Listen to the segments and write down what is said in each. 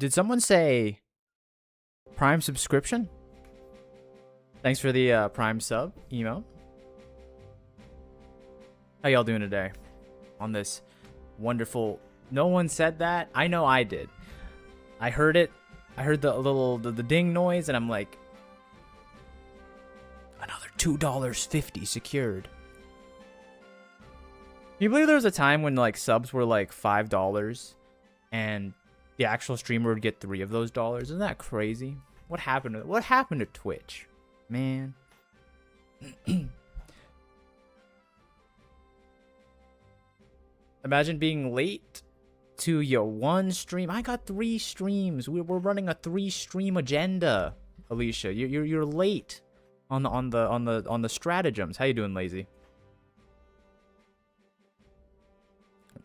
Did someone say Prime subscription? Thanks for the Prime sub, emo. How y'all doing today on this wonderful... No one said that. I know I did. I heard it. I heard the ding noise, and I'm like, another $2.50 secured. Can you believe there was a time when like subs were like $5 and the actual streamer would get 3 of those dollars? Isn't that crazy? What happened to Twitch? Man. Imagine being late to your one stream. I got 3 streams. We're running a 3-stream agenda, Alicia. You're late on the stratagems. How you doing, Lazy?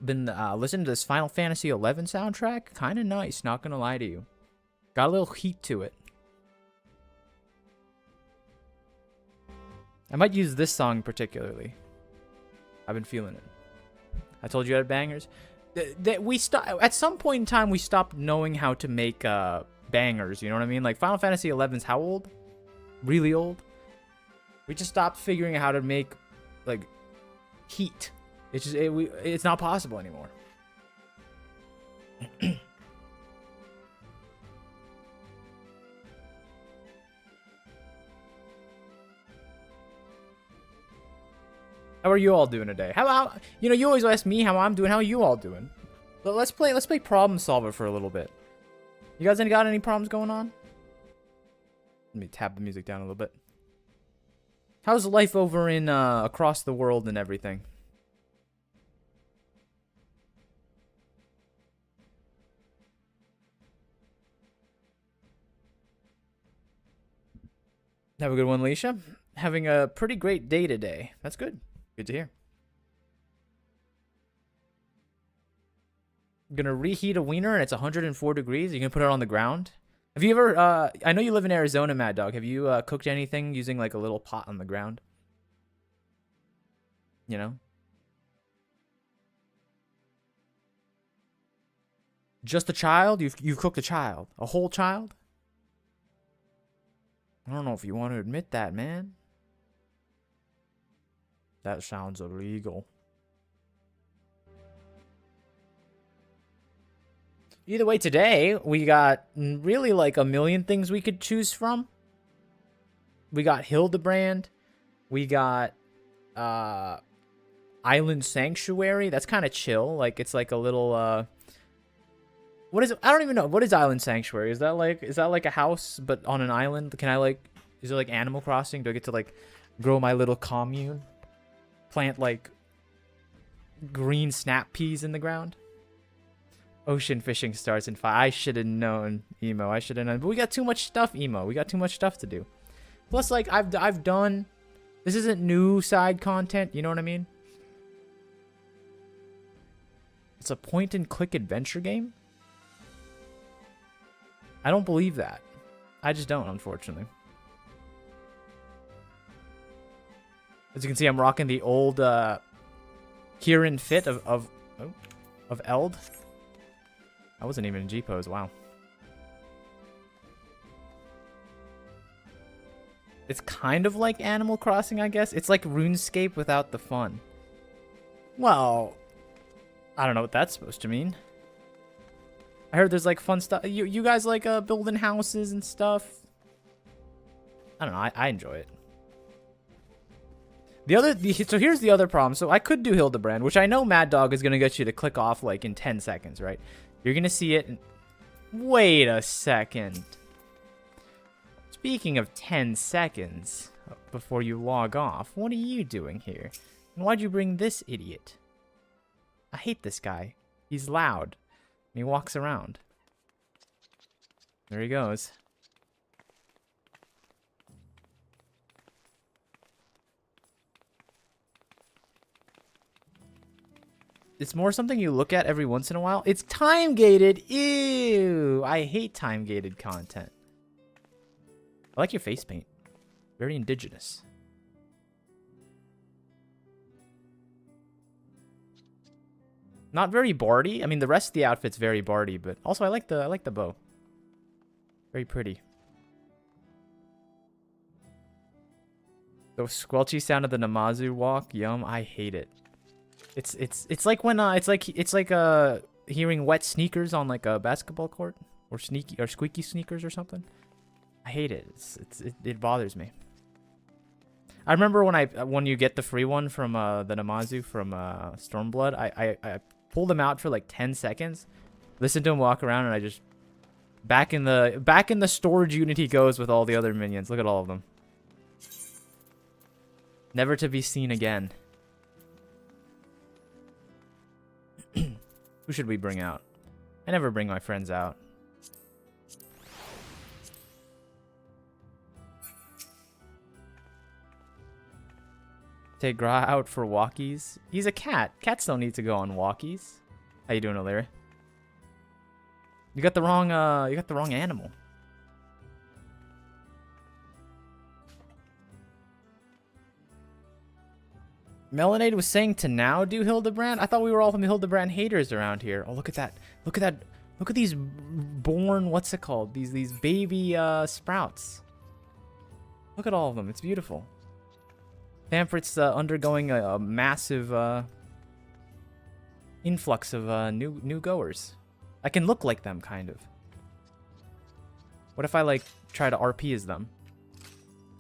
Been listening to this Final Fantasy XI soundtrack. Kind of nice, not gonna lie to you. Got a little heat to it. I might use this song particularly. I've been feeling it. I told you I had bangers. At some point in time, we stopped knowing how to make bangers. You know what I mean? Like Final Fantasy XI's how old? Really old. We just stopped figuring out how to make like heat. It's just it's not possible anymore. How are you all doing today? How you always ask me how I'm doing. How are you all doing? But let's play problem solver for a little bit. You guys got any problems going on? Let me tap the music down a little bit. How's life over in across the world and everything? Have a good one, Leisha. Having a pretty great day today. That's good. Good to hear. I'm gonna reheat a wiener and it's 104 degrees. You can put it on the ground. Have you ever, I know you live in Arizona, Mad Dog. Have you cooked anything using like a little pot on the ground? You know? Just a child? You've cooked a child? A whole child? I don't know if you want to admit that, man. That sounds illegal. Either way, today, we got really like a million things we could choose from. We got Hildibrand. We got Island Sanctuary. That's kind of chill. Like, it's like a little... What is it? I don't even know. What is Island Sanctuary? Is that like a house but on an island? Can I like... Is it like Animal Crossing? Do I get to like grow my little commune? Plant like green snap peas in the ground? Ocean fishing starts in 5. I should have known, Emo. I should have known. But we got too much stuff, Emo. We got too much stuff to do. Plus, like, I've done... This isn't new side content. You know what I mean? It's a point-and-click adventure game? I don't believe that. I just don't, unfortunately. As you can see, I'm rocking the old Kieran fit of Eld. I wasn't even in G-pose. Wow. It's kind of like Animal Crossing, I guess. It's like RuneScape without the fun. Well, I don't know what that's supposed to mean. I heard there's like fun stuff. You guys like building houses and stuff? I don't know. I enjoy it. So here's the other problem. So I could do Hildibrand, which I know Mad Dog is going to get you to click off like in 10 seconds, right? You're going to see it. Wait a second. Speaking of 10 seconds before you log off, what are you doing here? And why'd you bring this idiot? I hate this guy. He's loud. And he walks around. There he goes. It's more something you look at every once in a while. It's time-gated. Ew. I hate time-gated content. I like your face paint. Very indigenous. Not very bardy. I mean, the rest of the outfit's very bardy, but also I like the bow. Very pretty. The squelchy sound of the Namazu walk. Yum. I hate it. It's like when it's like hearing wet sneakers on like a basketball court, or squeaky sneakers or something. I hate it. It bothers me. I remember when you get the free one from the Namazu from Stormblood, I pulled him out for like 10 seconds, listened to him walk around, and I just back in the storage unit he goes with all the other minions. Look at all of them. Never to be seen again. Who should we bring out? I never bring my friends out. Take Gra out for walkies. He's a cat. Cats don't need to go on walkies. How you doing, O'Leary? You got the wrong animal. Melanade was saying to now do Hildibrand. I thought we were all from the Hildibrand haters around here. Oh, look at that. Look at that. Look at these born, what's it called? These baby sprouts. Look at all of them. It's beautiful. Pamphret's undergoing a massive influx of new goers. I can look like them, kind of. What if I, like, try to RP as them?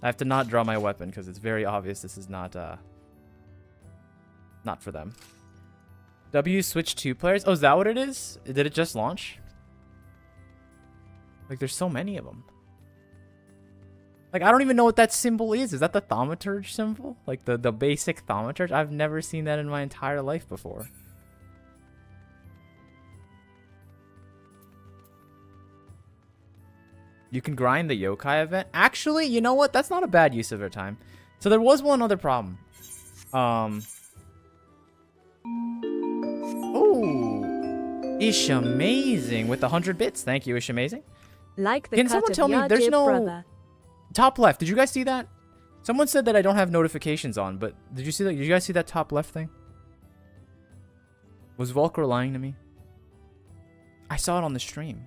I have to not draw my weapon, because it's very obvious this is not for them. W Switch 2 players? Oh, is that what it is? Did it just launch? Like, there's so many of them. Like, I don't even know what that symbol is. Is that the thaumaturge symbol? Like, the basic thaumaturge? I've never seen that in my entire life before. You can grind the yokai event. Actually, you know what? That's not a bad use of our time. So there was one other problem. Oh, Ish Amazing with 100 bits. Thank you, Ish Amazing. Like the Can someone tell me there's no brother. Top left? Did you guys see that? Someone said that I don't have notifications on, but did you see that? Did you guys see that top left thing? Was Volker lying to me? I saw it on the stream.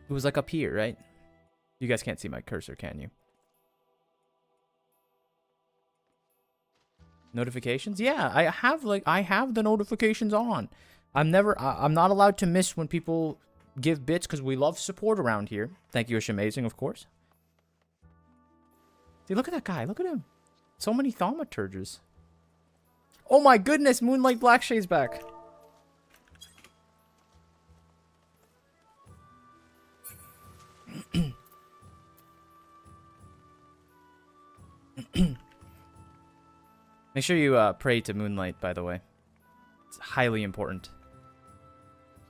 It was like up here, right? You guys can't see my cursor, can you? Notifications? Yeah, I have the notifications on. I'm not allowed to miss when people give bits because we love support around here. Thank you, Ish Amazing, of course. See, look at that guy. Look at him. So many thaumaturges. Oh my goodness, Moonlight Blackshade's back. Make sure you pray to Moonlight, by the way. It's highly important.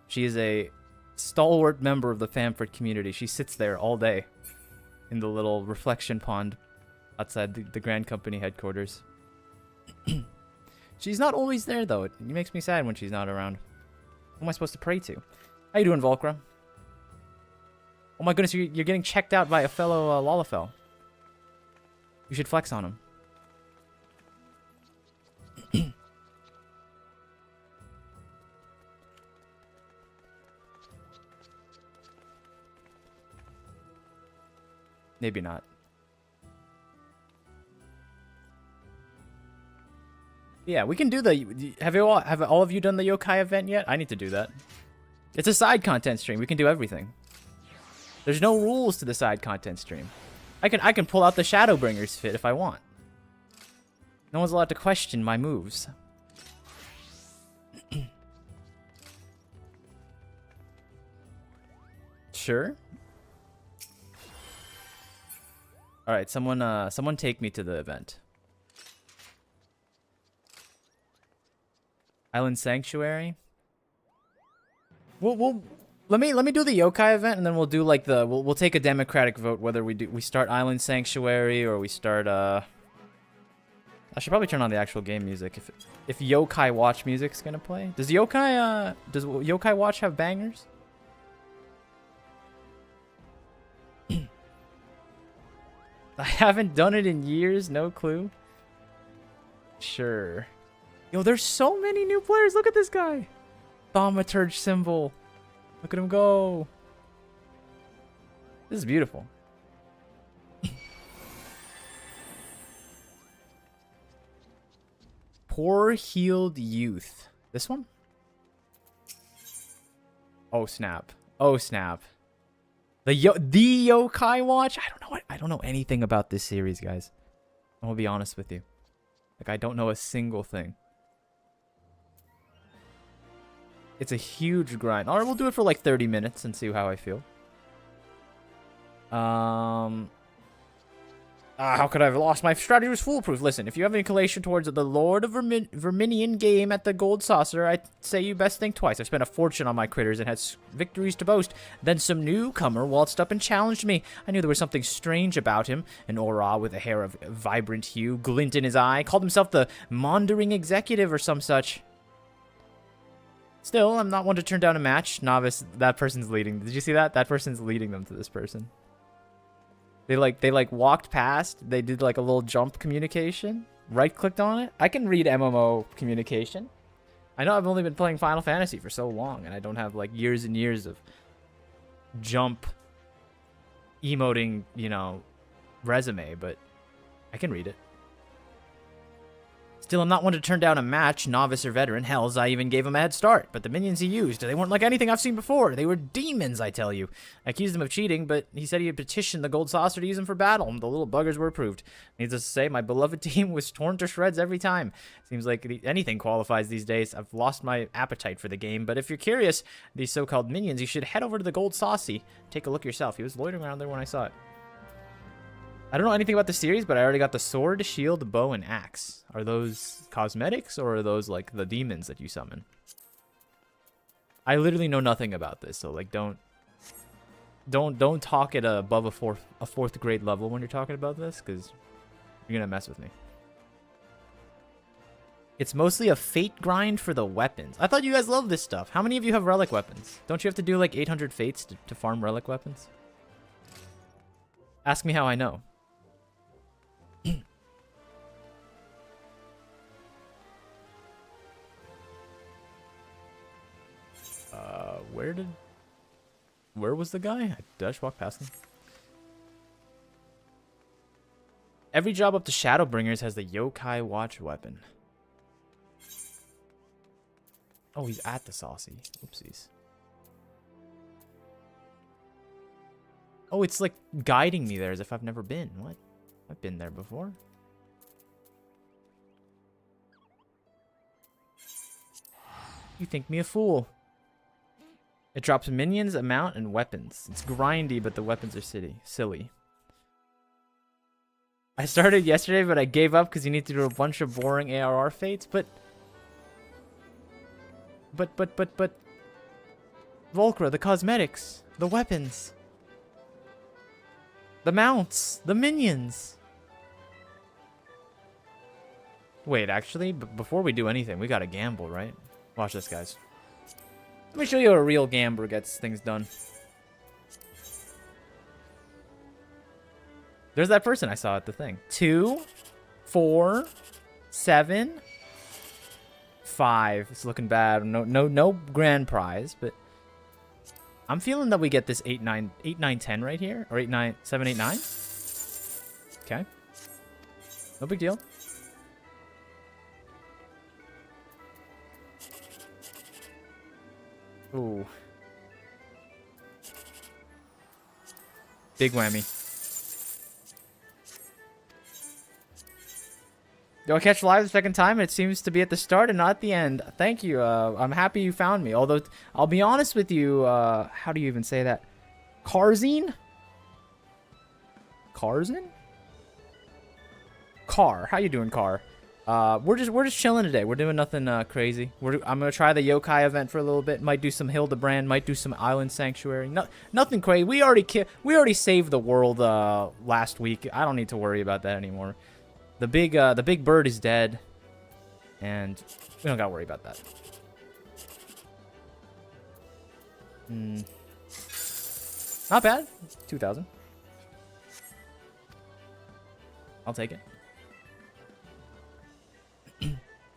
She is a stalwart member of the Pamphret community. She sits there all day in the little reflection pond outside the Grand Company headquarters. She's not always there, though. It makes me sad when she's not around. Who am I supposed to pray to? How you doing, Volkra? Oh my goodness, you're getting checked out by a fellow Lalafell. You should flex on him. Maybe not. Yeah, we can do the... Have all of you done the yokai event yet? I need to do that. It's a side content stream. We can do everything. There's no rules to the side content stream. I can pull out the Shadowbringer's fit if I want. No one's allowed to question my moves. Sure. All right, someone take me to the event. Island Sanctuary. We'll let me do the yokai event, and then we'll do like we'll take a democratic vote whether we start Island Sanctuary or we start I should probably turn on the actual game music if Yokai Watch music's gonna play. Does Yokai Watch have bangers? I haven't done it in years, no clue. Sure. Yo, there's so many new players. Look at this guy. Thaumaturge symbol. Look at him go. This is beautiful. Poor healed youth. This one? Oh snap. Oh snap. The Yokai Watch? I don't know anything about this series, guys. I'm gonna be honest with you. Like, I don't know a single thing. It's a huge grind. Alright, we'll do it for like 30 minutes and see how I feel. How could I have lost? My strategy was foolproof. Listen, if you have an inclination towards the Lord of Verminion game at the Gold Saucer, I'd say you best think twice. I've spent a fortune on my critters and had victories to boast. Then some newcomer waltzed up and challenged me. I knew there was something strange about him. An aura with a hair of vibrant hue, glint in his eye, called himself the Maundering Executive or some such. Still, I'm not one to turn down a match. Novice, that person's leading. Did you see that? That person's leading them to this person. They walked past. They did like a little jump communication. Right-clicked on it. I can read MMO communication. I know I've only been playing Final Fantasy for so long, and I don't have like years and years of jump emoting, you know, resume, but I can read it. Still, I'm not one to turn down a match, novice or veteran. Hells, I even gave him a head start. But the minions he used, they weren't like anything I've seen before. They were demons, I tell you. I accused him of cheating, but he said he had petitioned the Gold Saucer to use him for battle. The little buggers were approved. Needless to say, my beloved team was torn to shreds every time. Seems like anything qualifies these days. I've lost my appetite for the game. But if you're curious, these so-called minions, you should head over to the Gold Saucy. Take a look yourself. He was loitering around there when I saw it. I don't know anything about the series, but I already got the sword, shield, bow, and axe. Are those cosmetics, or are those like the demons that you summon? I literally know nothing about this, so like don't talk at above a fourth grade level when you're talking about this, because you're gonna mess with me. It's mostly a fate grind for the weapons. I thought you guys loved this stuff. How many of you have relic weapons? Don't you have to do like 800 fates to farm relic weapons? Ask me how I know. Where was the guy? Did I just walk past him? Every job up to Shadowbringers has the Yokai Watch weapon. Oh, he's at the Saucy. Oopsies. Oh, it's like guiding me there as if I've never been. What? I've been there before. You think me a fool. It drops minions, amount, and weapons. It's grindy, but the weapons are silly. I started yesterday, but I gave up because you need to do a bunch of boring ARR fates, but... Volcra, the cosmetics, the weapons, the mounts, the minions. Wait, actually, before we do anything, we gotta gamble, right? Watch this, guys. Let me show you how a real gambler gets things done. There's that person I saw at the thing. 2, 4, 7, 5. It's looking bad. No grand prize, but I'm feeling that we get this 8, 9, 10 right here, or 8, 9, 7, 8, 9. Okay. No big deal. Ooh. Big whammy. Do I catch live the second time? It seems to be at the start and not at the end. Thank you. I'm happy you found me. Although, I'll be honest with you. How do you even say that? Carzine? Carzine? Car. How you doing, Car? We're just chilling today. We're doing nothing crazy. I'm gonna try the yokai event for a little bit. Might do some Hildibrand. Might do some Island Sanctuary. Nothing crazy. We already saved the world last week. I don't need to worry about that anymore. The big bird is dead, and we don't gotta worry about that. Not bad. 2,000. I'll take it.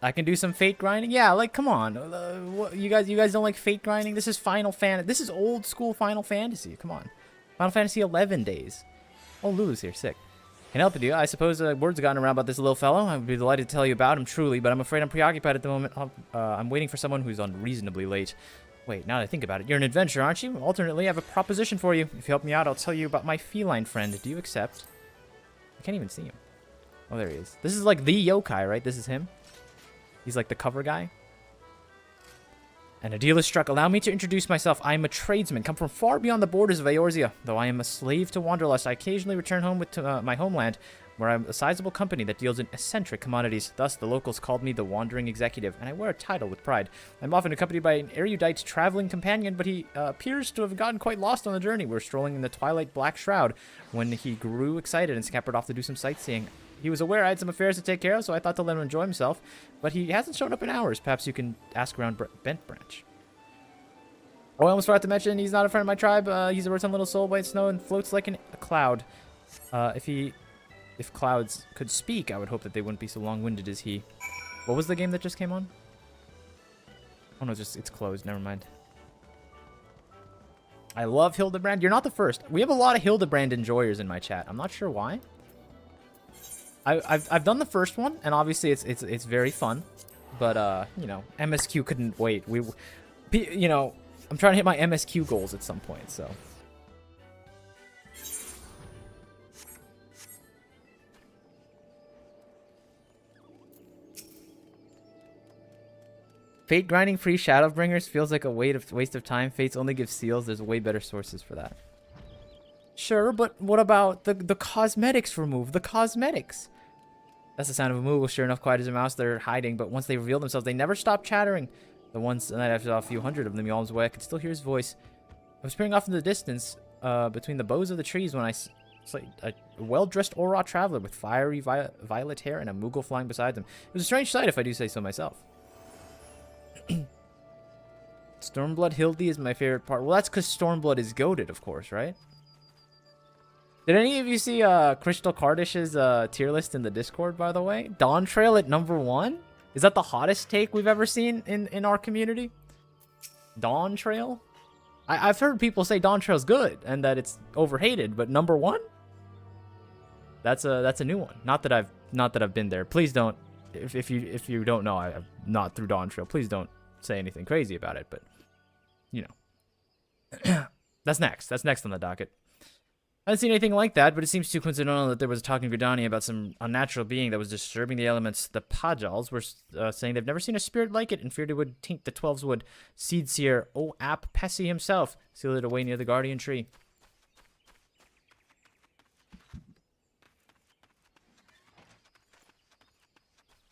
I can do some fate grinding. Yeah, like come on, what, you guys don't like fate grinding? This is Final Fantasy. This is old school Final Fantasy. Come on, Final Fantasy 11 days. Oh, Lulu's here. Sick. Can I help with you? I suppose word's gotten around about this little fellow. I would be delighted to tell you about him, truly, but I'm afraid I'm preoccupied at the moment. I'm waiting for someone who's unreasonably late. Wait, now that I think about it, you're an adventurer, aren't you? Alternately, I have a proposition for you. If you help me out, I'll tell you about my feline friend. Do you accept? I can't even see him. Oh, there he is. This is like the yokai, right? This is him. He's like the cover guy. And a deal is struck. Allow me to introduce myself. I am a tradesman, come from far beyond the borders of Eorzea. Though I am a slave to Wanderlust, I occasionally return home to my homeland, where I'm a sizable company that deals in eccentric commodities. Thus, the locals called me the Wandering Executive, and I wear a title with pride. I'm often accompanied by an erudite traveling companion, but he appears to have gotten quite lost on the journey. We're strolling in the twilight black shroud when he grew excited and scampered off to do some sightseeing. He was aware I had some affairs to take care of, so I thought to let him enjoy himself, but he hasn't shown up in hours. Perhaps you can ask around Bent Branch. Oh, I almost forgot to mention, he's not a friend of my tribe. He's a rotten little soul, white snow, and floats like a cloud. If clouds could speak, I would hope that they wouldn't be so long-winded as he. What was the game that just came on? Oh no, it's closed. Never mind. I love Hildibrand. You're not the first. We have a lot of Hildibrand enjoyers in my chat. I'm not sure why. I've done the first one, and obviously it's very fun, but you know, MSQ couldn't wait. You know, I'm trying to hit my MSQ goals at some point, so. Fate grinding free Shadowbringers feels like a waste of time. Fates only give seals. There's way better sources for that. Sure, but what about the cosmetics remove? The cosmetics. That's the sound of a Moogle, sure enough, quiet as a mouse. They're hiding, but once they reveal themselves, they never stop chattering. The ones that I saw a few hundred of them yawns away, I could still hear his voice. I was peering off in the distance, between the boughs of the trees when I saw a well-dressed Aurot traveler with fiery violet hair and a Moogle flying beside them. It was a strange sight, if I do say so myself. Stormblood Hildy is my favorite part. Well, that's because Stormblood is goated, of course, right? Did any of you see Crystal Cardish's tier list in the Discord, by the way? Dawn Trail at #1? Is that the hottest take we've ever seen in our community? Dawn Trail? I've heard people say Dawn Trail's good and that it's overhated, but #1? That's a new one. Not that I've been there. Please don't. If you don't know, I'm not through Dawn Trail. Please don't say anything crazy about it. But you know, that's next. That's next on the docket. I haven't seen anything like that, but it seems too coincidental that there was a talk in Gridania about some unnatural being that was disturbing the elements. The Pajals were saying they've never seen a spirit like it and feared it would taint the 12's wood. Seed Seer, Ap Pessy himself, sealed it away near the Guardian Tree.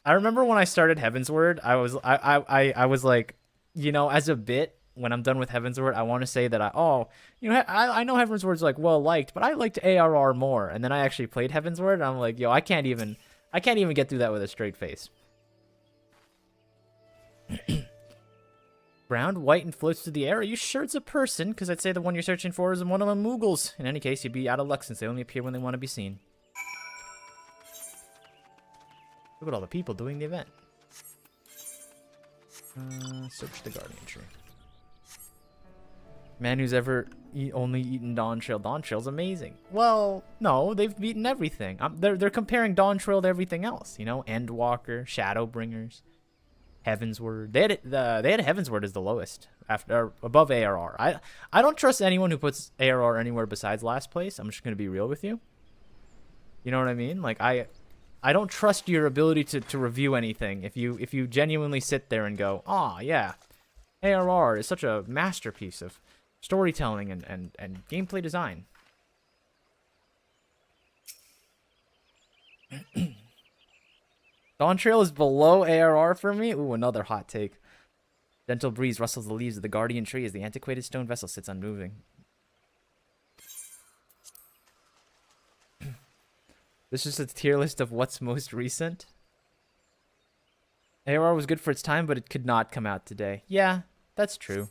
I remember when I started Heavensward, I was like, you know, as a bit, when I'm done with Heavensward, I want to say that I know Heavensward's like well liked, but I liked ARR more. And then I actually played Heavensward, and I'm like, yo, I can't even get through that with a straight face. Brown, white, and floats through the air. Are you sure it's a person? Because I'd say the one you're searching for is one of them Moogles. In any case, you'd be out of luck since they only appear when they want to be seen. Look at all the people doing the event. Search the Guardian Tree. Man who's ever only eaten Dawn Trail. Dawn Trail's amazing. Well, no, they've eaten everything. They're comparing Dawn Trail to everything else. You know, Endwalker, Shadowbringers, Heavensward. They had Heavensward as the lowest above ARR. I don't trust anyone who puts ARR anywhere besides last place. I'm just gonna be real with you. You know what I mean? Like I don't trust your ability to review anything if you genuinely sit there and go, oh yeah, ARR is such a masterpiece of storytelling and gameplay design. Dawn Trail is below ARR for me? Ooh, another hot take. Gentle breeze rustles the leaves of the Guardian Tree as the antiquated stone vessel sits unmoving. This is a tier list of what's most recent. ARR was good for its time, but it could not come out today. Yeah, that's true.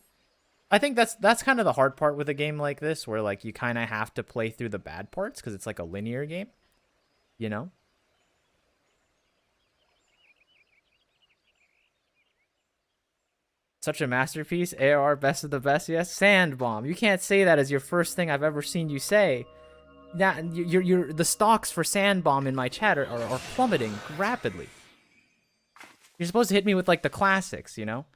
I think that's kind of the hard part with a game like this, where like you kind of have to play through the bad parts because it's like a linear game, you know? Such a masterpiece. AR, best of the best. Yes, Sand Bomb. You can't say that as your first thing I've ever seen you say. That the stocks for Sand Bomb in my chat are plummeting rapidly. You're supposed to hit me with like the classics, you know.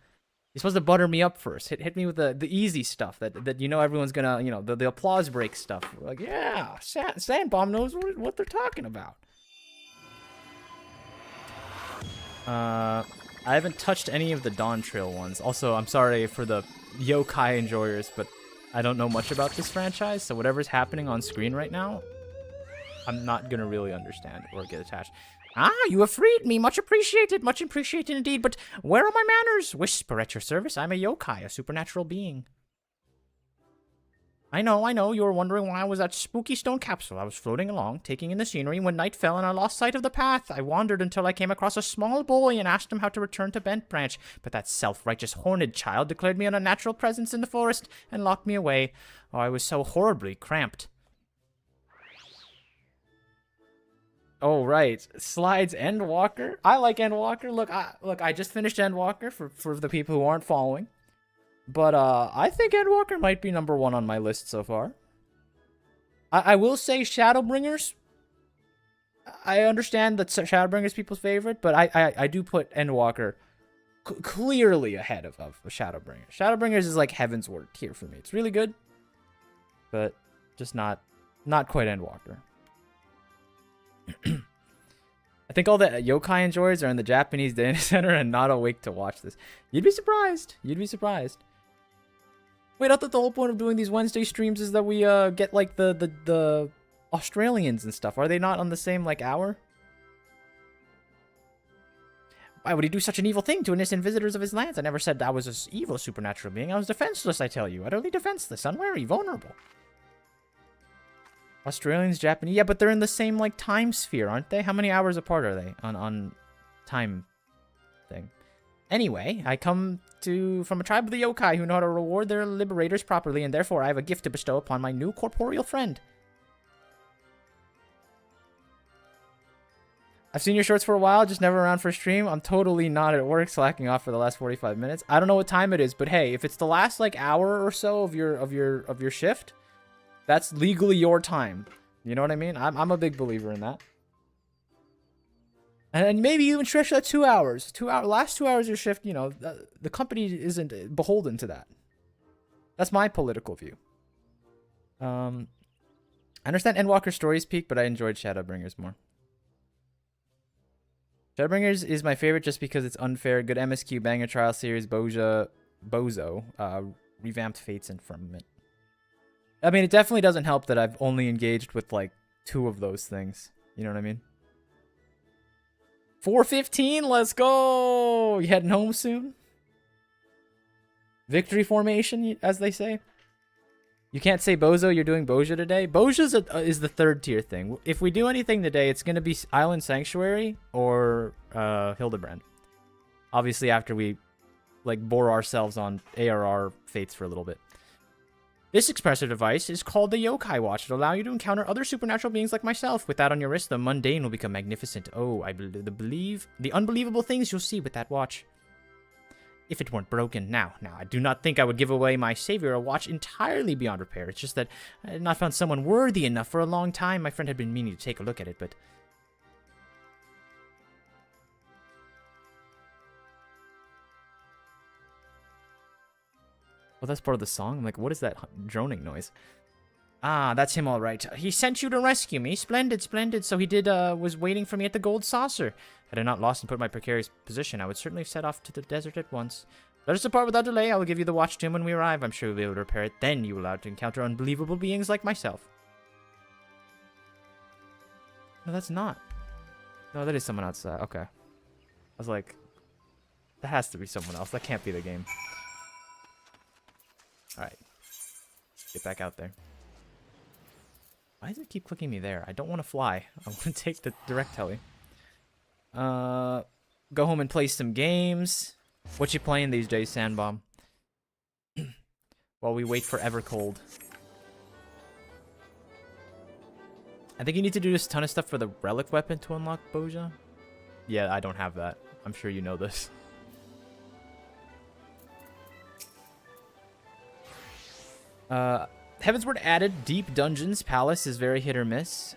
You're supposed to butter me up first. Hit me with the easy stuff that you know everyone's gonna, you know, the applause break stuff. Like, yeah, Sand Bomb knows what they're talking about. I haven't touched any of the Dawn Trail ones. Also, I'm sorry for the yokai enjoyers, but I don't know much about this franchise, so whatever's happening on screen right now, I'm not gonna really understand or get attached. Ah, you have freed me. Much appreciated indeed. But where are my manners? Whisper at your service. I'm a yokai, a supernatural being. I know. You were wondering why I was at Spooky Stone Capsule. I was floating along, taking in the scenery, when night fell and I lost sight of the path. I wandered until I came across a small boy and asked him how to return to Bent Branch. But that self-righteous horned child declared me an unnatural presence in the forest and locked me away. Oh, I was so horribly cramped. Oh, right. Slides Endwalker. I like Endwalker. Look, I just finished Endwalker for the people who aren't following. But I think Endwalker might be #1 on my list so far. I will say Shadowbringers. I understand that Shadowbringers people's favorite, but I do put Endwalker clearly ahead of Shadowbringers. Shadowbringers is like Heaven's Word tier for me. It's really good, but just not quite Endwalker. I think all the yokai enjoyers are in the Japanese data center and not awake to watch this. You'd be surprised. Wait, I thought the whole point of doing these Wednesday streams is that we get like the Australians and stuff. Are they not on the same like hour? Why would he do such an evil thing to innocent visitors of his lands? I never said I was an evil supernatural being. I was defenseless, I tell you. Utterly defenseless, unwary, vulnerable. Australians, Japanese, yeah, but they're in the same like time sphere, aren't they? How many hours apart are they on time thing? Anyway, I come from a tribe of the yokai who know how to reward their liberators properly, and therefore I have a gift to bestow upon my new corporeal friend. I've seen your shorts for a while, just never around for a stream. I'm totally not at work, slacking off for the last 45 minutes. I don't know what time it is, but hey, if it's the last like hour or so of your shift, that's legally your time. You know what I mean? I'm a big believer in that. And maybe even stretch that 2 hours. Last 2 hours of your shift, you know, the company isn't beholden to that. That's my political view. I understand Endwalker's stories peak, but I enjoyed Shadowbringers more. Shadowbringers is my favorite just because it's unfair. Good MSQ, banger trial series, Bozo, revamped Fates and Firmament. I mean, it definitely doesn't help that I've only engaged with like 2 of those things. You know what I mean? 4:15, let's go! You heading home soon? Victory formation, as they say. You can't say Bozo, you're doing Bozja today. Bozja is the 3rd tier thing. If we do anything today, it's going to be Island Sanctuary or Hildibrand. Obviously, after we like bore ourselves on ARR Fates for a little bit. This expressive device is called the Yokai Watch. It'll allow you to encounter other supernatural beings like myself. With that on your wrist, the mundane will become magnificent. Oh, I believe the unbelievable things you'll see with that watch. If it weren't broken. Now, I do not think I would give away my savior a watch entirely beyond repair. It's just that I had not found someone worthy enough for a long time. My friend had been meaning to take a look at it, but... Well, that's part of the song. I'm like, what is that droning noise? Ah, that's him all right. He sent you to rescue me. Splendid, splendid. So he was waiting for me at the Gold Saucer. Had I not lost and put my precarious position, I would certainly have set off to the desert at once. Let us depart without delay. I will give you the watch to him when we arrive. I'm sure you'll be able to repair it. Then you will be allowed to encounter unbelievable beings like myself. No, that's not. No, that is someone outside. Okay. I was like, that has to be someone else. That can't be the game. Alright. Get back out there. Why does it keep clicking me there? I don't want to fly. I want to take the direct heli. Go home and play some games. What you playing these days, Sandbomb? While we wait for Evercold. I think you need to do this ton of stuff for the relic weapon to unlock Bozja. Yeah, I don't have that. I'm sure you know this. Heavensward added deep dungeons. Palace is very hit or miss.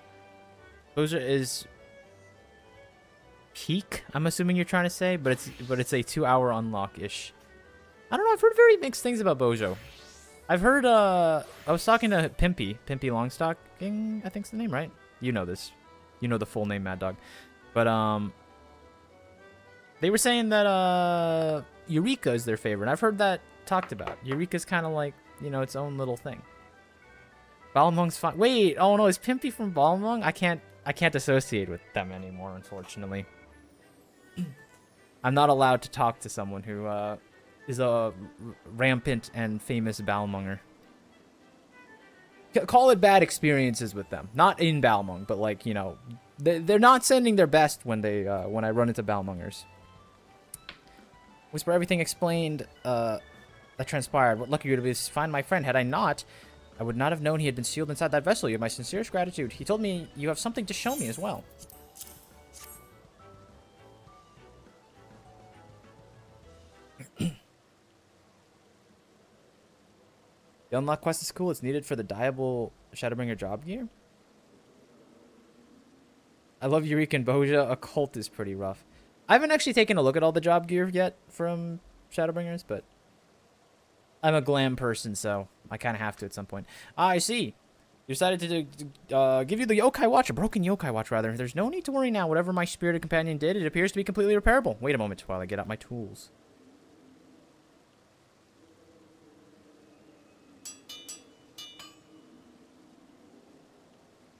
Bozja is peak, I'm assuming you're trying to say, but it's a 2-hour unlock-ish. I don't know, I've heard very mixed things about Bozja. I've heard, I was talking to Pimpy Longstocking, I think's the name, right? You know this. You know the full name, Mad Dog. But, they were saying that, Eureka is their favorite. I've heard that talked about. Eureka's kind of like, you know, its own little thing. Balmung's fine. Wait, oh no, is Pimpy from Balmung? I can't associate with them anymore, unfortunately. I'm not allowed to talk to someone who, is a rampant and famous Balmunger. Call it bad experiences with them. Not in Balmung, but like, you know, they're not sending their best when they, when I run into Balmungers. Whisper everything explained, that transpired. What lucky you to find my friend. Had I not, I would not have known he had been sealed inside that vessel. You have my sincerest gratitude. He told me you have something to show me as well. The unlock quest is cool. It's needed for the Diable Shadowbringer job gear. I love Eureka and Bozja. Occult is pretty rough. I haven't actually taken a look at all the job gear yet from Shadowbringers, but I'm a glam person, so I kind of have to at some point. I see. You decided to give you the yokai watch, a broken yokai watch, rather. There's no need to worry now. Whatever my spirited companion did, it appears to be completely repairable. Wait a moment while I get out my tools.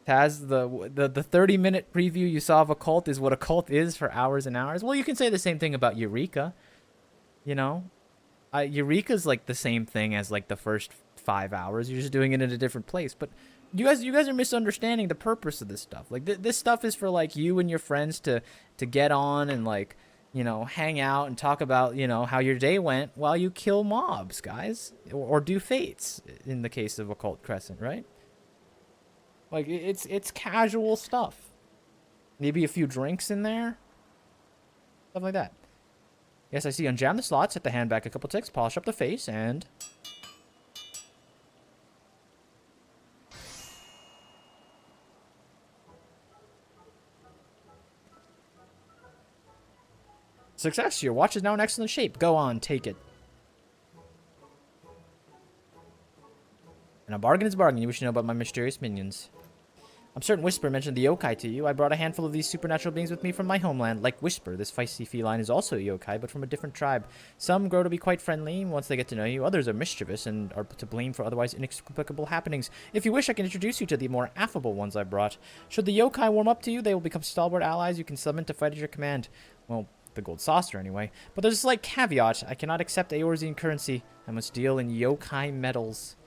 Taz, the 30-minute preview you saw of Occult is what Occult is for hours and hours. Well, you can say the same thing about Eureka. You know? Eureka's like the same thing as like the first 5 hours. You're just doing it in a different place. But you guys are misunderstanding the purpose of this stuff. Like this stuff is for like you and your friends to get on and like, you know, hang out and talk about, you know, how your day went while you kill mobs, guys, or do fates in the case of Occult Crescent, right? Like it's casual stuff. Maybe a few drinks in there, stuff like that. Yes, I see. Unjam the slots, hit the hand back a couple ticks, polish up the face, and... Success! Your watch is now in excellent shape. Go on, take it. And a bargain is a bargain. You wish to know about my mysterious minions. I'm certain Whisper mentioned the yokai to you. I brought a handful of these supernatural beings with me from my homeland. Like Whisper, this feisty feline is also a yokai, but from a different tribe. Some grow to be quite friendly once they get to know you. Others are mischievous and are to blame for otherwise inexplicable happenings. If you wish, I can introduce you to the more affable ones I brought. Should the yokai warm up to you, they will become stalwart allies you can summon to fight at your command. Well, the gold saucer anyway. But there's a slight caveat. I cannot accept Eorzean currency. I must deal in yokai metals.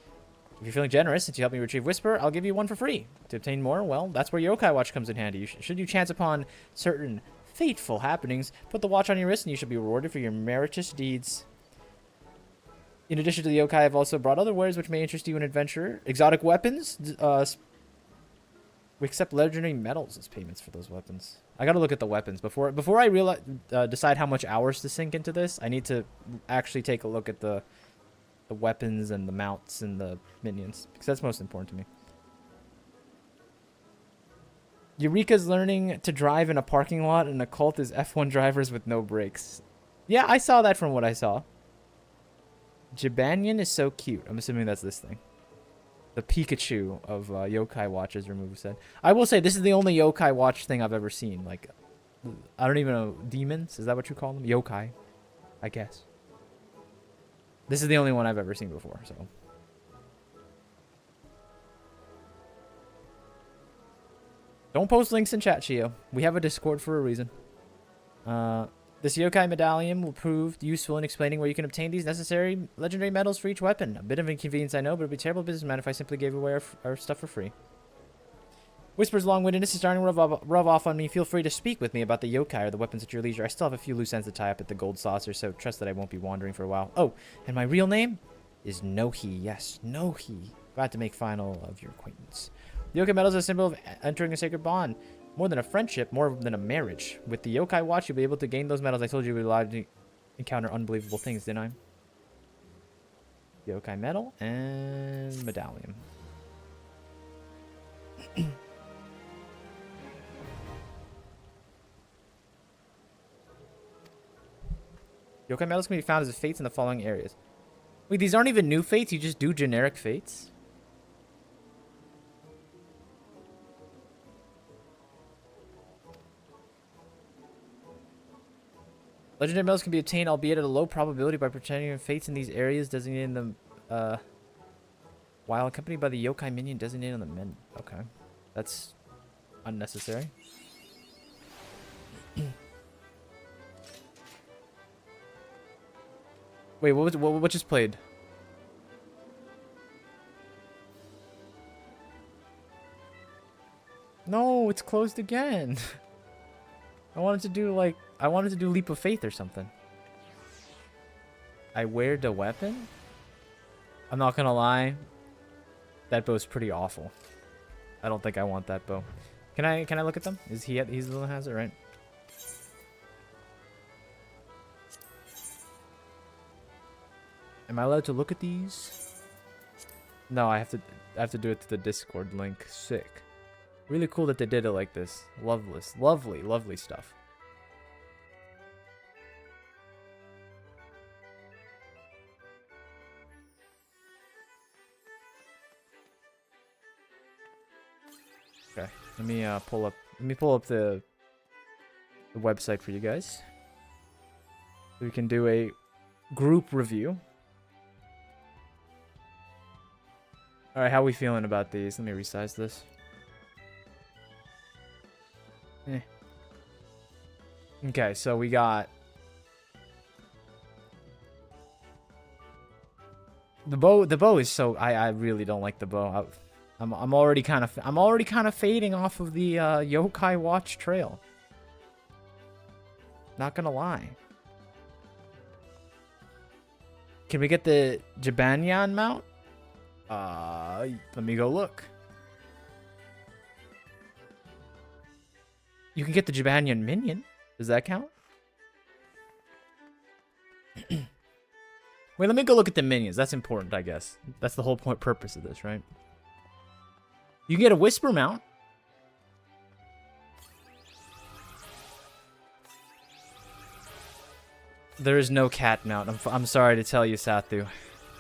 If you're feeling generous, since you helped me retrieve Whisper, I'll give you one for free. To obtain more, well, that's where your yokai watch comes in handy. Should you chance upon certain fateful happenings, put the watch on your wrist and you shall be rewarded for your meritorious deeds. In addition to the yokai, I've also brought other wares which may interest you in adventure. Exotic weapons. We accept legendary metals as payments for those weapons. I gotta look at the weapons. Before I decide how much hours to sink into this, I need to actually take a look at the weapons and the mounts and the minions, because that's most important to me. Eureka's learning to drive in a parking lot, and Occult is F1 drivers with no brakes. Yeah, I saw that from what I saw. Jibanyan is so cute. I'm assuming that's this thing. The Pikachu of yokai watches, Remove said. I will say, this is the only yokai watch thing I've ever seen. Like, I don't even know. Demons? Is that what you call them? Yokai, I guess. This is the only one I've ever seen before, so. Don't post links in chat, Chio. We have a Discord for a reason. This yokai medallion will prove useful in explaining where you can obtain these necessary legendary metals for each weapon. A bit of inconvenience, I know, but it would be terrible businessman if I simply gave away our stuff for free. Whisper's long-windedness is starting to rub off on me. Feel free to speak with me about the yokai or the weapons at your leisure. I still have a few loose ends to tie up at the gold saucer, so trust that I won't be wandering for a while. Oh, and my real name is Nohi. Yes, Nohi. Glad to make final of your acquaintance. The yokai medal is a symbol of entering a sacred bond. More than a friendship, more than a marriage. With the yokai watch, you'll be able to gain those medals. I told you we'd be allowed to encounter unbelievable things, didn't I? Yokai medal and medallion. Yokai medals can be found as fates in the following areas. Wait, these aren't even new fates? You just do generic fates? Legendary medals can be obtained, albeit at a low probability, by pretending fates in these areas, designating them, while accompanied by the yokai minion designated on the men. Okay. That's unnecessary. Wait, what just played? No, it's closed again. I wanted to do Leap of Faith or something. I wear the weapon? I'm not gonna lie. That bow's pretty awful. I don't think I want that bow. Can I look at them? He's the one that has it, right? Am I allowed to look at these? No, I have to do it to the Discord link. Sick. Really cool that they did it like this. Lovely stuff. Okay, let me pull up the website for you guys. So we can do a group review. All right, how are we feeling about these? Let me resize this. Okay, so we got the bow. The bow is so I really don't like the bow. I'm already kind of fading off of the Yokai Watch trail. Not gonna lie. Can we get the Jibanyan mount? Let me go look. You can get the Jibanyan minion. Does that count? Wait, let me go look at the minions. That's important, I guess. That's the whole purpose of this, right? You can get a Whisper mount. There is no cat mount. I'm sorry to tell you, Sathu.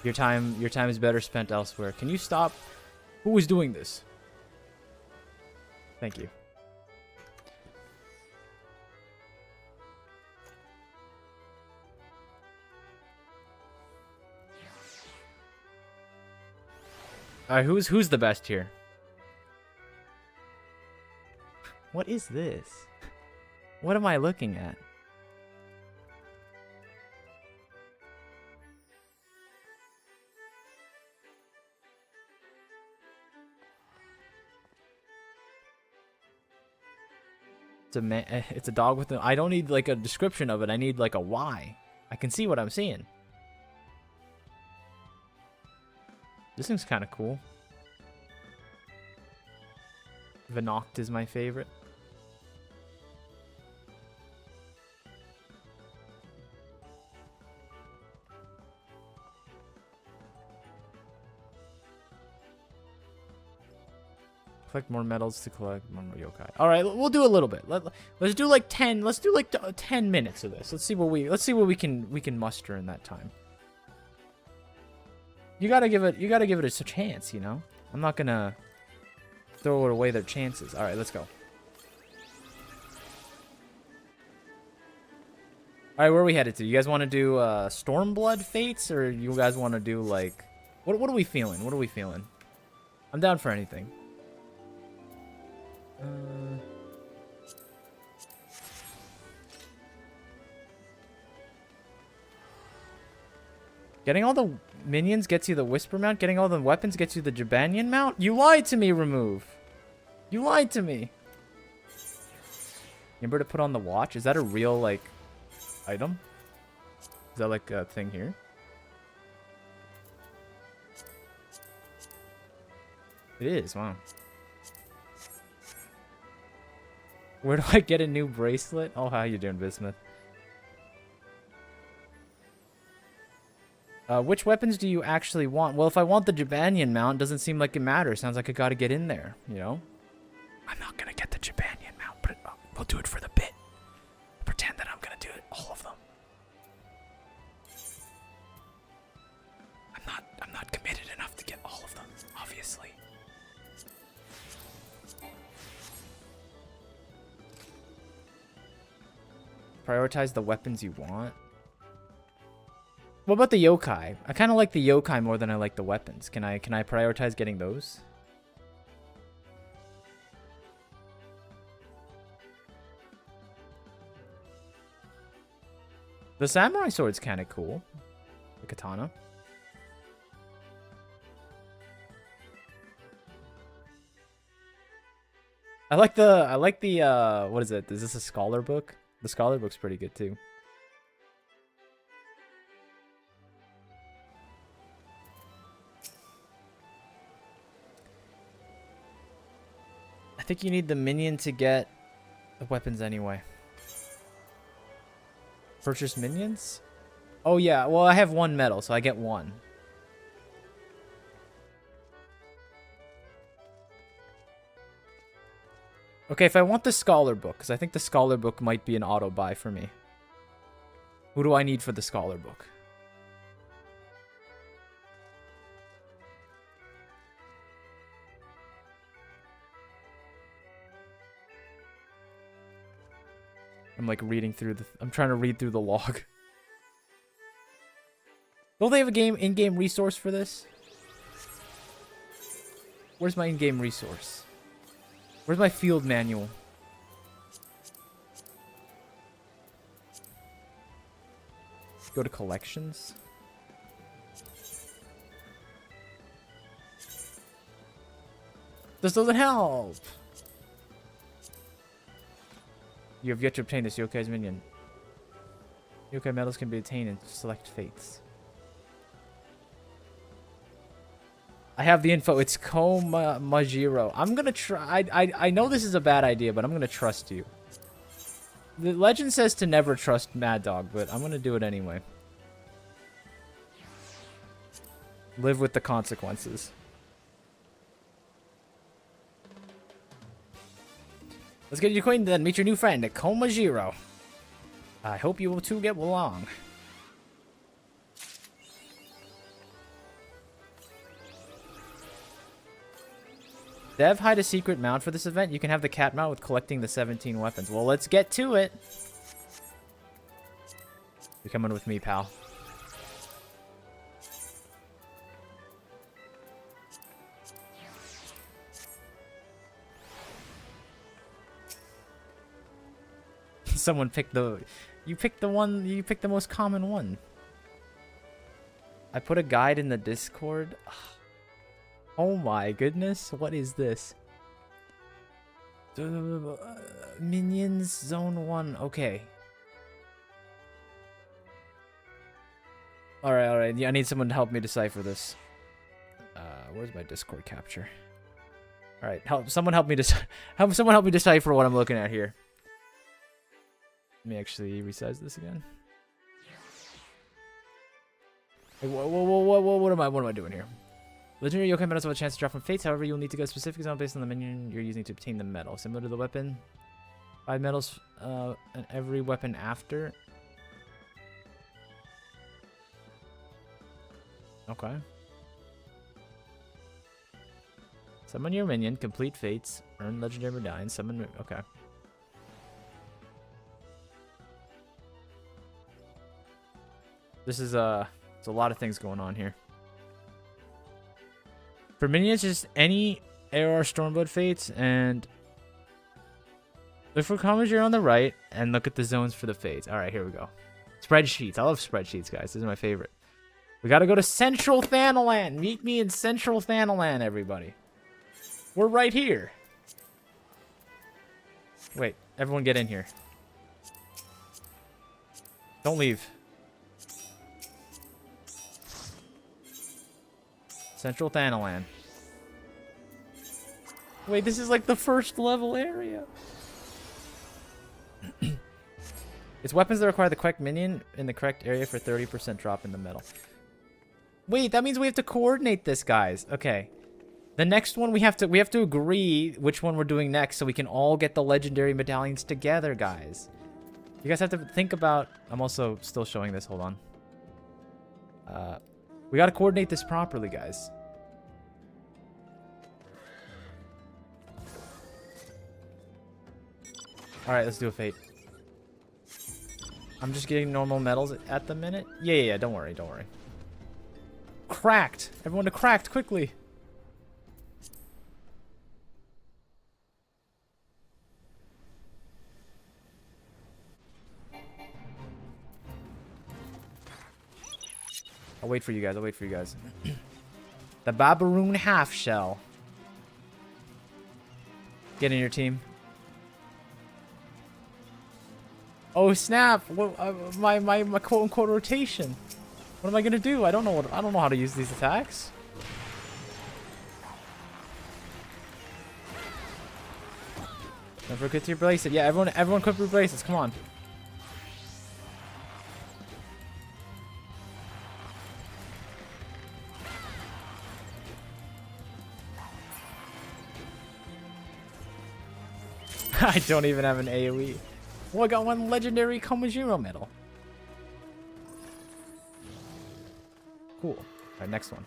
Your time is better spent elsewhere. Can you stop? Who is doing this? Thank you. All right, who's the best here? What is this? What am I looking at? It's a dog with I don't need like a description of it. I need like a why. I can see what I'm seeing. This thing's kind of cool. Vinoct is my favorite. Collect more medals to collect more yokai. All right, we'll do a little bit. Let's do like 10. Let's do like 10 minutes of this. Let's see what we can muster in that time. You gotta give it a chance, you know. I'm not gonna throw away their chances. All right, let's go. All right, where are we headed to? You guys want to do Stormblood Fates, or you guys want to do like what are we feeling? What are we feeling? I'm down for anything. Getting all the minions gets you the Whisper mount. Getting all the weapons gets you the Jibanyan mount. You lied to me, Remove. You lied to me. Remember to put on the watch? Is that a real, like, item? Is that, like, a thing here? It is, wow. Where do I get a new bracelet? Oh, how you doing, Bismuth? Which weapons do you actually want? Well, if I want the Jabanian mount, doesn't seem like it matters. Sounds like I gotta get in there, you know? I'm not gonna get the Jabanian mount, but we'll do it for the bit. Pretend that I'm gonna do it, all of them. I'm not committed enough to get all of them, obviously. Prioritize the weapons you want. What about the yokai? I kind of like the yokai more than I like the weapons. Can I prioritize getting those? The samurai sword's kind of cool. The katana. I like the what is it? Is this a scholar book? The scholar book's pretty good too. I think you need the minion to get the weapons anyway. Purchase minions? Oh yeah, well I have one medal, so I get one. Okay, if I want the scholar book, because I think the scholar book might be an auto buy for me. Who do I need for the scholar book? I'm like reading through I'm trying to read through the log. Don't they have a in-game resource for this? Where's my in-game resource? Where's my field manual? Go to collections. This doesn't help. You have yet to obtain this yokai's minion. Yokai medals can be obtained in select fates. I have the info. It's Majiro. I'm gonna try. I know this is a bad idea, but I'm gonna trust you. The legend says to never trust Mad Dog, but I'm gonna do it anyway. Live with the consequences. Let's get you acquainted then. Meet your new friend, Komajiro. I hope you will two get along. Dev, hide a secret mount for this event. You can have the cat mount with collecting the 17 weapons. Well, let's get to it. You're coming with me, pal. Someone picked the... You picked the one... You picked the most common one. I put a guide in the Discord. Oh my goodness. What is this? Minions Zone 1. Okay. Alright. Yeah, I need someone to help me decipher this. Where's my Discord capture? Alright, someone help me decipher what I'm looking at here. Let me actually resize this again. Hey, what am I doing here? Legendary yokai medals have a chance to drop from fates. However, you'll need to go specific zone based on the minion you're using to obtain the medal. Similar to the weapon. 5 medals and every weapon after. Okay. Summon your minion, complete fates, earn legendary medallion, summon... Okay. This is, there's a lot of things going on here. For minions, just any AR Stormblood fates, and look for comments here on the right, and look at the zones for the fates. Alright, here we go. Spreadsheets. I love spreadsheets, guys. This is my favorite. We gotta go to Central Thanalan. Meet me in Central Thanalan, everybody. We're right here. Wait, everyone get in here. Don't leave. Central Thanalan. Wait, this is like the first level area. It's weapons that require the correct minion in the correct area for 30% drop in the medal. Wait, that means we have to coordinate this, guys. Okay. The next one we have to agree which one we're doing next so we can all get the legendary medallions together, guys. You guys have to think about... I'm also still showing this. Hold on. We got to coordinate this properly, guys. Alright, let's do a fate. I'm just getting normal medals at the minute. Yeah. Don't worry. Cracked. Everyone to cracked quickly. I'll wait for you guys. The Babaroon half shell. Get in your team. Oh snap! What, my quote unquote rotation. What am I gonna do? I don't know how to use these attacks. Don't forget to replace it. Yeah, everyone quick replace it. Come on. I don't even have an AoE. Well, I got one legendary Komajiro medal. Cool. Alright, next one.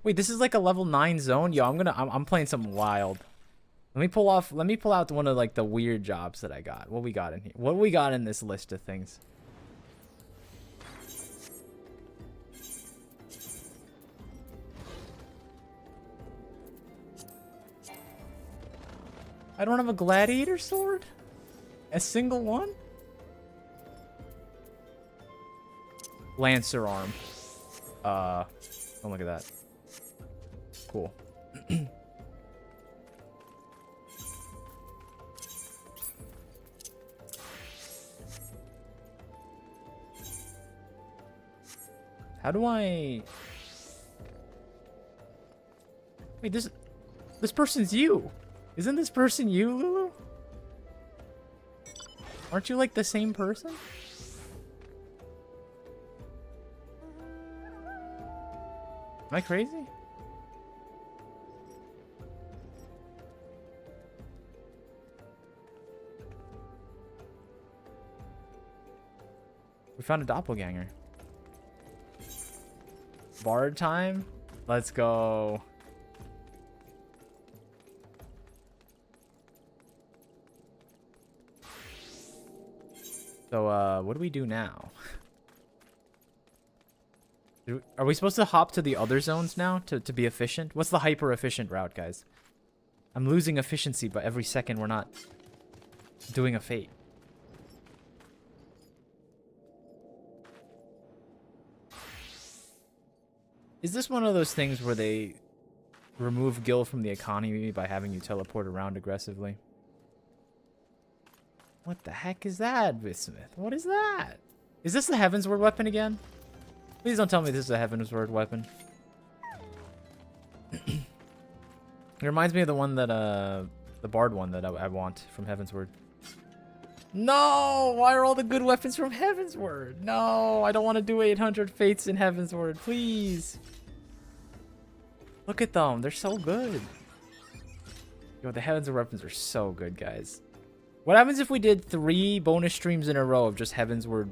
Wait, this is like a level 9 zone? Yo, I'm playing something wild. Let me pull out one of like the weird jobs that I got. What we got in here? What we got in this list of things? I don't have a gladiator sword? A single one? Lancer arm. Don't look at that. Cool. How do I... Wait, this person's you. Isn't this person you, Lulu? Aren't you like the same person? Am I crazy? We found a doppelganger. Bard time? Let's go. So, what do we do now? Are we supposed to hop to the other zones now to be efficient? What's the hyper efficient route, guys? I'm losing efficiency by every second we're not doing a fate. Is this one of those things where they remove Gil from the economy by having you teleport around aggressively? What the heck is that, Bismuth? What is that? Is this the Heavensward weapon again? Please don't tell me this is a Heavensward weapon. It reminds me of the one that, the Bard one that I want from Heavensward. No! Why are all the good weapons from Heavensward? No, I don't want to do 800 fates in Heavensward, please. Look at them, they're so good. Yo, the Heavensward weapons are so good, guys. What happens if we did 3 bonus streams in a row of just Heavensward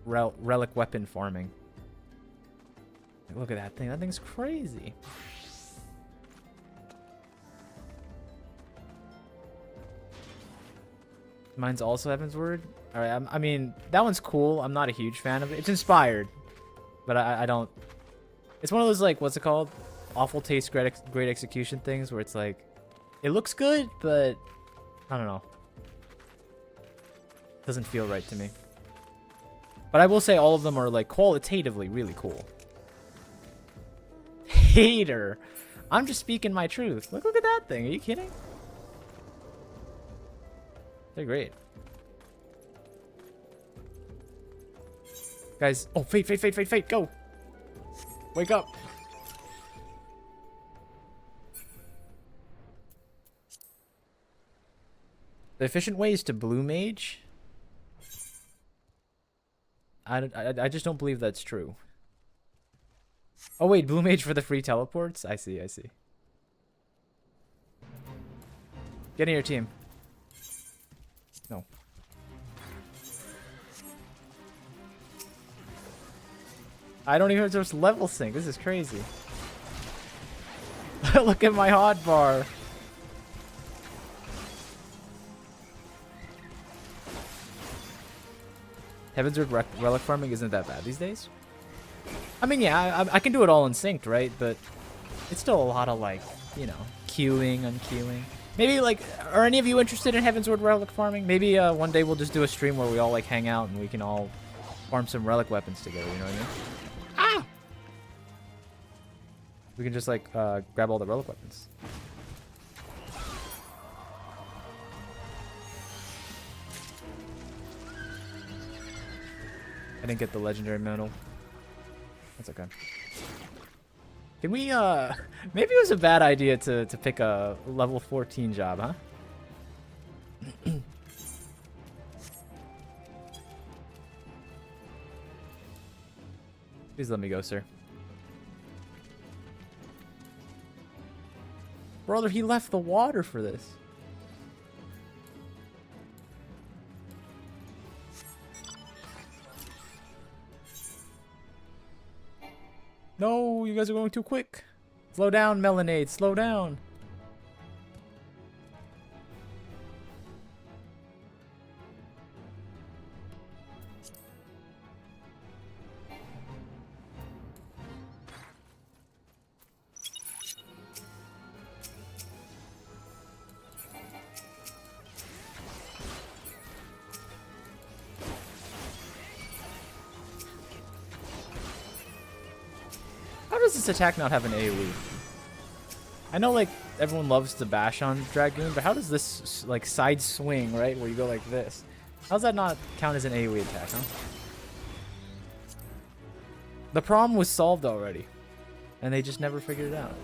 relic weapon farming? Like, look at that thing. That thing's crazy. Mine's also Heavensward. All right. I mean, that one's cool. I'm not a huge fan of it. It's inspired, but I don't. It's one of those, like, what's it called? Awful taste, great execution things where it's like, it looks good, but I don't know. Doesn't feel right to me. But I will say all of them are, like, qualitatively really cool. Hater. I'm just speaking my truth. Look at that thing. Are you kidding? They're great. Guys. Oh, fate. Go. Wake up. The efficient way is to blue mage. I just don't believe that's true. Oh wait, blue mage for the free teleports? I see, I see. Get in your team. No. I don't even just level sync. This is crazy. Look at my hotbar. Heavensward relic farming isn't that bad these days. I mean, yeah, I can do it all in synced, right? But it's still a lot of, like, you know, queuing, unqueuing. Maybe, like, are any of you interested in Heavensward relic farming? Maybe one day we'll just do a stream where we all, like, hang out and we can all farm some relic weapons together, you know what I mean? Ah! We can just, like, grab all the relic weapons. I didn't get the legendary medal. That's okay. Can we, maybe it was a bad idea to pick a level 14 job, huh? Please let me go, sir. Brother, he left the water for this. No, you guys are going too quick. Slow down, Melanade. Slow down. How does this attack not have an AoE? I know, like, everyone loves to bash on Dragoon, but how does this, like, side swing, right, where you go like this? How does that not count as an AoE attack, huh? The problem was solved already, and they just never figured it out.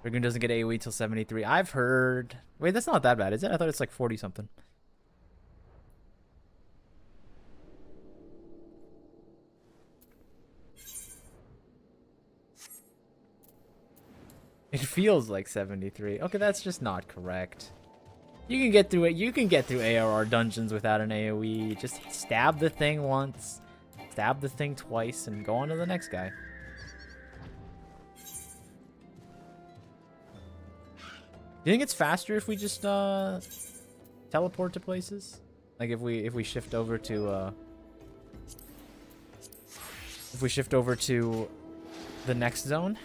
Dragoon doesn't get AoE till 73. I've heard... Wait, that's not that bad, is it? I thought it's like 40-something. It feels like 73. Okay, that's just not correct. You can get through it. You can get through ARR dungeons without an AoE. Just stab the thing once, stab the thing twice, and go on to the next guy. Do you think it's faster if we just teleport to places? Like if we shift over to the next zone?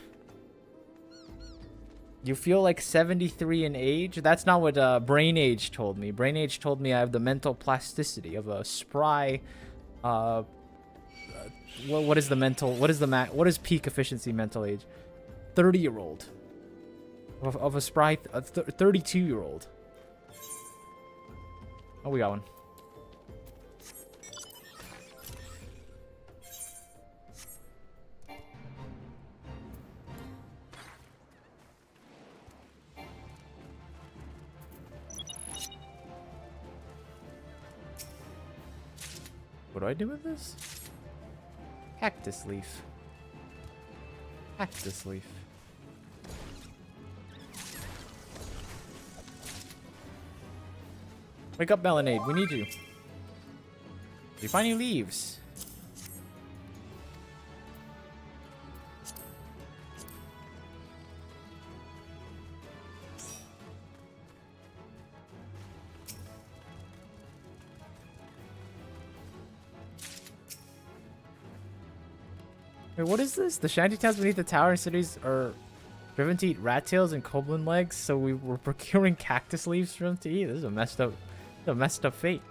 You feel like 73 in age? That's not what Brain Age told me. Brain Age told me I have the mental plasticity of a spry. What is the mental? What is peak efficiency mental age? 30-year-old. Of a spry 32-year-old. Oh, we got one. What do I do with this? Cactus leaf. Cactus leaf. Wake up, Melanade. We need you. Do you find any leaves? Wait, what is this? The shantytowns beneath the tower and cities are driven to eat rat tails and goblin legs, so we were procuring cactus leaves for them to eat. This is a messed up fate.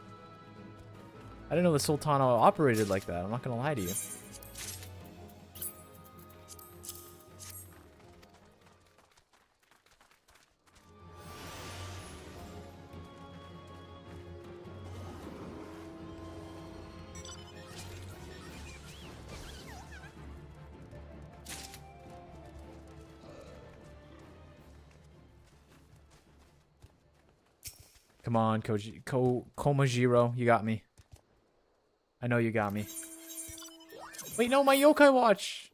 I didn't know the Sultana operated like that. I'm not gonna lie to you. Come on, Komajiro. You got me. I know you got me. Wait, no, my yokai watch!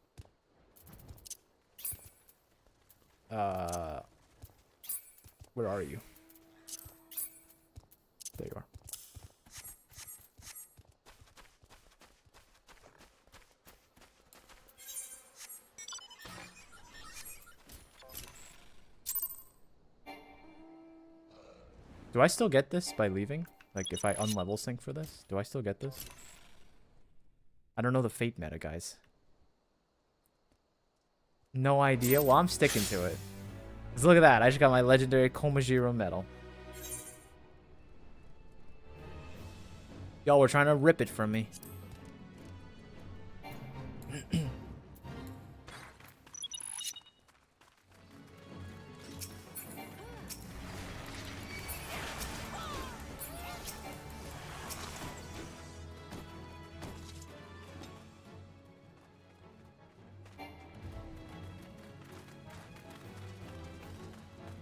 Where are you? There you are. Do I still get this by leaving? Like, if I unlevel sync for this? Do I still get this? I don't know the fate meta, guys. No idea. Well, I'm sticking to it. 'Cause look at that. I just got my legendary Komajiro medal. Y'all were trying to rip it from me.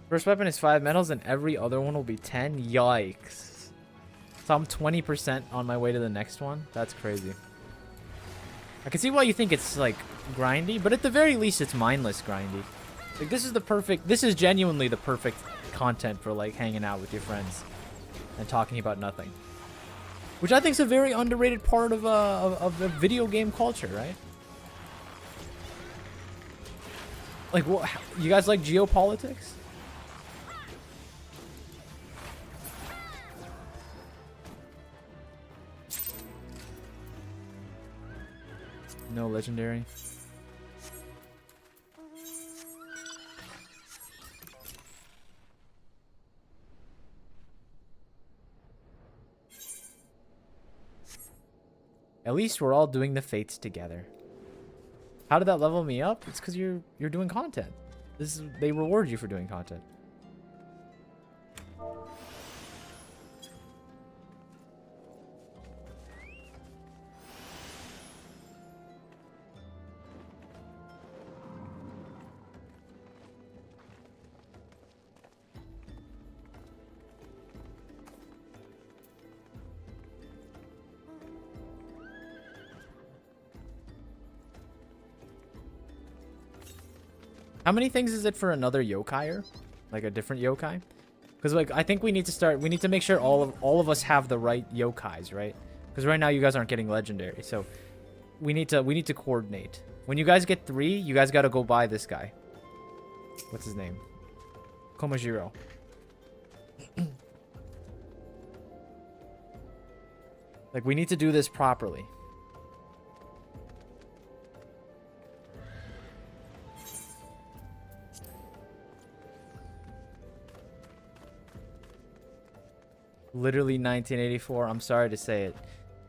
First weapon is 5 medals and every other one will be 10? Yikes. So I'm 20% on my way to the next one? That's crazy. I can see why you think it's, like, grindy, but at the very least it's mindless grindy. Like, this is genuinely the perfect content for, like, hanging out with your friends and talking about nothing. Which I think is a very underrated part of the video game culture, right? Like, what, you guys like geopolitics? No legendary. At least we're all doing the fates together. How did that level me up? It's because you're doing content. They reward you for doing content. How many things is it for another yokai? Like a different yokai? Because like I think we need to make sure all of us have the right yokais, right? Because right now you guys aren't getting legendary, so we need to coordinate. When you guys get 3, you guys got to go buy this guy. What's his name? Komajiro. Like we need to do this properly. Literally 1984. I'm sorry to say it.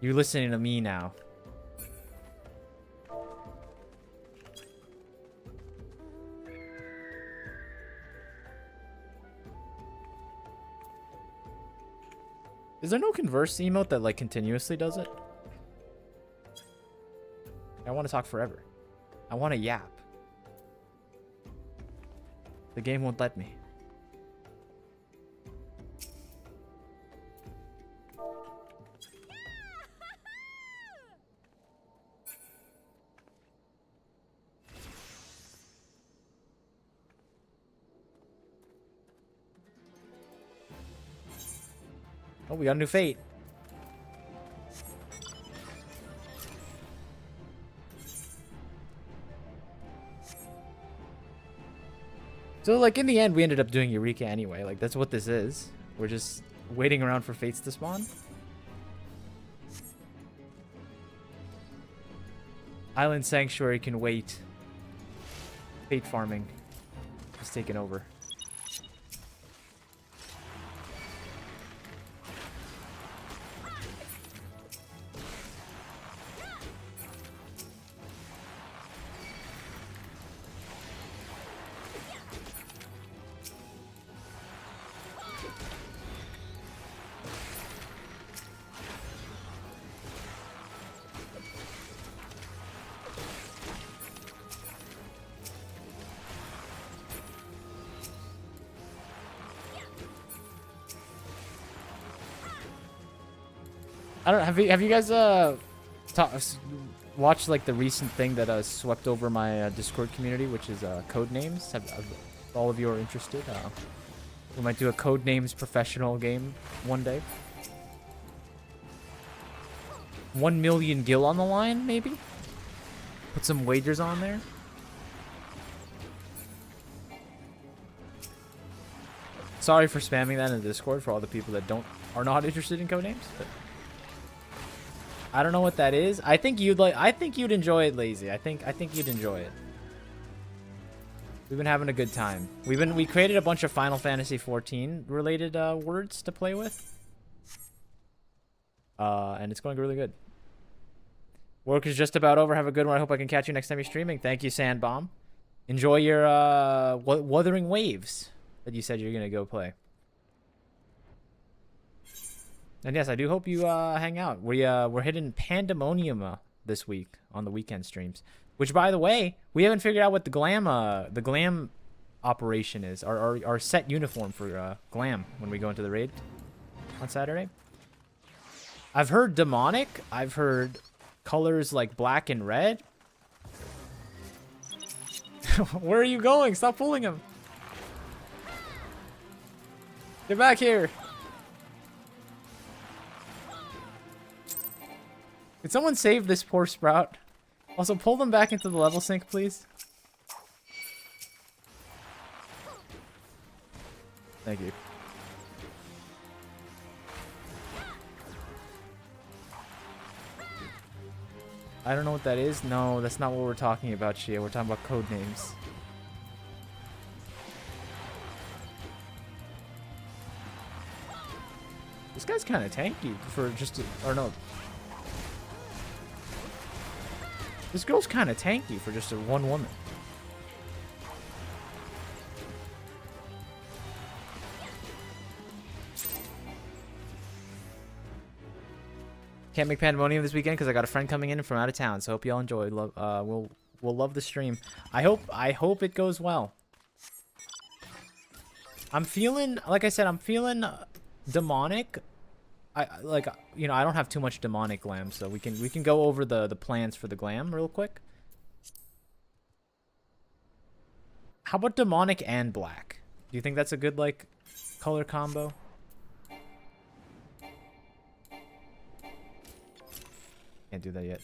You're listening to me now. Is there no converse emote that like continuously does it? I want to talk forever. I want to yap. The game won't let me. Oh, we got a new fate. So, like, in the end, we ended up doing Eureka anyway. Like, that's what this is. We're just waiting around for fates to spawn. Island Sanctuary can wait. Fate farming is taken over. I don't have you guys watched like the recent thing that swept over my Discord community, which is code names. Have all of you are interested? We might do a code names professional game one day. 1 million gil on the line, maybe. Put some wagers on there. Sorry for spamming that in the Discord for all the people that are not interested in codenames. But I don't know what that is. I think you'd enjoy it, Lazy. I think you'd enjoy it. We've been having a good time. We created a bunch of Final Fantasy 14 related words to play with. And it's going really good. Work is just about over. Have a good one. I hope I can catch you next time you're streaming. Thank you, Sandbomb. Enjoy your Wuthering Waves that you said you're gonna go play. And yes, I do hope you hang out. We're hitting Pandemonium this week on the weekend streams. Which, by the way, we haven't figured out what the glam operation is. Our set uniform for glam when we go into the raid on Saturday. I've heard demonic. I've heard colors like black and red. Where are you going? Stop pulling him. Get back here. Did someone save this poor Sprout? Also, pull them back into the level sync, please. Thank you. I don't know what that is. No, that's not what we're talking about, Shia. We're talking about code names. This guy's kind of tanky for just or no. This girl's kind of tanky for just a one woman. Can't make Pandemonium this weekend because I got a friend coming in from out of town. So hope y'all enjoy. We'll love the stream. I hope it goes well. I'm feeling, like I said, I'm feeling demonic. I don't have too much demonic glam, so we can go over the plans for the glam real quick. How about demonic and black? Do you think that's a good like color combo? Can't do that yet.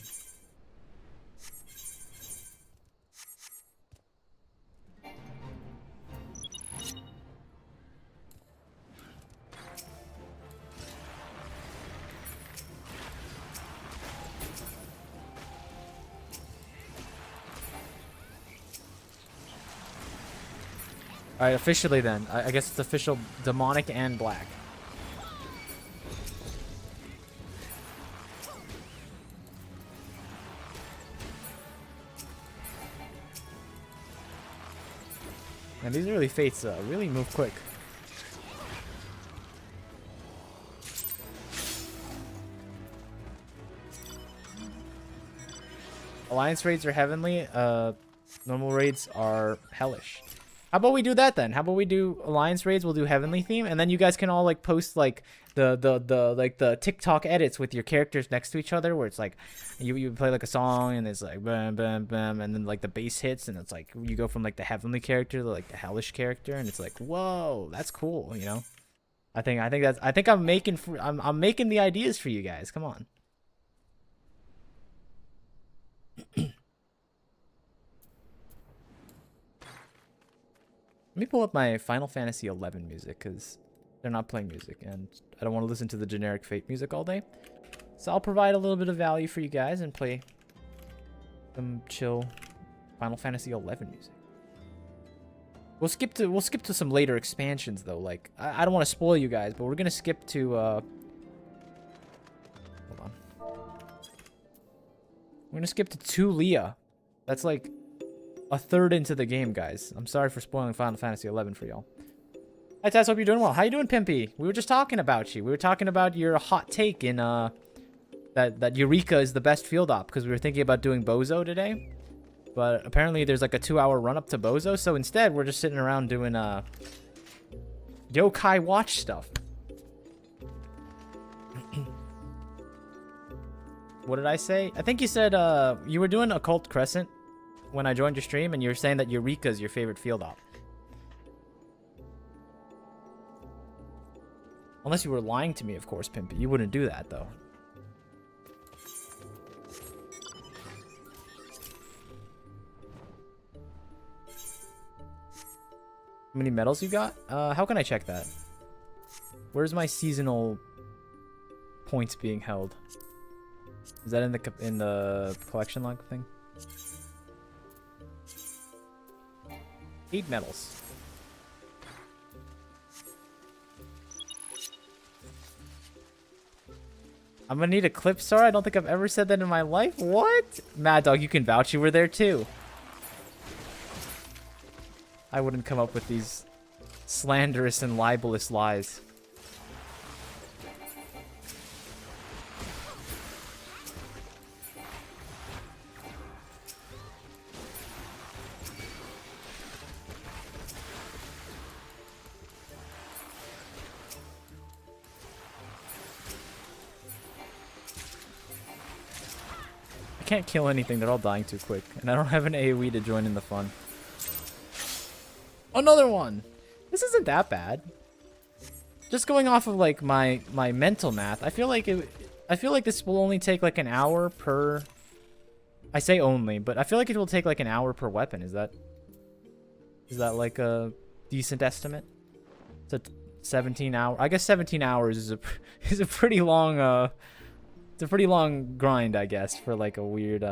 Alright, officially then. I guess it's official demonic and black. And these early fates really move quick. Alliance raids are heavenly. Normal raids are hellish. How about we do that then? How about we do alliance raids? We'll do heavenly theme, and then you guys can all like post like the TikTok edits with your characters next to each other, where it's like you play like a song and it's like bam bam bam, and then like the bass hits and it's like you go from like the heavenly character to like the hellish character, and it's like whoa, that's cool, you know. I think I'm making the ideas for you guys. Come on. Let me pull up my Final Fantasy XI music, because they're not playing music, and I don't want to listen to the generic Fate music all day. So I'll provide a little bit of value for you guys and play some chill Final Fantasy XI music. We'll skip to some later expansions, though. Like, I don't want to spoil you guys, but we're going to skip to... hold on. We're going to skip to 2 Leah. That's like... a third into the game, guys. I'm sorry for spoiling Final Fantasy XI for y'all. Hi, Tess. Hope you're doing well. How you doing, Pimpy? We were just talking about you. We were talking about your hot take in that Eureka is the best field op, because we were thinking about doing Bozo today. But apparently there's like a 2-hour run up to Bozo, so instead we're just sitting around doing Yokai Watch stuff. What did I say? I think you said you were doing Occult Crescent when I joined your stream, and you were saying that Eureka is your favorite field op. Unless you were lying to me, of course, Pimpy. You wouldn't do that, though. How many medals you got? How can I check that? Where's my seasonal points being held? Is that in the collection log thing? 8 medals. I'm gonna need a clip star. I don't think I've ever said that in my life. What? Mad Dog, you can vouch you were there too. I wouldn't come up with these slanderous and libelous lies. I can't kill anything. They're all dying too quick. And I don't have an AoE to join in the fun. Another one! This isn't that bad. Just going off of like my mental math, I feel like this will only take like an hour per... I say only, but I feel like it will take like an hour per weapon. Is that like a decent estimate? It's a 17 hour. I guess 17 hours is a pretty long it's a pretty long grind, I guess, for like a weird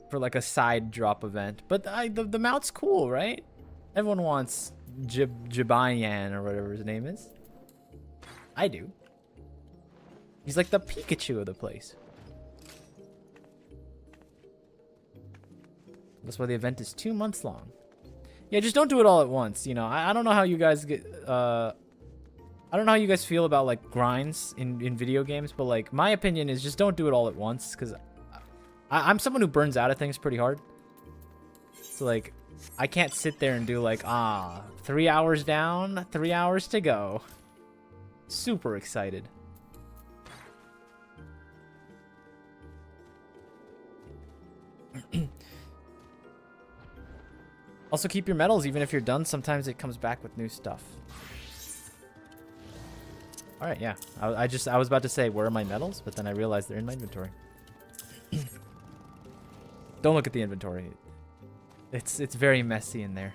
for like a side drop event. But the mount's cool, right? Everyone wants Jibayan or whatever his name is. I do. He's like the Pikachu of the place. That's why the event is 2 months long. Yeah, just don't do it all at once. You know, I don't know how you guys get. I don't know how you guys feel about like grinds in video games, but like my opinion is just don't do it all at once, because I'm someone who burns out of things pretty hard. So like I can't sit there and do like 3 hours down, 3 hours to go. Super excited. Also keep your medals even if you're done. Sometimes it comes back with new stuff. All right, yeah. I was about to say where are my medals, but then I realized they're in my inventory. Don't look at the inventory. It's very messy in there.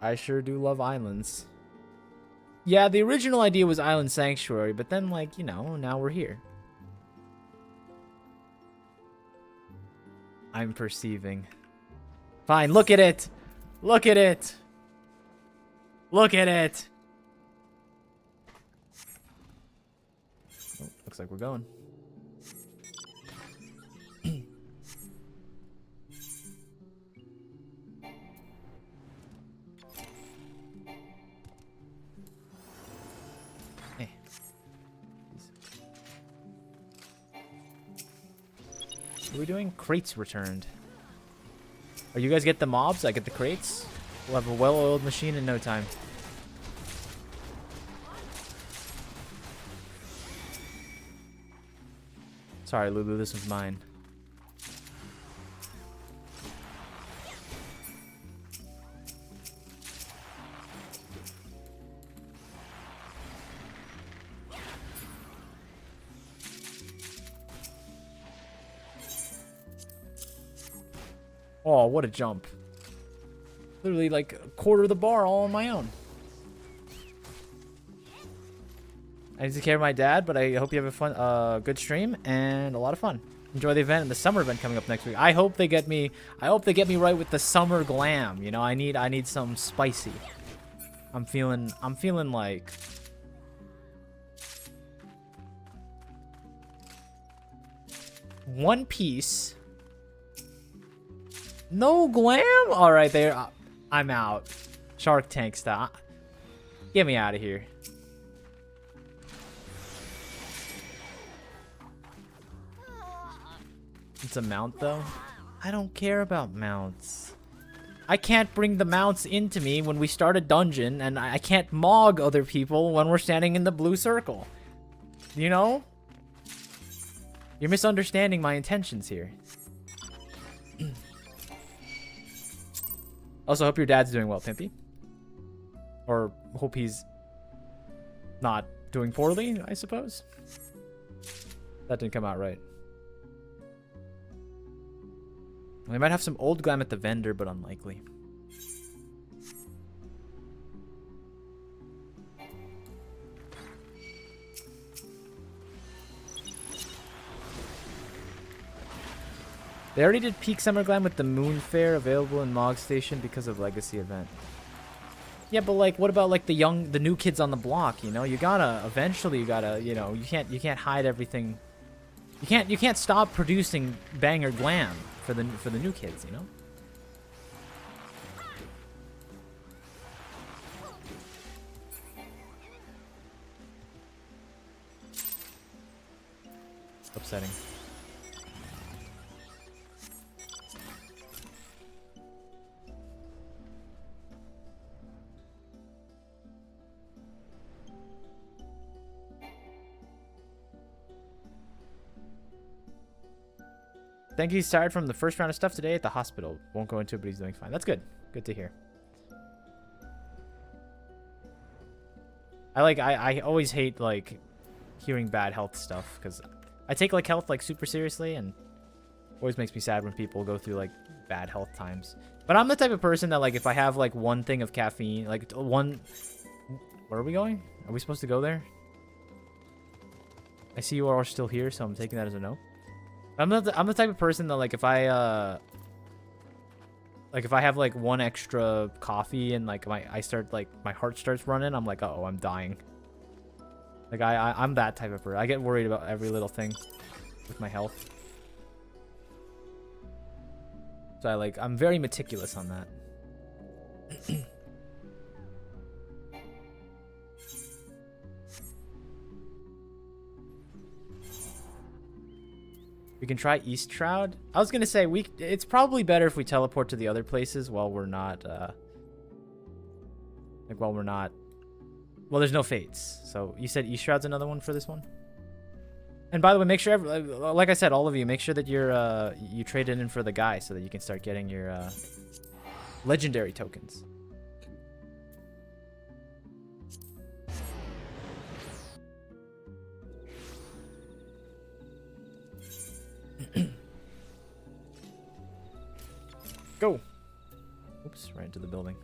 I sure do love islands. Yeah, the original idea was Island Sanctuary, but then, like, you know, now we're here. I'm perceiving. Fine, look at it! Look at it! Look at it! Oh, looks like we're going. What are we doing? Crates returned. Are you guys get the mobs? I get the crates. We'll have a well-oiled machine in no time. Sorry, Lulu, this was mine. Oh, what a jump. Literally like a quarter of the bar all on my own. I need to care of my dad, but I hope you have a fun, good stream and a lot of fun. Enjoy the event and the summer event coming up next week. I hope they get me right with the summer glam. You know, I need some spicy. I'm feeling like One Piece. No glam? Alright, there. I'm out. Shark Tank style. Get me out of here. It's a mount, though. I don't care about mounts. I can't bring the mounts into me when we start a dungeon, and I can't mog other people when we're standing in the blue circle. You know? You're misunderstanding my intentions here. Also, hope your dad's doing well, Pimpy. Or hope he's not doing poorly, I suppose. That didn't come out right. We might have some old glam at the vendor, but unlikely. They already did peak summer glam with the moon fair available in Mog Station because of legacy event. Yeah, but like, what about like the new kids on the block? You know, you gotta eventually, you gotta, you know, you can't hide everything. You can't stop producing banger glam for the new kids. You know. Upsetting. Think he's tired from the first round of stuff today at the hospital. Won't go into it, but he's doing fine. That's good. Good to hear. I always hate like hearing bad health stuff because I take like health like super seriously, and always makes me sad when people go through like bad health times. But I'm the type of person that like if I have like one thing of caffeine, like one. Where are we going? Are we supposed to go there? I see you are all still here, so I'm taking that as a no. I'm the type of person that like if I have like one extra coffee and like my heart starts running, I'm like, uh-oh, I'm dying. Like I'm that type of person. I get worried about every little thing with my health. So I'm very meticulous on that. We can try East Shroud. I was gonna say it's probably better if we teleport to the other places while we're not well, there's no fates. So you said East Shroud's another one for this one? And by the way, make sure like I said, all of you, make sure that you trade it in for the guy so that you can start getting your legendary tokens. Go. Oops, right into the building.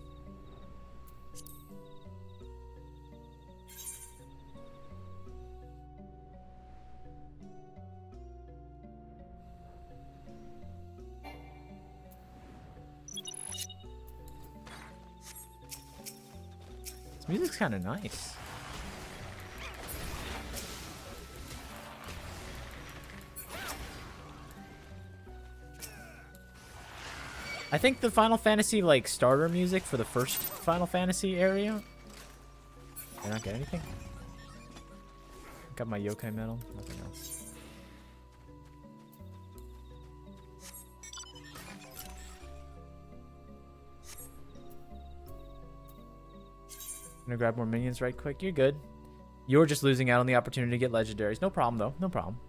This music's kind of nice. I think the Final Fantasy like starter music for the first Final Fantasy area. Did I not get anything? Got my yokai medal. Nothing else. Gonna grab more minions right quick. You're good. You're just losing out on the opportunity to get legendaries. No problem though. No problem.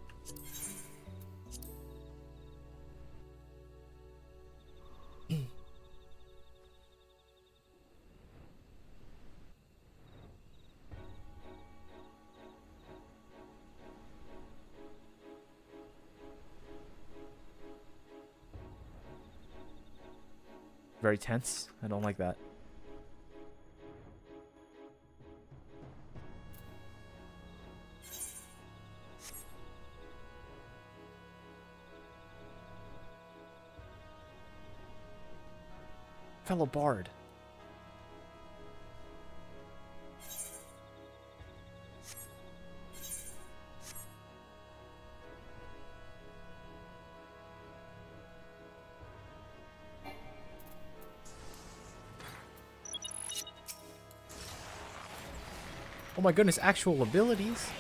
Very tense. I don't like that. Fellow bard. Oh my goodness, actual abilities.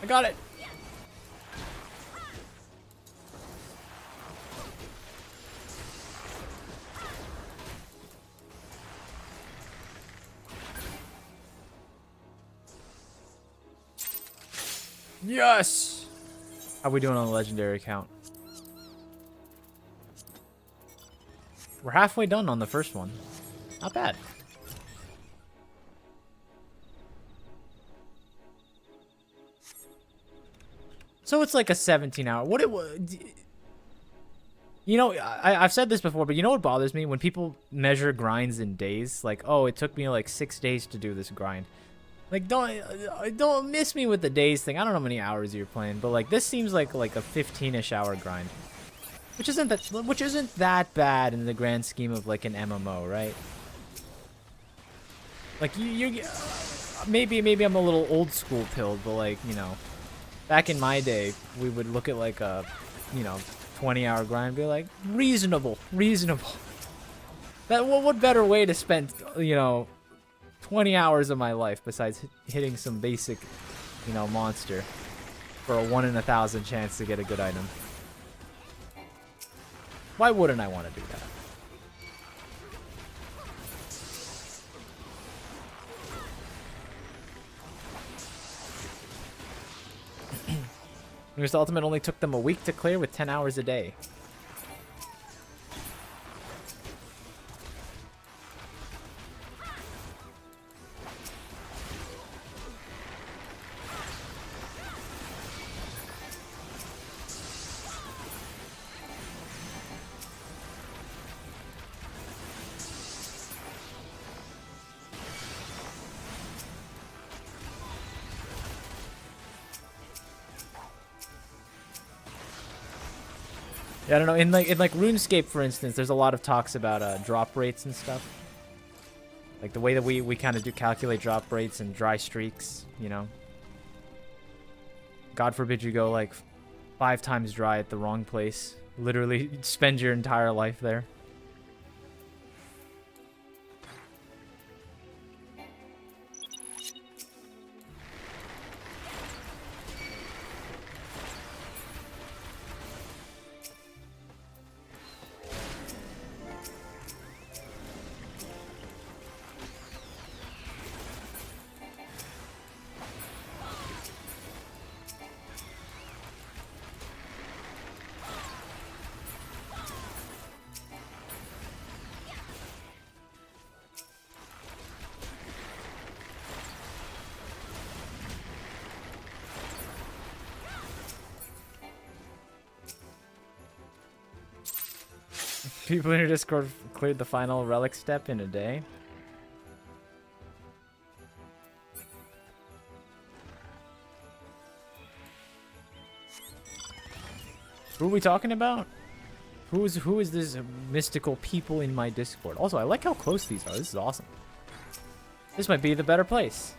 I got it. Yes! How we doing on the legendary count? We're halfway done on the first one. Not bad. So it's like a 17-hour. What it was... You know, I've said this before, but you know what bothers me? When people measure grinds in days. Like, oh, it took me like 6 days to do this grind. Like, don't miss me with the days thing. I don't know how many hours you're playing, but like this seems like a 15-ish hour grind, which isn't that bad in the grand scheme of like an MMO, right? Like you maybe I'm a little old school pilled, but like, you know, back in my day, we would look at like a, you know, 20-hour grind and be like, reasonable. That what better way to spend, you know, 20 hours of my life besides hitting some basic, you know, monster for a 1 in 1,000 chance to get a good item. Why wouldn't I want to do that? Because the ultimate only took them a week to clear with 10 hours a day. Yeah, I don't know. In like RuneScape, for instance, there's a lot of talks about drop rates and stuff. Like the way that we kind of do calculate drop rates and dry streaks, you know. God forbid you go like 5 times dry at the wrong place. Literally spend your entire life there. People in your Discord cleared the final relic step in a day. Who are we talking about? Who is this mystical people in my Discord? Also, I like how close these are. This is awesome. This might be the better place.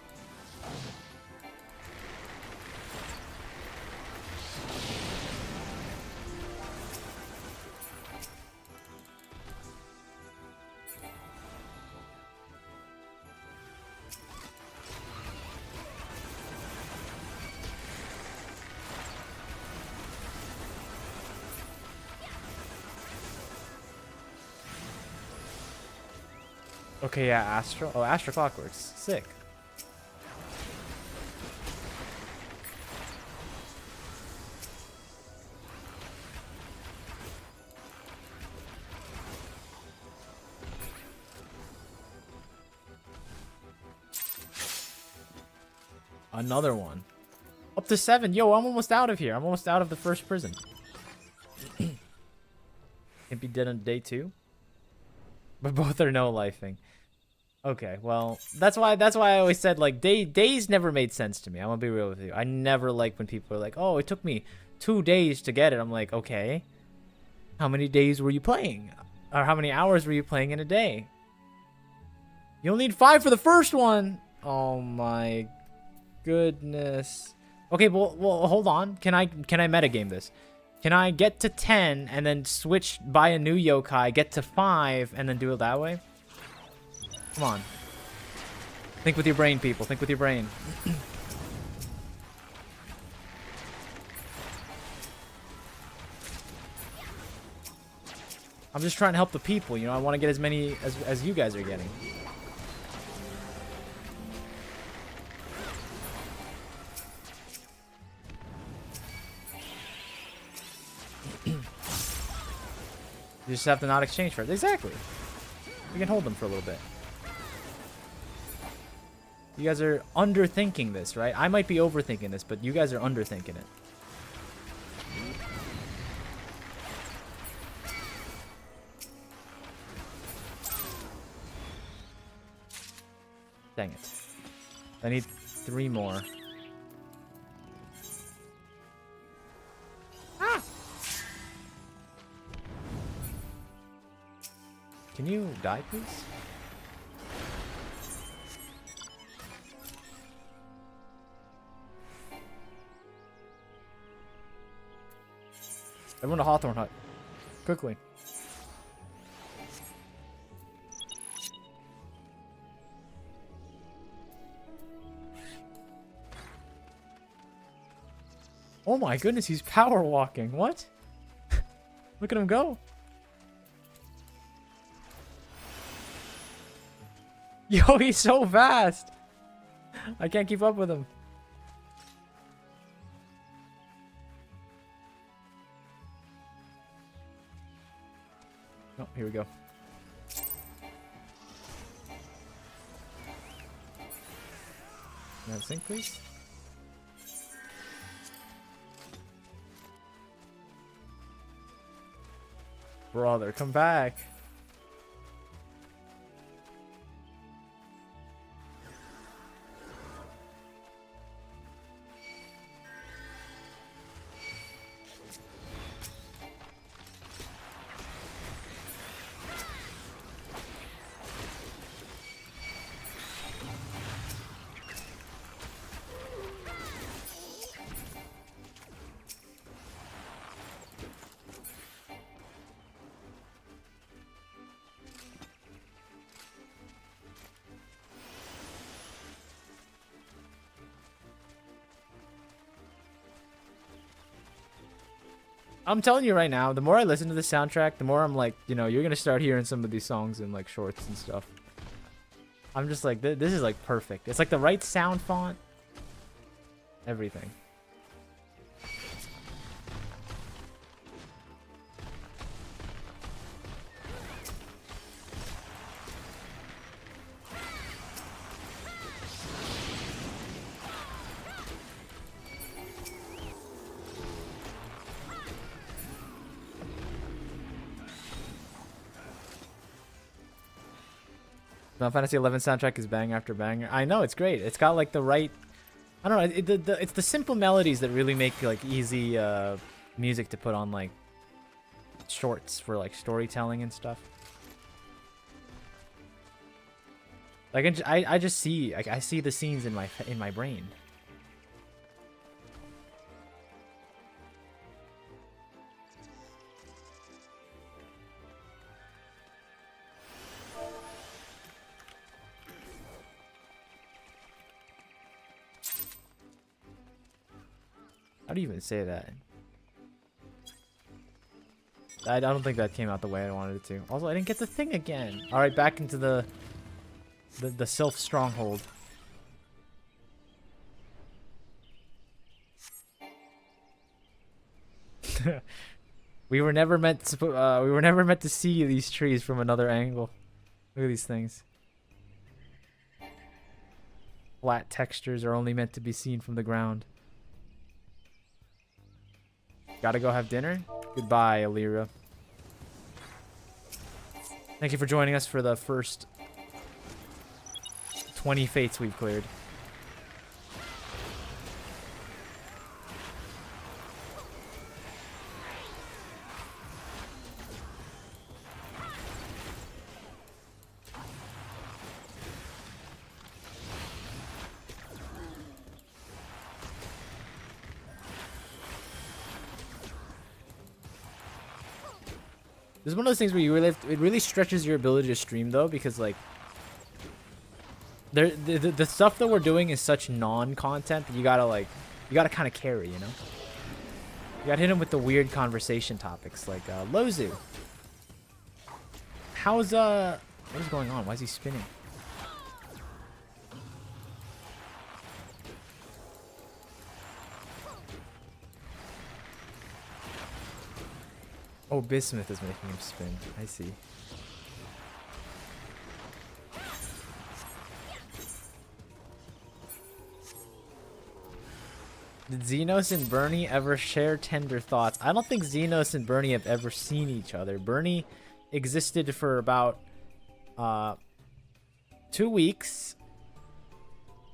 Okay, yeah, Astro. Oh, Astro Clockworks. Sick. Another one. Up to 7. Yo, I'm almost out of here. I'm almost out of the first prison. Can't be dead on day 2. But both are no lifing. Okay, well, that's why I always said, like, days never made sense to me. I'm gonna be real with you. I never like when people are like, oh, it took me 2 days to get it. I'm like, okay, how many days were you playing? Or how many hours were you playing in a day? You'll need 5 for the first one. Oh my goodness. Okay, well, hold on. Can I metagame this? Can I get to 10 and then switch, buy a new yokai, get to 5, and then do it that way? Come on. Think with your brain, people. Think with your brain. I'm just trying to help the people, you know? I want to get as many as you guys are getting. You just have to not exchange for it. Exactly. We can hold them for a little bit. You guys are underthinking this, right? I might be overthinking this, but you guys are underthinking it. Dang it. I need 3 more. Ah! Can you die, please? Everyone to Hawthorne Hut. Quickly. Oh my goodness, he's power walking. What? Look at him go. Yo, he's so fast. I can't keep up with him. Oh, here we go. Can I sync, please? Brother, come back. I'm telling you right now, the more I listen to the soundtrack, the more I'm like, you know, you're gonna start hearing some of these songs in like shorts and stuff. I'm just like, this is like perfect. It's like the right sound font. Everything. Final Fantasy XI soundtrack is bang after banger. I know, it's great. It's got like the right, I don't know, it's the simple melodies that really make like easy music to put on like shorts for like storytelling and stuff. Like I just see, like I see the scenes in my brain. How do you even say that? I don't think that came out the way I wanted it to. Also, I didn't get the thing again. All right, back into the self stronghold. We were never meant to see these trees from another angle. Look at these things. Flat textures are only meant to be seen from the ground. Gotta go have dinner? Goodbye, Alira. Thank you for joining us for the first 20 fates we've cleared. This is one of those things where you really it really stretches your ability to stream though, because like the stuff that we're doing is such non-content that you gotta kind of carry, you know. You gotta hit him with the weird conversation topics like Lozu. How's what is going on? Why is he spinning? Oh, Bismuth is making him spin. I see. Did Xenos and Bernie ever share tender thoughts? I don't think Xenos and Bernie have ever seen each other. Bernie existed for about 2 weeks,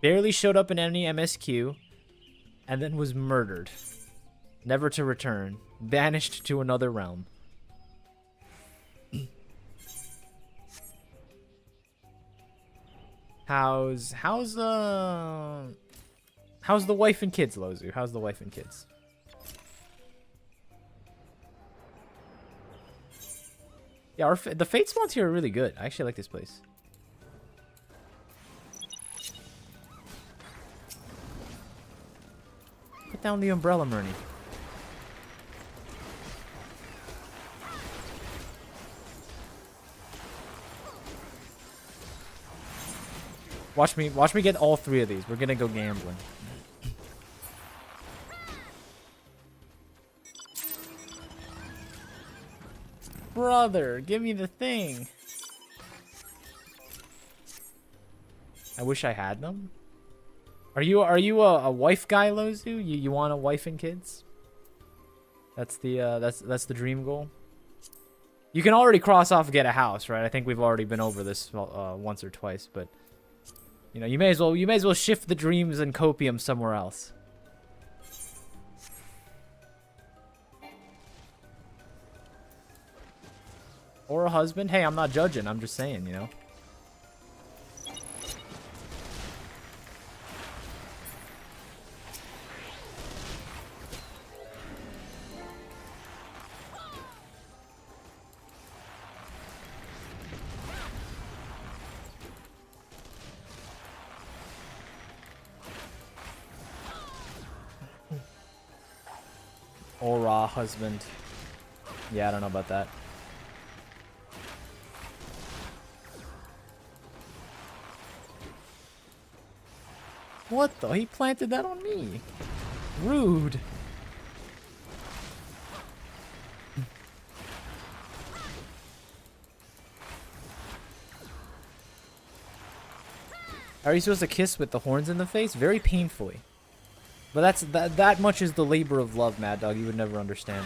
barely showed up in any MSQ, and then was murdered. Never to return. Banished to another realm. How's the wife and kids, Lozu? How's the wife and kids? Yeah, the Fate spawns here are really good. I actually like this place. Put down the umbrella, Murney. Watch me get all 3 of these. We're gonna go gambling. Brother, give me the thing. I wish I had them. Are you a wife guy, Lozu? You want a wife and kids? That's the dream goal. You can already cross off get a house, right? I think we've already been over this once or twice, but you know, you may as well shift the dreams and copium somewhere else. Or a husband. Hey, I'm not judging. I'm just saying, you know. Aura husband. Yeah, I don't know about that. What the? He planted that on me. Rude. Are you supposed to kiss with the horns in the face? Very painfully. But that much is the labor of love, Mad Dog. You would never understand.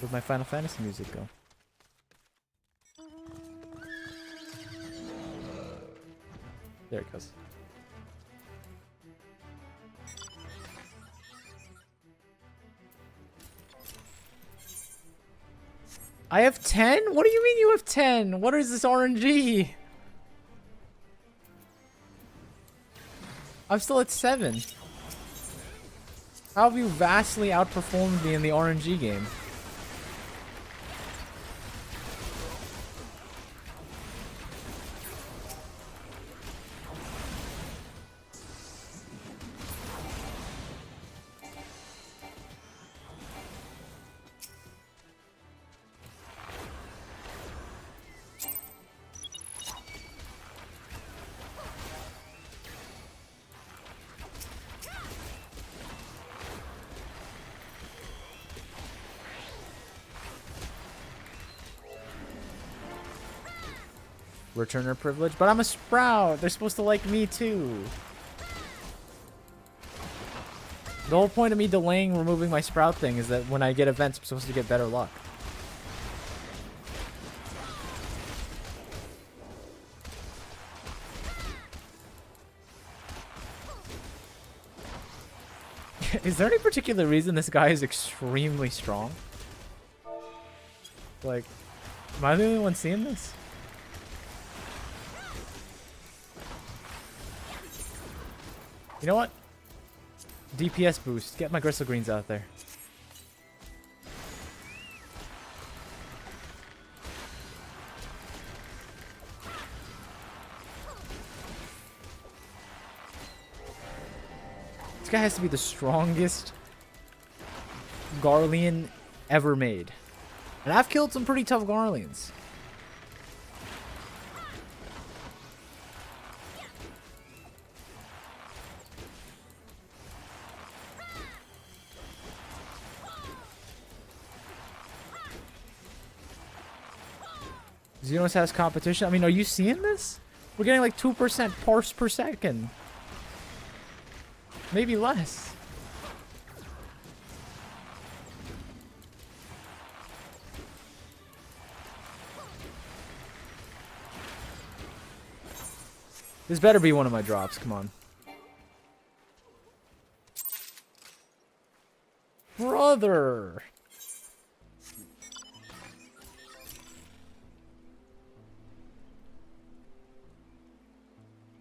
Where'd my Final Fantasy music go? There it goes. I have 10? What do you mean you have 10? What is this RNG? I'm still at 7. How have you vastly outperformed me in the RNG game? Returner privilege, but I'm a Sprout. They're supposed to like me too. The whole point of me delaying removing my Sprout thing is that when I get events, I'm supposed to get better luck. Is there any particular reason this guy is extremely strong? Like, am I the only one seeing this? You know what? DPS boost. Get my Gristle Greens out there. This guy has to be the strongest Garlean ever made. And I've killed some pretty tough Garleans. Xenos has competition. I mean, are you seeing this? We're getting like 2% parse per second. Maybe less. This better be one of my drops. Come on. Brother.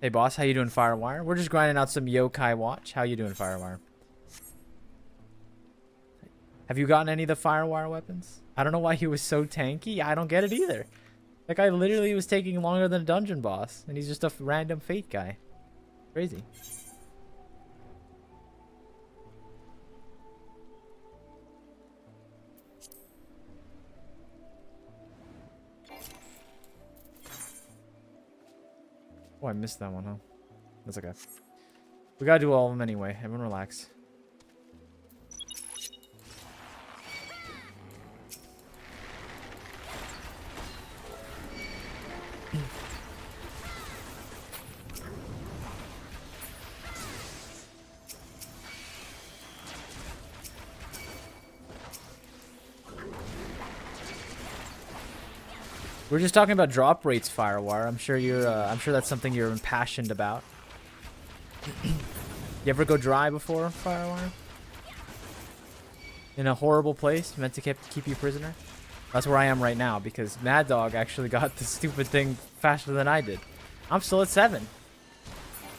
Hey boss, how you doing, Firewire? We're just grinding out some Yokai Watch. How you doing, Firewire? Have you gotten any of the Firewire weapons? I don't know why he was so tanky. I don't get it either. That guy literally was taking longer than a dungeon boss, and he's just a random fate guy. Crazy. Oh, I missed that one, huh? That's okay. We gotta do all of them anyway. Everyone relax. We're just talking about drop rates, Firewire. I'm sure that's something you're impassioned about. You ever go dry before, Firewire? In a horrible place meant to keep you prisoner? That's where I am right now because Mad Dog actually got this stupid thing faster than I did. I'm still at 7.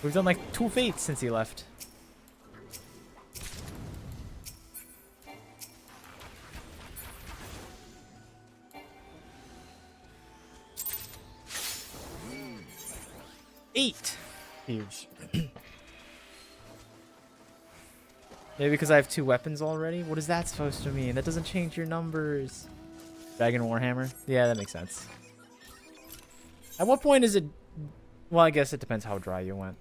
We've done like 2 fates since he left. Eight. Huge. Maybe because I have 2 weapons already? What is that supposed to mean? That doesn't change your numbers. Dragon Warhammer? Yeah, that makes sense. At what point is it... Well, I guess it depends how dry you went.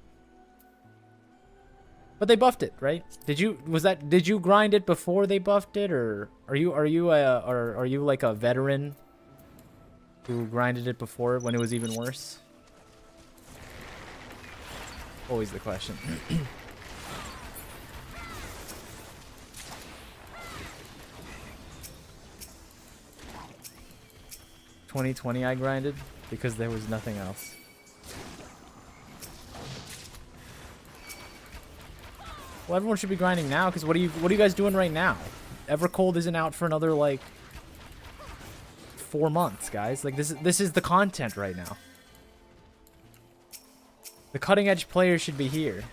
But they buffed it, right? Did you grind it before they buffed it, or are you like a veteran who grinded it before when it was even worse? Always the question. 2020 I grinded because there was nothing else. Well, everyone should be grinding now because what are you guys doing right now? Evercold isn't out for another like 4 months, guys. Like this is the content right now. The cutting edge players should be here.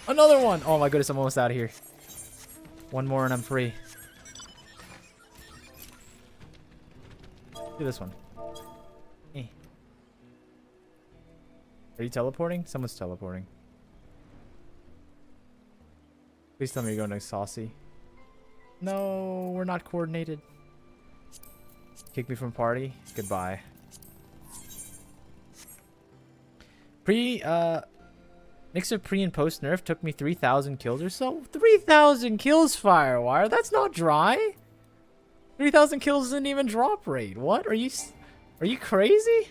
Another one! Oh my goodness, I'm almost out of here. One more and I'm free. Do this one. Eh. Are you teleporting? Someone's teleporting. Please tell me you're going to Saucy. No, we're not coordinated. Kick me from party. Goodbye. Mix of pre and post nerf took me 3,000 kills or so. 3,000 kills, Firewire. That's not dry. 3,000 kills isn't even drop rate. What? Are you crazy?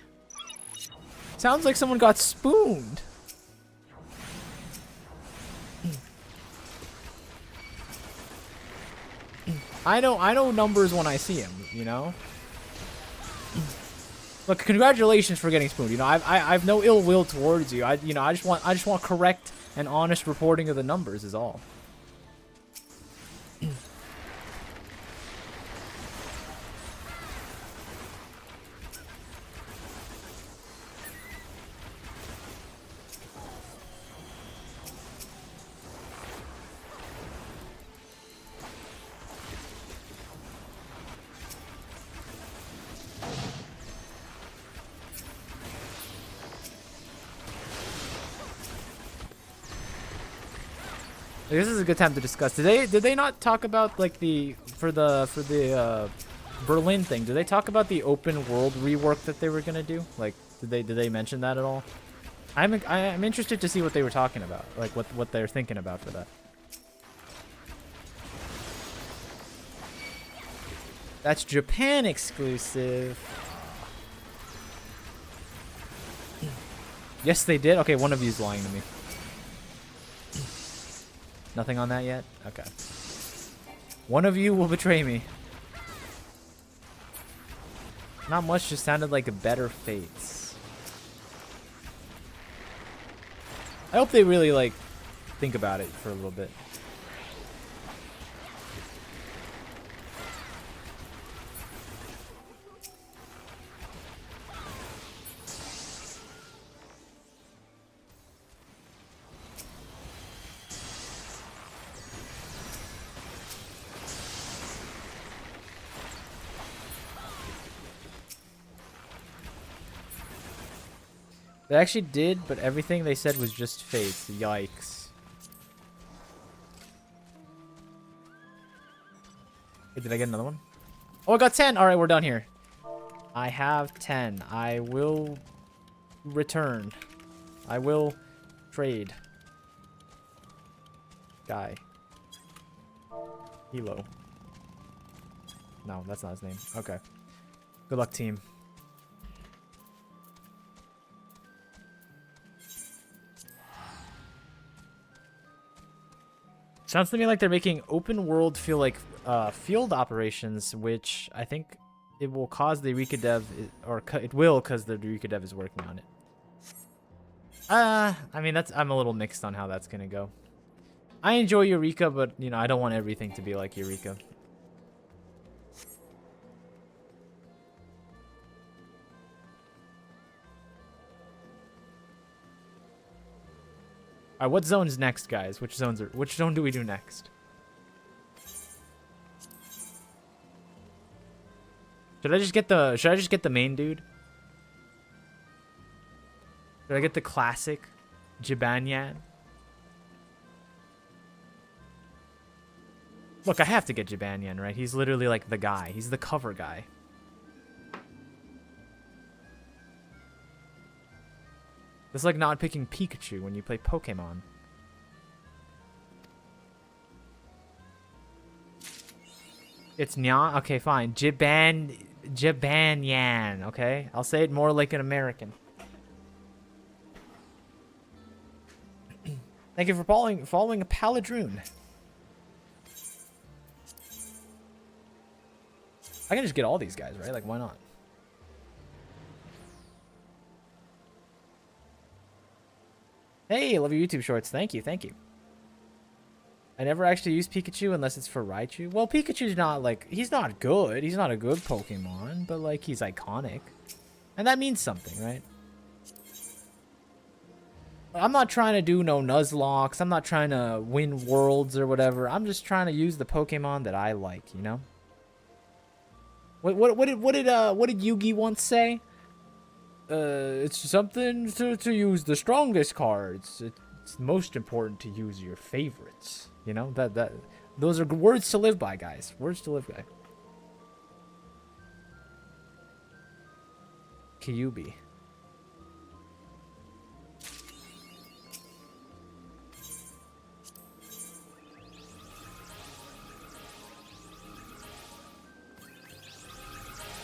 Sounds like someone got spooned. I know numbers when I see them, you know? Look, congratulations for getting spooned. You know, I've no ill will towards you. I just want correct and honest reporting of the numbers is all. This is a good time to discuss. Did they not talk about like for the Berlin thing? Did they talk about the open world rework that they were gonna do? Like, did they mention that at all? I'm interested to see what they were talking about, like what they're thinking about for that. That's Japan exclusive. Yes, they did. Okay, one of you's lying to me. Nothing on that yet? Okay. One of you will betray me. Not much, just sounded like a better fates. I hope they really, like, think about it for a little bit. They actually did, but everything they said was just fates. Yikes. Hey, did I get another one? Oh, I got 10. All right, we're done here. I have 10. I will return. I will trade. Guy. Hilo. No, that's not his name. Okay. Good luck, team. Sounds to me like they're making open world feel like field operations, which I think it will cause the Eureka dev, or it will because the Eureka dev is working on it. I mean, I'm a little mixed on how that's gonna go. I enjoy Eureka, but you know, I don't want everything to be like Eureka. Alright, what zone's next, guys? Which zone do we do next? Should I just get the main dude? Should I get the classic Jibanyan? Look, I have to get Jibanyan, right? He's literally like the guy. He's the cover guy. It's like not picking Pikachu when you play Pokemon. It's Nya? Okay, fine. Jibanyan, okay? I'll say it more like an American. Thank you for following a Paladroon. I can just get all these guys, right? Like, why not? Hey, love your YouTube shorts. Thank you, thank you. I never actually use Pikachu unless it's for Raichu. Well, Pikachu's not, like, he's not good. He's not a good Pokemon, but, like, he's iconic. And that means something, right? I'm not trying to do no Nuzlocke. I'm not trying to win worlds or whatever. I'm just trying to use the Pokemon that I like, you know? What did Yugi once say? It's something to use the strongest cards. It's most important to use your favorites. You know, those are words to live by, guys. Words to live by. Kyubi.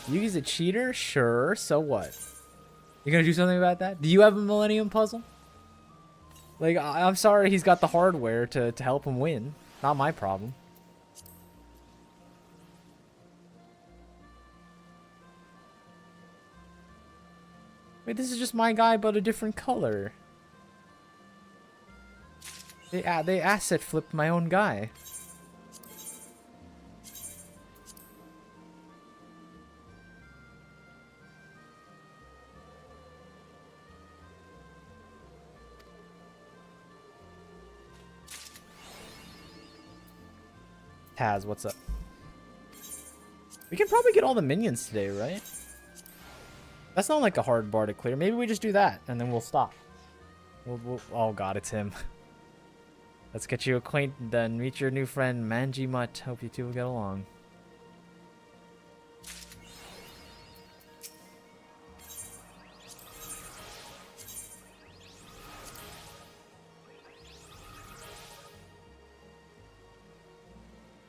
Yugi's a cheater? Sure, so what? You gonna do something about that? Do you have a Millennium Puzzle? Like, I'm sorry he's got the hardware to help him win. Not my problem. Wait, this is just my guy, but a different color. They asset flipped my own guy. Taz, what's up? We can probably get all the minions today, right? That's not like a hard bar to clear. Maybe we just do that, and then we'll stop. Oh god, it's him. Let's get you acquainted then. Meet your new friend, Manji Mutt. Hope you two will get along.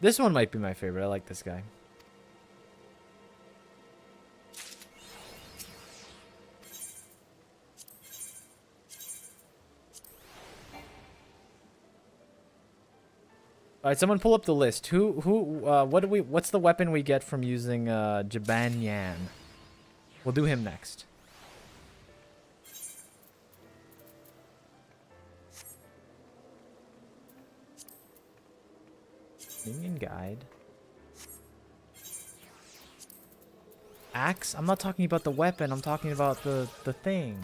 This one might be my favorite. I like this guy. All right, someone pull up the list. What's the weapon we get from using Jibanyan? We'll do him next. Minion guide. Axe? I'm not talking about the weapon. I'm talking about the thing.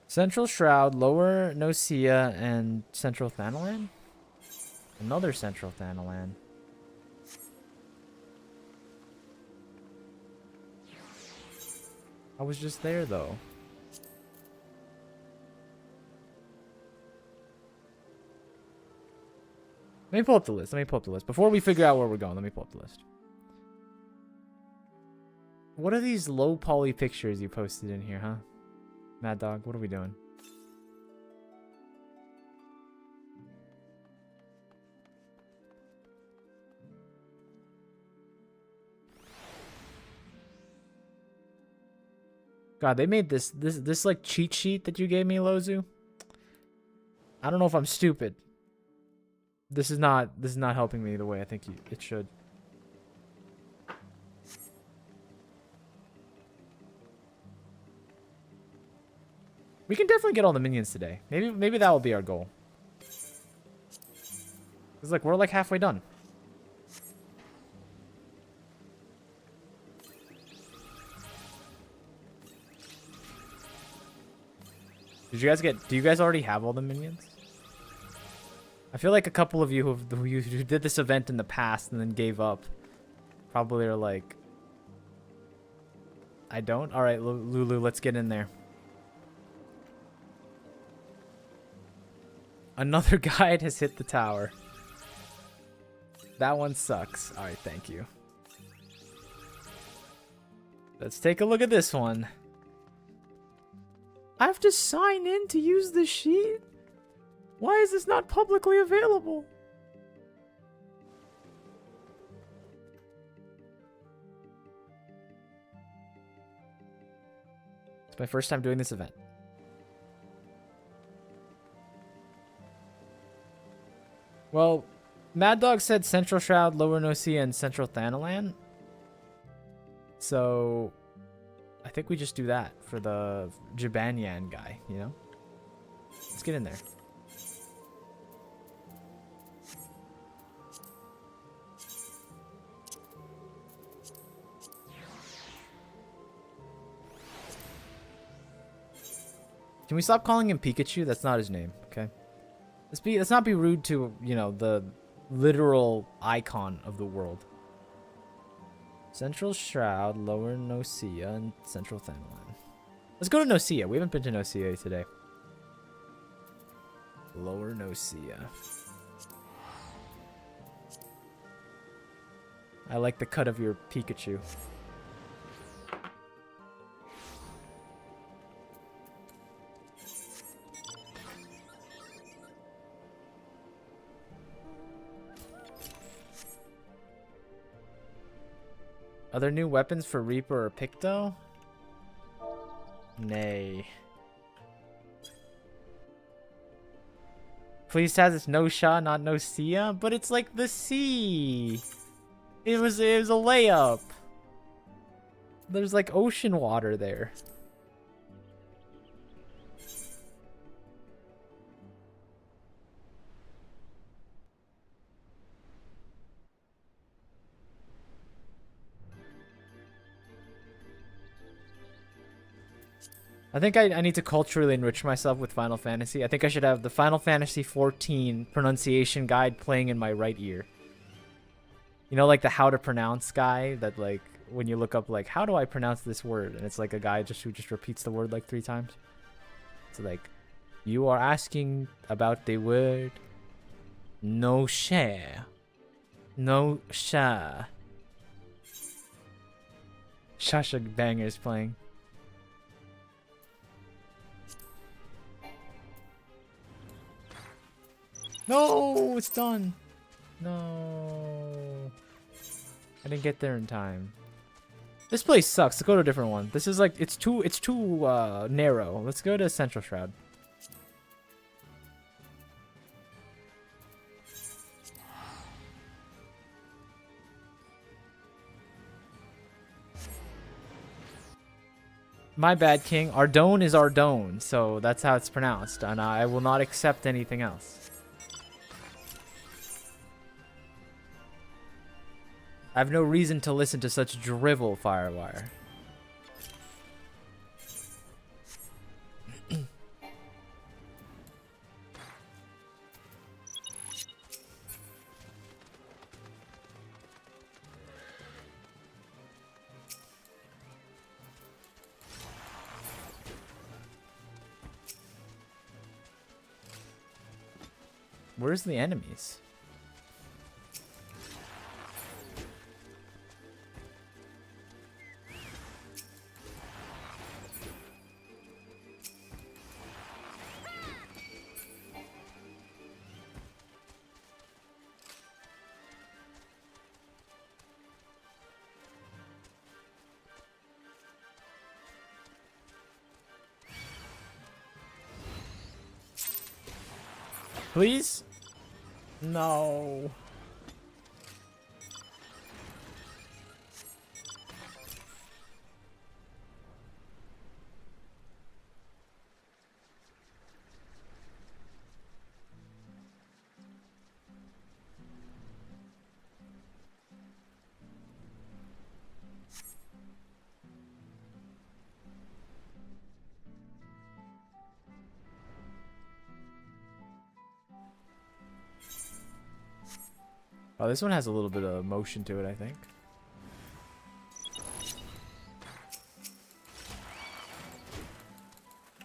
Central Shroud, Lower Nosea, and Central Thanalan? Another Central Thanalan. I was just there, though. Let me pull up the list. Before we figure out where we're going, let me pull up the list. What are these low poly pictures you posted in here, huh? Mad Dog, what are we doing? God, they made this like cheat sheet that you gave me, Lozu. I don't know if I'm stupid. This is not helping me the way I think it should. We can definitely get all the minions today. Maybe that will be our goal. Cause like we're like halfway done. Do you guys already have all the minions? I feel like a couple of you who did this event in the past and then gave up probably are like, I don't? All right, Lulu, let's get in there. Another guide has hit the tower. That one sucks. All right, thank you. Let's take a look at this one. I have to sign in to use the sheet? Why is this not publicly available? It's my first time doing this event. Well, Mad Dog said Central Shroud, Lower Nosea, and Central Thanalan. So, I think we just do that for the Jibanyan guy, you know? Let's get in there. Can we stop calling him Pikachu? That's not his name, okay? Let's not be rude to, you know, the literal icon of the world. Central Shroud, Lower Nosea, and Central Thanalan. Let's go to Nosea. We haven't been to Nosea today. Lower Nosea. I like the cut of your Pikachu. Are there new weapons for Reaper or Picto? Nay. Please says it's no shot, not no Sia, but it's like the sea. It was a layup. There's like ocean water there. I think I need to culturally enrich myself with Final Fantasy. I think I should have the Final Fantasy 14 pronunciation guide playing in my right ear. You know, like the how to pronounce guy that, like, when you look up, like, how do I pronounce this word? And it's like a guy who just repeats the word like 3 times. It's like, you are asking about the word no share. No share. Shasha Banger is playing. No, it's done. No. I didn't get there in time. This place sucks. Let's go to a different one. This is like, it's too narrow. Let's go to Central Shroud. My bad, King. Ardone is Ardone, so that's how it's pronounced, and I will not accept anything else. I have no reason to listen to such drivel, Firewire. Where's the enemies? Please? No. Oh, this one has a little bit of motion to it, I think.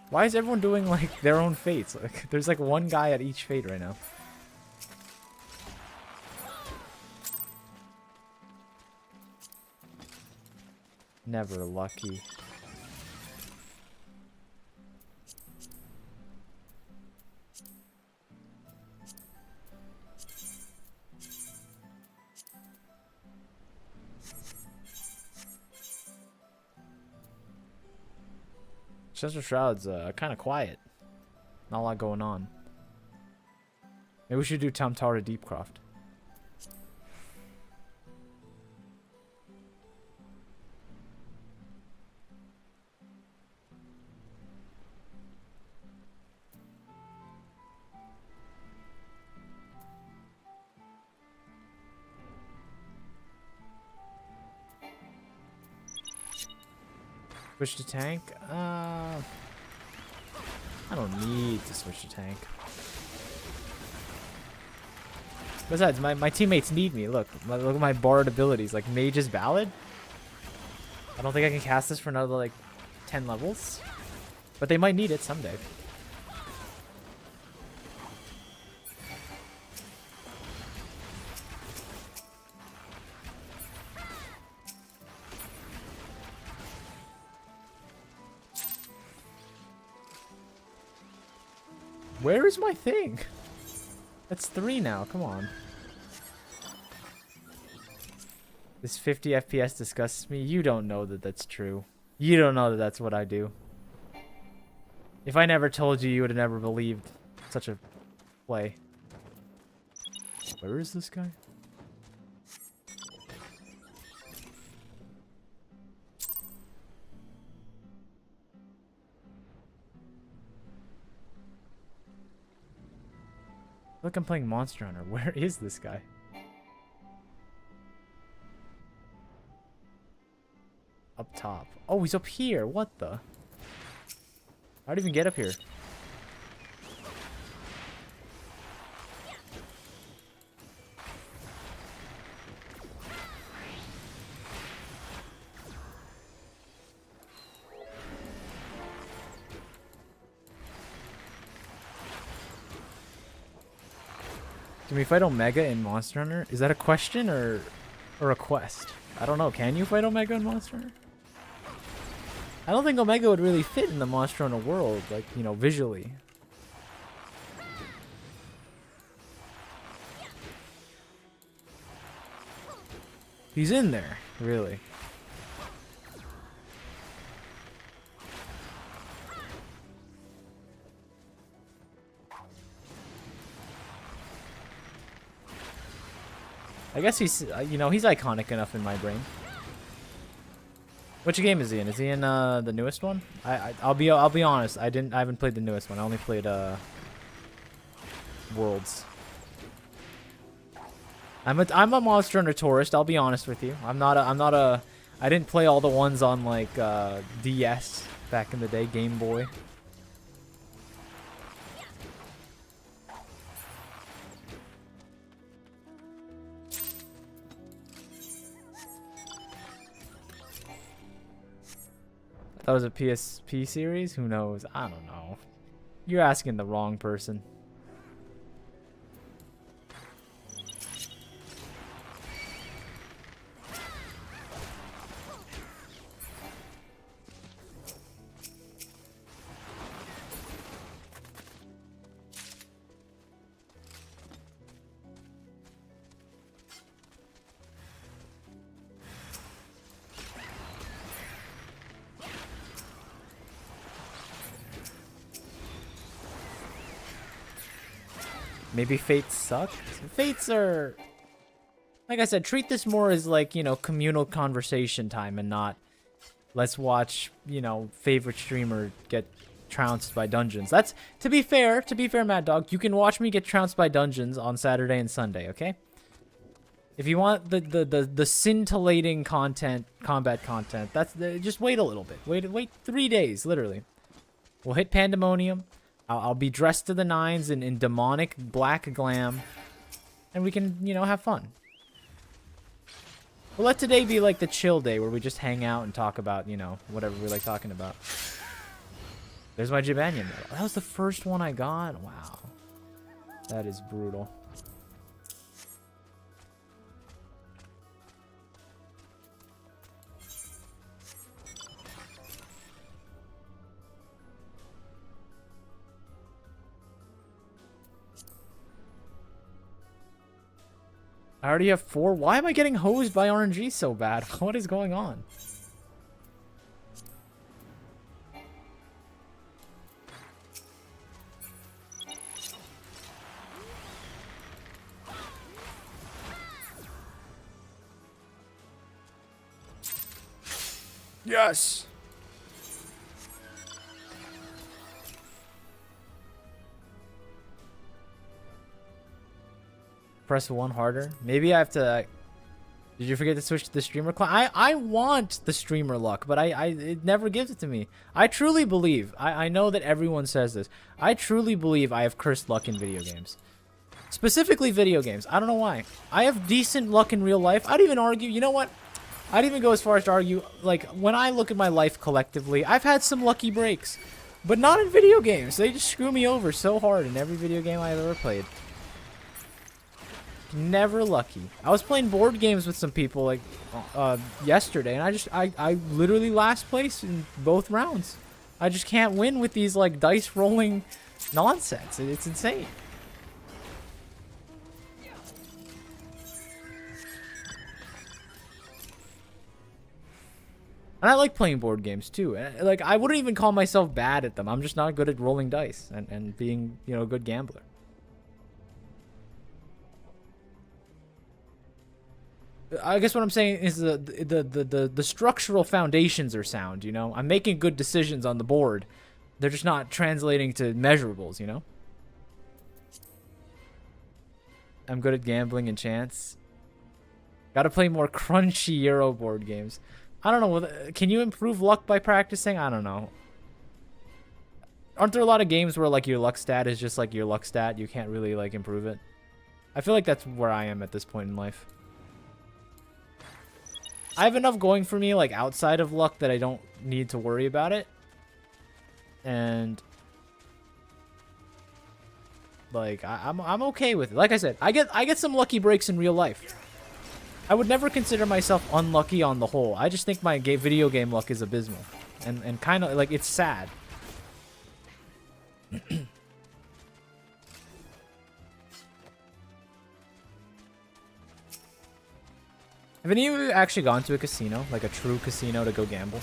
Why is everyone doing, like, their own fates? Like, there's, like, one guy at each fate right now. Never lucky. Chester Shroud's kind of quiet. Not a lot going on. Maybe we should do Tamtara Deepcroft. Switch to tank? I don't need to switch to tank. Besides, my teammates need me. Look at my bard abilities. Like, Mage's Ballad? I don't think I can cast this for another, like, 10 levels. But they might need it someday. Where is my thing? That's 3 now. Come on. This 50 FPS disgusts me. You don't know that that's true. You don't know that that's what I do. If I never told you, you would have never believed such a play. Where is this guy? Look, I'm playing Monster Hunter. Where is this guy? Up top. Oh, he's up here. What the? How'd I even get up here? Can we fight Omega in Monster Hunter? Is that a question or a quest? I don't know. Can you fight Omega in Monster Hunter? I don't think Omega would really fit in the Monster Hunter world, like, you know, visually. He's in there, really. I guess he's, you know, he's iconic enough in my brain. Which game is he in? Is he in the newest one? I'll be honest. I haven't played the newest one. I only played Worlds. I'm a Monster Hunter tourist. I'll be honest with you. I didn't play all the ones on like DS back in the day, Game Boy. That was a PSP series? Who knows? I don't know. You're asking the wrong person. Maybe fates suck? Fates are... Like I said, treat this more as like, you know, communal conversation time and not let's watch, you know, favorite streamer get trounced by dungeons. That's, to be fair, Mad Dog, you can watch me get trounced by dungeons on Saturday and Sunday, okay? If you want the scintillating content, combat content, that's just wait a little bit. Wait 3 days, literally. We'll hit Pandemonium. I'll be dressed to the nines in demonic black glam, and we can, you know, have fun. We'll let today be like the chill day where we just hang out and talk about, you know, whatever we like talking about. There's my Jibanian medal. That was the first one I got? Wow. That is brutal. I already have 4. Why am I getting hosed by RNG so bad? What is going on? Yes! Press 1 harder. Maybe I have to... Did you forget to switch to the streamer class? I want the streamer luck, but it never gives it to me. I truly believe, I know that everyone says this, I truly believe I have cursed luck in video games. Specifically video games. I don't know why. I have decent luck in real life. I'd even argue, you know what? I'd even go as far as to argue, like, when I look at my life collectively, I've had some lucky breaks. But not in video games. They just screw me over so hard in every video game I've ever played. Never lucky. I was playing board games with some people like yesterday, and I literally last place in both rounds. I just can't win with these like dice rolling nonsense. It's insane. And I like playing board games too. Like I wouldn't even call myself bad at them. I'm just not good at rolling dice and being, you know, a good gambler. I guess what I'm saying is the structural foundations are sound, you know? I'm making good decisions on the board. They're just not translating to measurables, you know? I'm good at gambling and chance. Gotta play more crunchy Euro board games. I don't know. Can you improve luck by practicing? I don't know. Aren't there a lot of games where like your luck stat is just like your luck stat? You can't really like improve it. I feel like that's where I am at this point in life. I have enough going for me like outside of luck that I don't need to worry about it. And like I'm okay with it. Like I said, I get some lucky breaks in real life. I would never consider myself unlucky on the whole. I just think my video game luck is abysmal. And kind of like it's sad. Have any of you actually gone to a casino? Like a true casino to go gamble?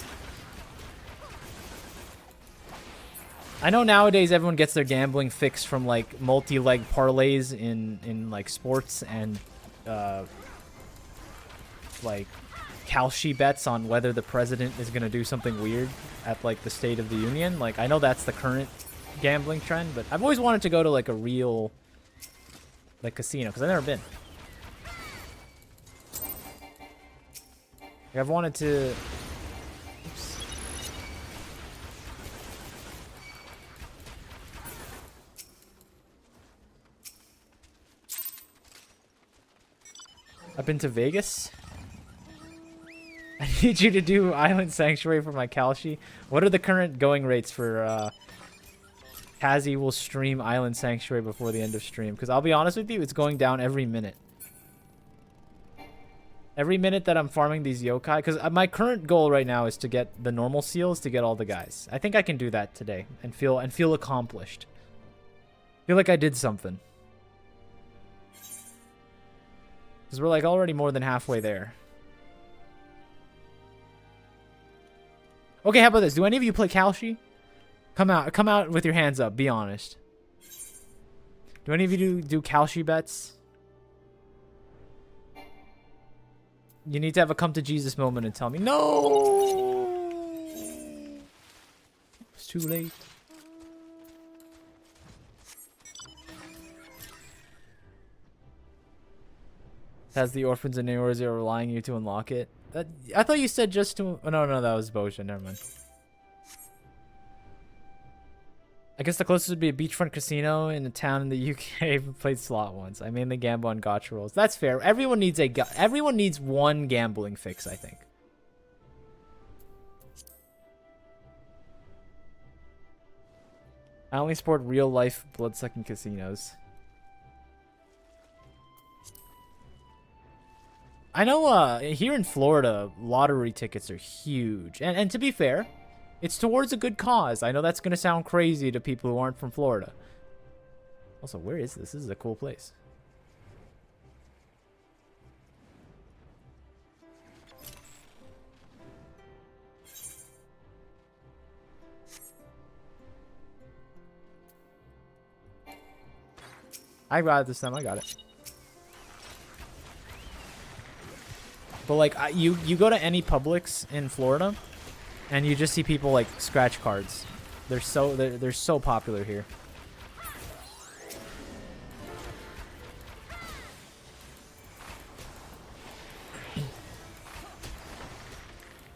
I know nowadays everyone gets their gambling fix from like multi-leg parlays in like sports and like Kalshi bets on whether the president is gonna do something weird at like the State of the Union. Like I know that's the current gambling trend, but I've always wanted to go to like a real like casino because I've never been. Like, I've wanted to. Oops. I've been to Vegas. I need you to do Island Sanctuary for my Kalshi. What are the current going rates for Kazi will stream Island Sanctuary before the end of stream? Because I'll be honest with you, it's going down every minute. Every minute that I'm farming these yokai, because my current goal right now is to get the normal seals to get all the guys. I think I can do that today and feel accomplished. Feel like I did something. Because we're like already more than halfway there. Okay, how about this? Do any of you play Kalshi? Come out with your hands up. Be honest. Do any of you do Kalshi bets? You need to have a come to Jesus moment and tell me, no! It's too late. Has the orphans and Neors are relying on you to unlock it? I thought you said just to... Oh, no, that was Bozja. Never mind. I guess the closest would be a beachfront casino in a town in the UK. I've played slot once. I mainly gamble on gacha rolls. That's fair. Everyone needs one gambling fix, I think. I only support real life blood-sucking casinos. I know here in Florida, lottery tickets are huge. And to be fair, it's towards a good cause. I know that's going to sound crazy to people who aren't from Florida. Also, where is this? This is a cool place. I got it this time. I got it. But like, you go to any Publix in Florida, and you just see people like scratch cards. They're so popular here.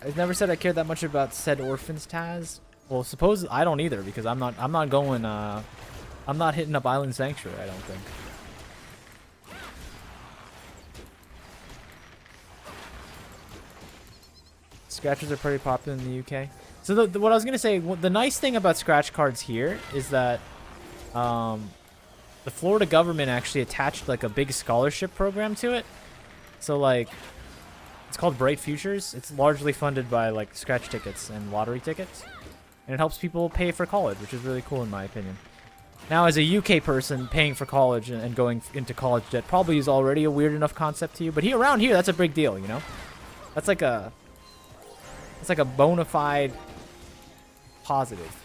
I've never said I cared that much about said orphans, Taz. Well, suppose I don't either because I'm not going. I'm not hitting up Island Sanctuary. I don't think. Scratchers are pretty popular in the UK. So what I was gonna say, the nice thing about scratch cards here is that the Florida government actually attached like a big scholarship program to it. So like, it's called Bright Futures. It's largely funded by like scratch tickets and lottery tickets, and it helps people pay for college, which is really cool in my opinion. Now, as a UK person, paying for college and going into college debt probably is already a weird enough concept to you, but around here, that's a big deal, you know? That's like a... It's like a bona fide positive.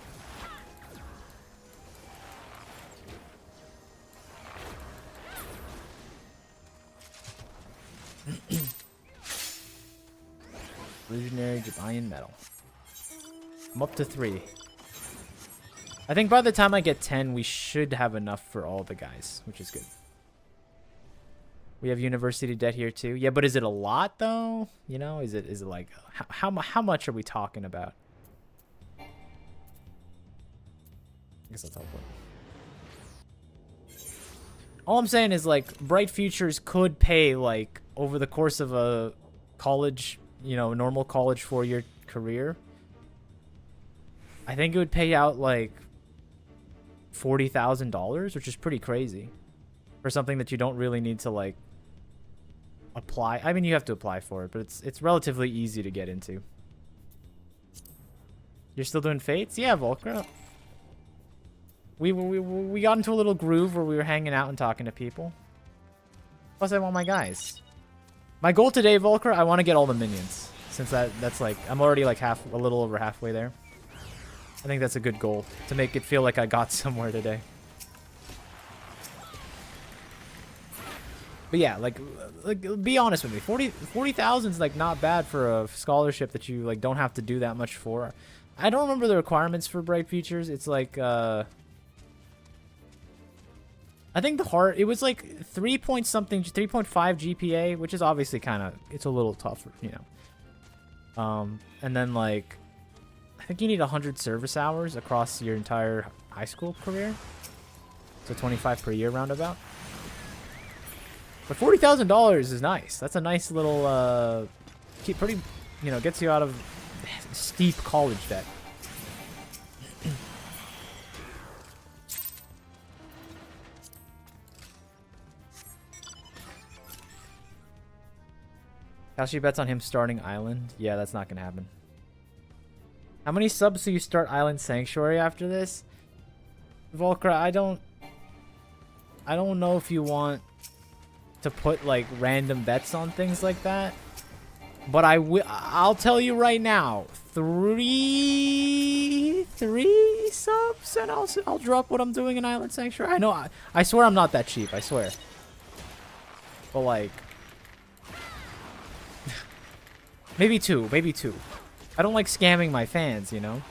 Illusionary Jabian Metal. I'm up to 3. I think by the time I get 10, we should have enough for all the guys, which is good. We have university debt here too. Yeah, but is it a lot though? You know, is it like how much are we talking about? guess I'll teleport. All I'm saying is, like, Bright Futures could pay, like, over the course of a college, you know, normal college 4-year career. I think it would pay out, like, $40,000, which is pretty crazy. For something that you don't really need to, like, apply. I mean, you have to apply for it, but it's relatively easy to get into. You're still doing Fates? Yeah, Volker. We got into a little groove where we were hanging out and talking to people. Plus, I want my guys. My goal today, Volker, I want to get all the minions. Since that's like, I'm already like a little over halfway there. I think that's a good goal to make it feel like I got somewhere today. But yeah, like be honest with me. 40,000 is like not bad for a scholarship that you like don't have to do that much for. I don't remember the requirements for Bright Futures. It's like I think it was like 3 point something, 3.5 GPA, which is obviously kind of, it's a little tougher, you know. And then like, I think you need 100 service hours across your entire high school career. So 25 per year roundabout. But $40,000 is nice. That's a nice little, pretty, you know, gets you out of steep college debt. Kashi bets on him starting Island. Yeah, that's not gonna happen. How many subs do you start Island Sanctuary after this? Volker, I don't know if you want to put like random bets on things like that. But I'll tell you right now, three subs and I'll drop what I'm doing in Island Sanctuary. I know I swear I'm not that cheap, I swear. But like maybe two. I don't like scamming my fans, you know?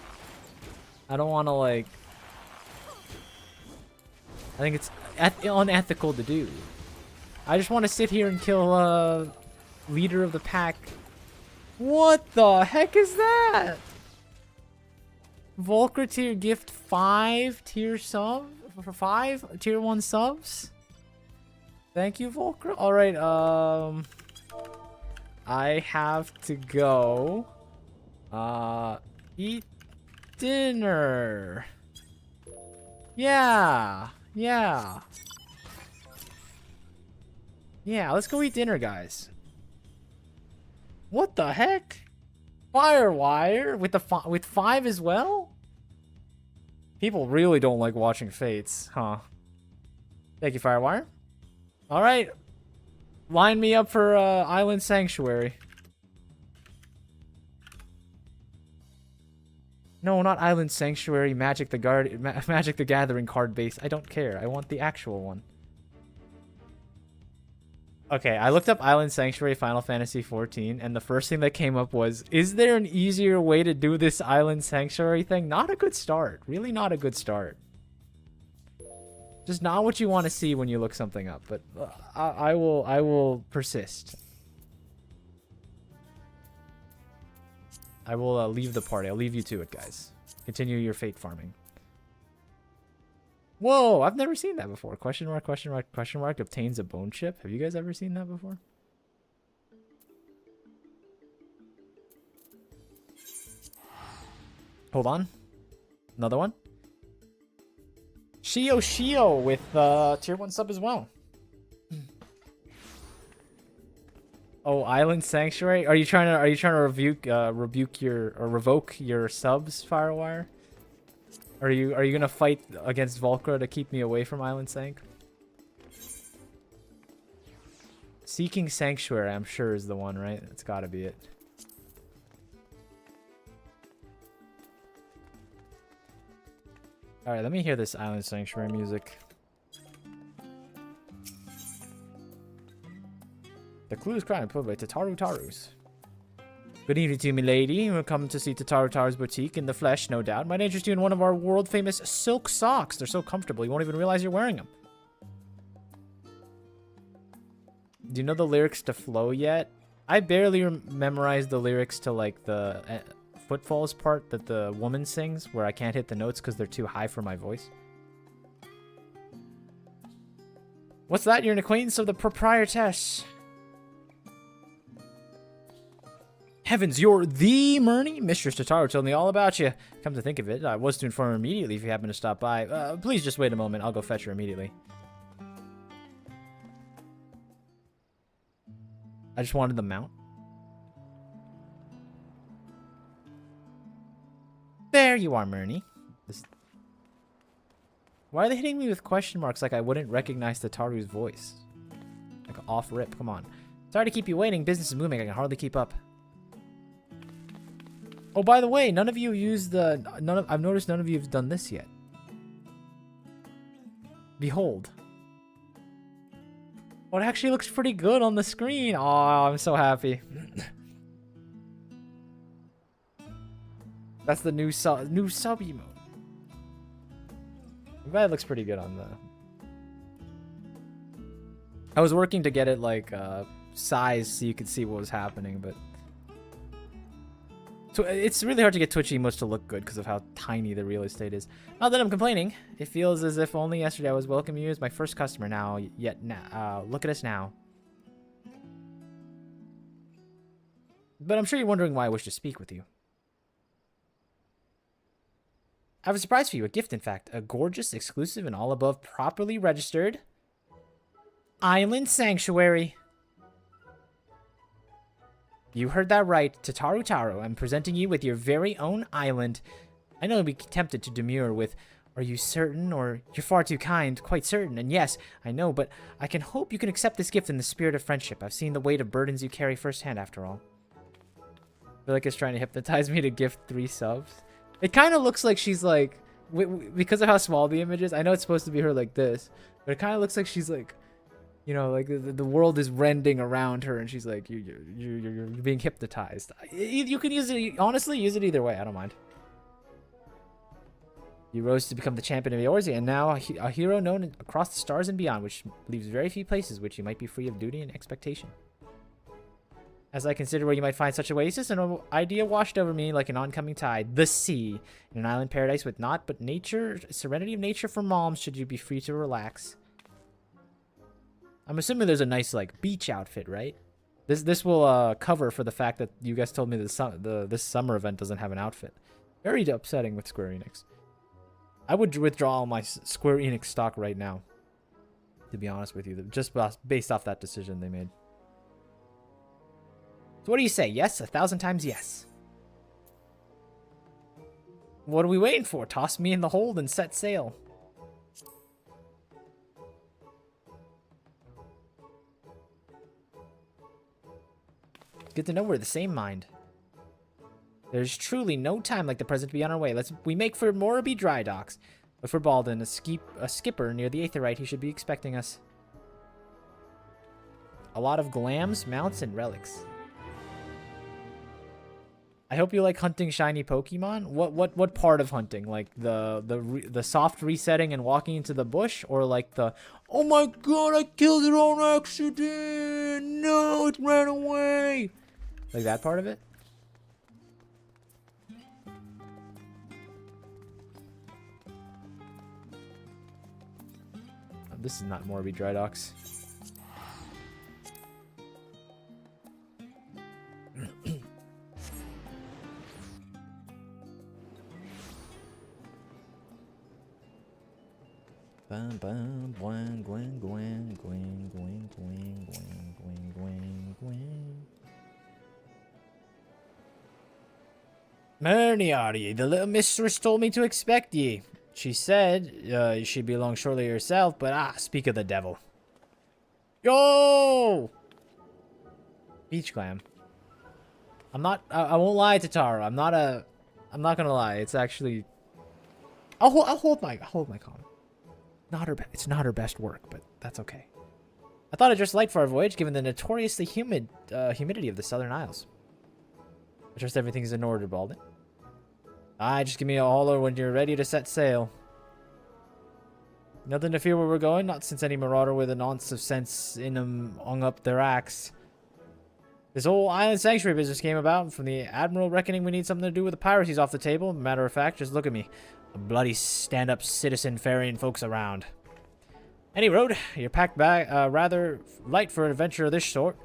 I don't want to, like... I think it's unethical to do. I just want to sit here and kill leader of the pack. What the heck is that? Volker tier gift 5 tier sub? For 5 tier 1 subs? Thank you, Volker. Alright, I have to go eat dinner. Yeah, let's go eat dinner, guys. What the heck? Firewire with 5 as well? People really don't like watching Fates, huh? Thank you, Firewire. All right. Line me up for Island Sanctuary. No, not Island Sanctuary, Magic the Gathering card base. I don't care. I want the actual one. Okay, I looked up Island Sanctuary Final Fantasy XIV, and the first thing that came up was, is there an easier way to do this Island Sanctuary thing? Not a good start. Really not a good start. Just not what you want to see when you look something up, but I will persist. I will leave the party. I'll leave you to it, guys. Continue your fate farming. Whoa, I've never seen that before. Question mark, question mark, question mark, obtains a bone chip. Have you guys ever seen that before? Hold on. Another one. Shio with tier 1 sub as well. Oh, Island Sanctuary. Are you trying to revoke your subs, Firewire? Are you gonna fight against Volker to keep me away from Island Sank? Seeking Sanctuary, I'm sure, is the one, right? That's gotta be it. Alright, let me hear this Island Sanctuary music. The clue is crying put by Tataru Tarus. Good evening to you, milady. We're coming to see Tataru Taru's boutique in the flesh, no doubt. Might interest you in one of our world-famous silk socks. They're so comfortable, you won't even realize you're wearing them. Do you know the lyrics to Flow yet? I barely memorized the lyrics to, like, the footfalls part that the woman sings, where I can't hit the notes because they're too high for my voice. What's that? You're an acquaintance of the proprietress. Heavens, you're the Murney? Mistress Tataru told me all about you. Come to think of it, I was to inform her immediately if you happen to stop by. Please just wait a moment. I'll go fetch her immediately. I just wanted the mount. There you are, Murney. Why are they hitting me with question marks like I wouldn't recognize Tataru's voice? Like off rip, come on. Sorry to keep you waiting. Business is moving. I can hardly keep up. Oh, by the way, none of you use the... I've noticed none of you have done this yet. Behold. Oh, it actually looks pretty good on the screen. Oh, I'm so happy. That's the new sub emote. I'm glad it looks pretty good on the... I was working to get it, like, size so you could see what was happening, but... So it's really hard to get Twitch emotes to look good because of how tiny the real estate is. Not that I'm complaining. It feels as if only yesterday I was welcoming you as my first customer now. Look at us now. But I'm sure you're wondering why I wish to speak with you. I have a surprise for you. A gift, in fact. A gorgeous, exclusive, and all above properly registered Island Sanctuary. You heard that right, Tataru Taro. I'm presenting you with your very own island. I know you'll be tempted to demur with, are you certain? Or, you're far too kind, quite certain. And yes, I know, but I can hope you can accept this gift in the spirit of friendship. I've seen the weight of burdens you carry firsthand, after all. I feel like it's trying to hypnotize me to gift 3 subs. It kind of looks like she's like, because of how small the image is, I know it's supposed to be her like this, but it kind of looks like she's like, you know, like the world is rending around her, and she's like, you're being hypnotized. You can use it, honestly, use it either way. I don't mind. You rose to become the champion of Eorzea, and now a hero known across the stars and beyond, which leaves very few places which you might be free of duty and expectation. As I consider where you might find such an oasis, an idea washed over me like an oncoming tide. The sea. In an island paradise with naught but nature, serenity of nature for moms, should you be free to relax. I'm assuming there's a nice, like, beach outfit, right? This will cover for the fact that you guys told me this summer event doesn't have an outfit. Very upsetting with Square Enix. I would withdraw all my Square Enix stock right now, to be honest with you, just based off that decision they made. So what do you say? Yes? 1,000 times yes. What are we waiting for? Toss me in the hold and set sail. Good to know we're the same mind. There's truly no time like the present to be on our way. We make for Morabee dry docks. But for Baldwin, a skipper near the Aetherite, he should be expecting us. A lot of glams, mounts, and relics. I hope you like hunting shiny Pokemon. What part of hunting? Like the soft resetting and walking into the bush, or like the, oh my god, I killed it on accident. No, it ran away. Like that part of it? Oh, this is not Morabee Dry Docks. Bum bum gwen gwen gwen gwen gwen gwen gwen gwen gwen gwen. Murney, are ye? The little mistress told me to expect ye. She said you should be along shortly yourself, but speak of the devil. Yo! Beach clam. I'm not. I won't lie to Tara. I'm not gonna lie. It's actually. I'll hold my calm. It's not her best work, but that's okay. I thought I'd dress light for our voyage, given the notoriously humid humidity of the Southern Isles. I trust everything's in order, Baldwin. Just give me a holler when you're ready to set sail. Nothing to fear where we're going, not since any marauder with an ounce of sense in them hung up their axe. This whole island sanctuary business came about from the Admiral reckoning we need something to do with the piracies off the table. Matter of fact, just look at me. A bloody stand-up citizen ferrying folks around. Any road, you're packed back rather light for an adventure of this sort.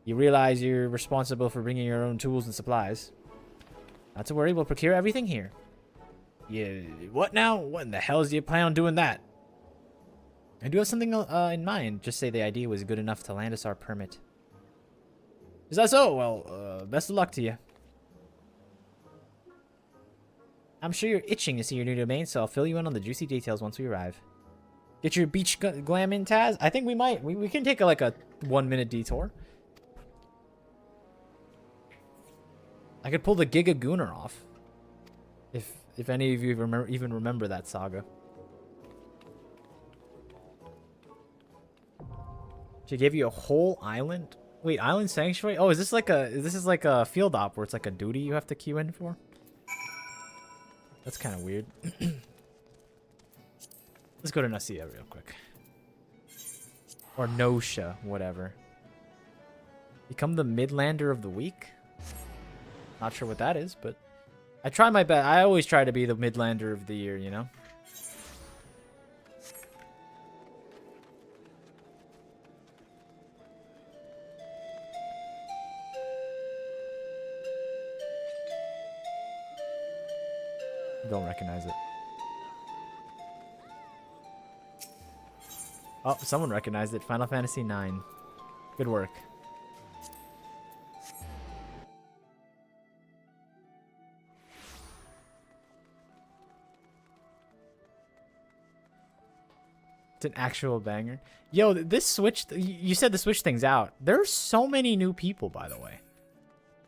You realize you're responsible for bringing your own tools and supplies. Not to worry, we'll procure everything here. Yeah, what now? What in the hell do you plan on doing that? I do have something in mind. Just say the idea was good enough to land us our permit. Is that so? Well, best of luck to you. I'm sure you're itching to see your new domain, so I'll fill you in on the juicy details once we arrive. Get your beach glam in, Taz? I think we might. We can take like a 1-minute detour. I could pull the Giga Gooner off. If any of you even remember that saga. She gave you a whole island? Wait, island sanctuary? Oh, is this like a field op where it's like a duty you have to queue in for? That's kind of weird. Let's go to Nasia real quick. Or Nosha, whatever. Become the Midlander of the week? Not sure what that is, but I try my best. I always try to be the Midlander of the year, you know? Don't recognize it. Oh, someone recognized it. Final Fantasy IX. Good work. It's an actual banger. Yo, this Switch... You said the Switch thing's out. There's so many new people, by the way.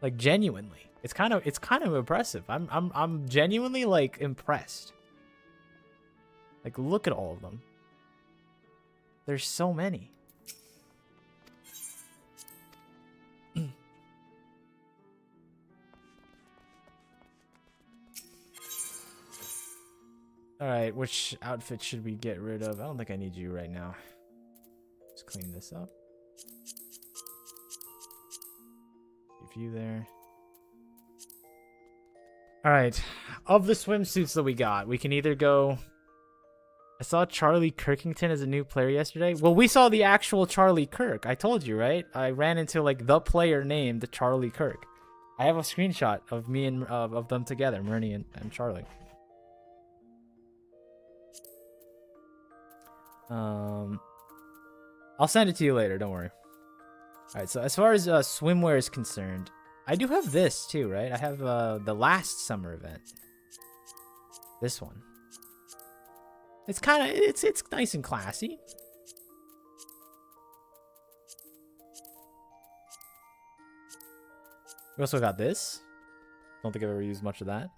Like, genuinely. It's kind of impressive. I'm genuinely, like, impressed. Like, look at all of them. There's so many. Alright, which outfit should we get rid of? I don't think I need you right now. Just clean this up. Give you there. Alright, of the swimsuits that we got, we can either go... I saw Charlie Kirkington as a new player yesterday. Well, we saw the actual Charlie Kirk. I told you, right? I ran into, like, the player named Charlie Kirk. I have a screenshot of me and of them together, Myrnie and Charlie. I'll send it to you later, don't worry. Alright, so as far as swimwear is concerned, I do have this too, right? I have the last summer event. This one. It's kind of, it's nice and classy. We also got this. Don't think I've ever used much of that.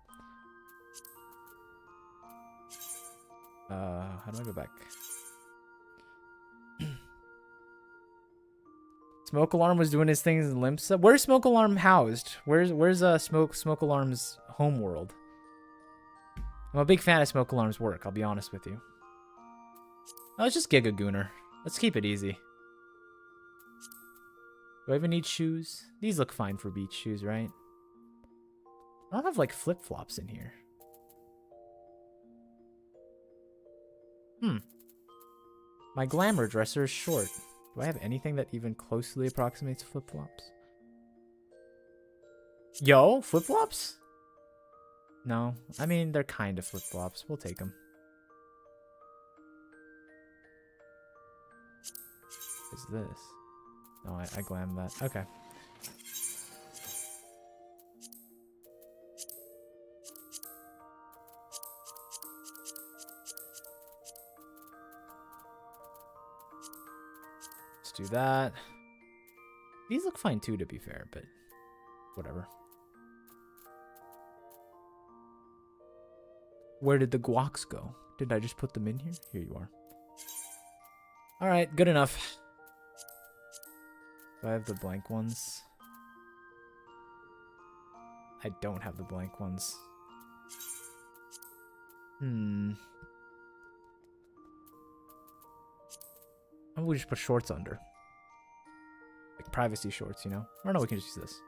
How do I go back? Smoke Alarm was doing his things in Limsa. Where's Smoke Alarm housed? Where's Smoke Alarm's homeworld? I'm a big fan of Smoke Alarm's work, I'll be honest with you. Oh, it's just Giga Gooner. Let's keep it easy. Do I even need shoes? These look fine for beach shoes, right? I don't have, like, flip-flops in here. My glamour dresser is short. Do I have anything that even closely approximates flip-flops? Yo, flip-flops? No. I mean, they're kind of flip-flops. We'll take them. What's this? No, I glammed that. Okay. Let's do that. These look fine too, to be fair, but whatever. Where did the guacs go? Did I just put them in here? Here you are. Alright, good enough. Do I have the blank ones? I don't have the blank ones. I'm gonna just put shorts under. Like privacy shorts, you know? Or no, we can just use this.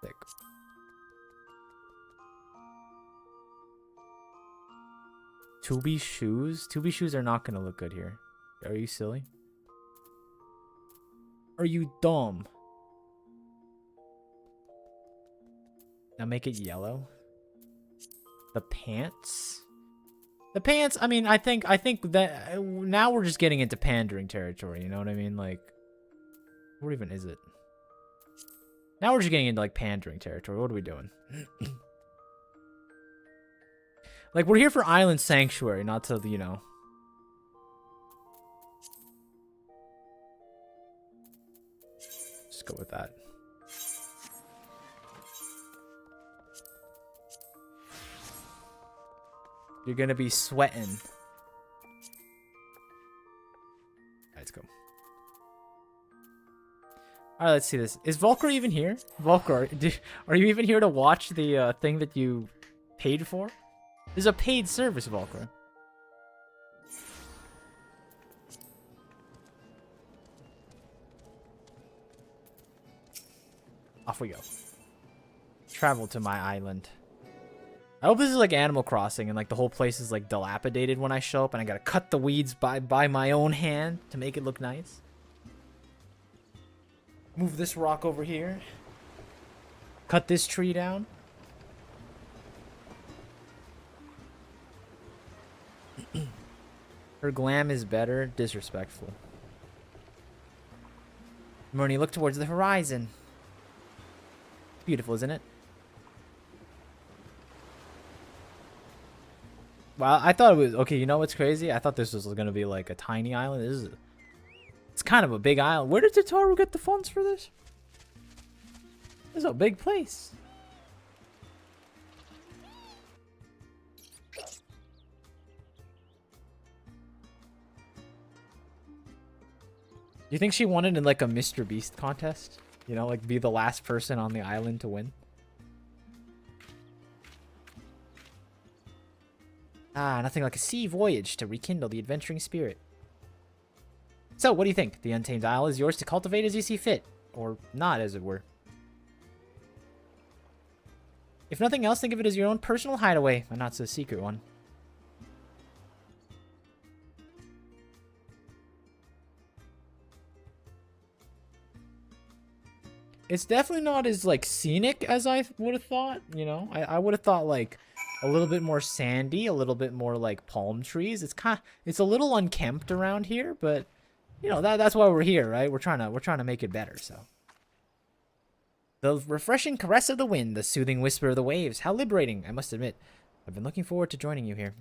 Thick. Tubi shoes? Tubi shoes are not gonna look good here. Are you silly? Are you dumb? Now make it yellow. The pants? The pants, I mean, I think that now we're just getting into pandering territory, you know what I mean? Like, what even is it? Now we're just getting into like pandering territory. What are we doing? Like, we're here for Island Sanctuary, not to, you know. Just go with that. You're gonna be sweating. Alright, let's go. Alright, let's see this. Is Volker even here? Volker, are you even here to watch the thing that you paid for? This is a paid service, Volker. Off we go. Travel to my island. I hope this is like Animal Crossing and like the whole place is like dilapidated when I show up and I gotta cut the weeds by my own hand to make it look nice. Move this rock over here. Cut this tree down. Her glam is better. Disrespectful. Marnie, look towards the horizon. Beautiful, isn't it? Well, I thought it was... Okay, you know what's crazy? I thought this was going to be like a tiny island. It's kind of a big island. Where did Tataru get the funds for this? This is a big place. Do you think she won it in like a Mr. Beast contest? You know, like be the last person on the island to win? Ah, nothing like a sea voyage to rekindle the adventuring spirit. So, what do you think? The Untamed Isle is yours to cultivate as you see fit. Or not, as it were. If nothing else, think of it as your own personal hideaway, a not-so-secret one. It's definitely not as, like, scenic as I would have thought, you know? I would have thought, like, a little bit more sandy, a little bit more, like, palm trees. It's a little unkempt around here, but, you know, that's why we're here, right? We're trying to make it better, so. The refreshing caress of the wind, the soothing whisper of the waves. How liberating, I must admit. I've been looking forward to joining you here.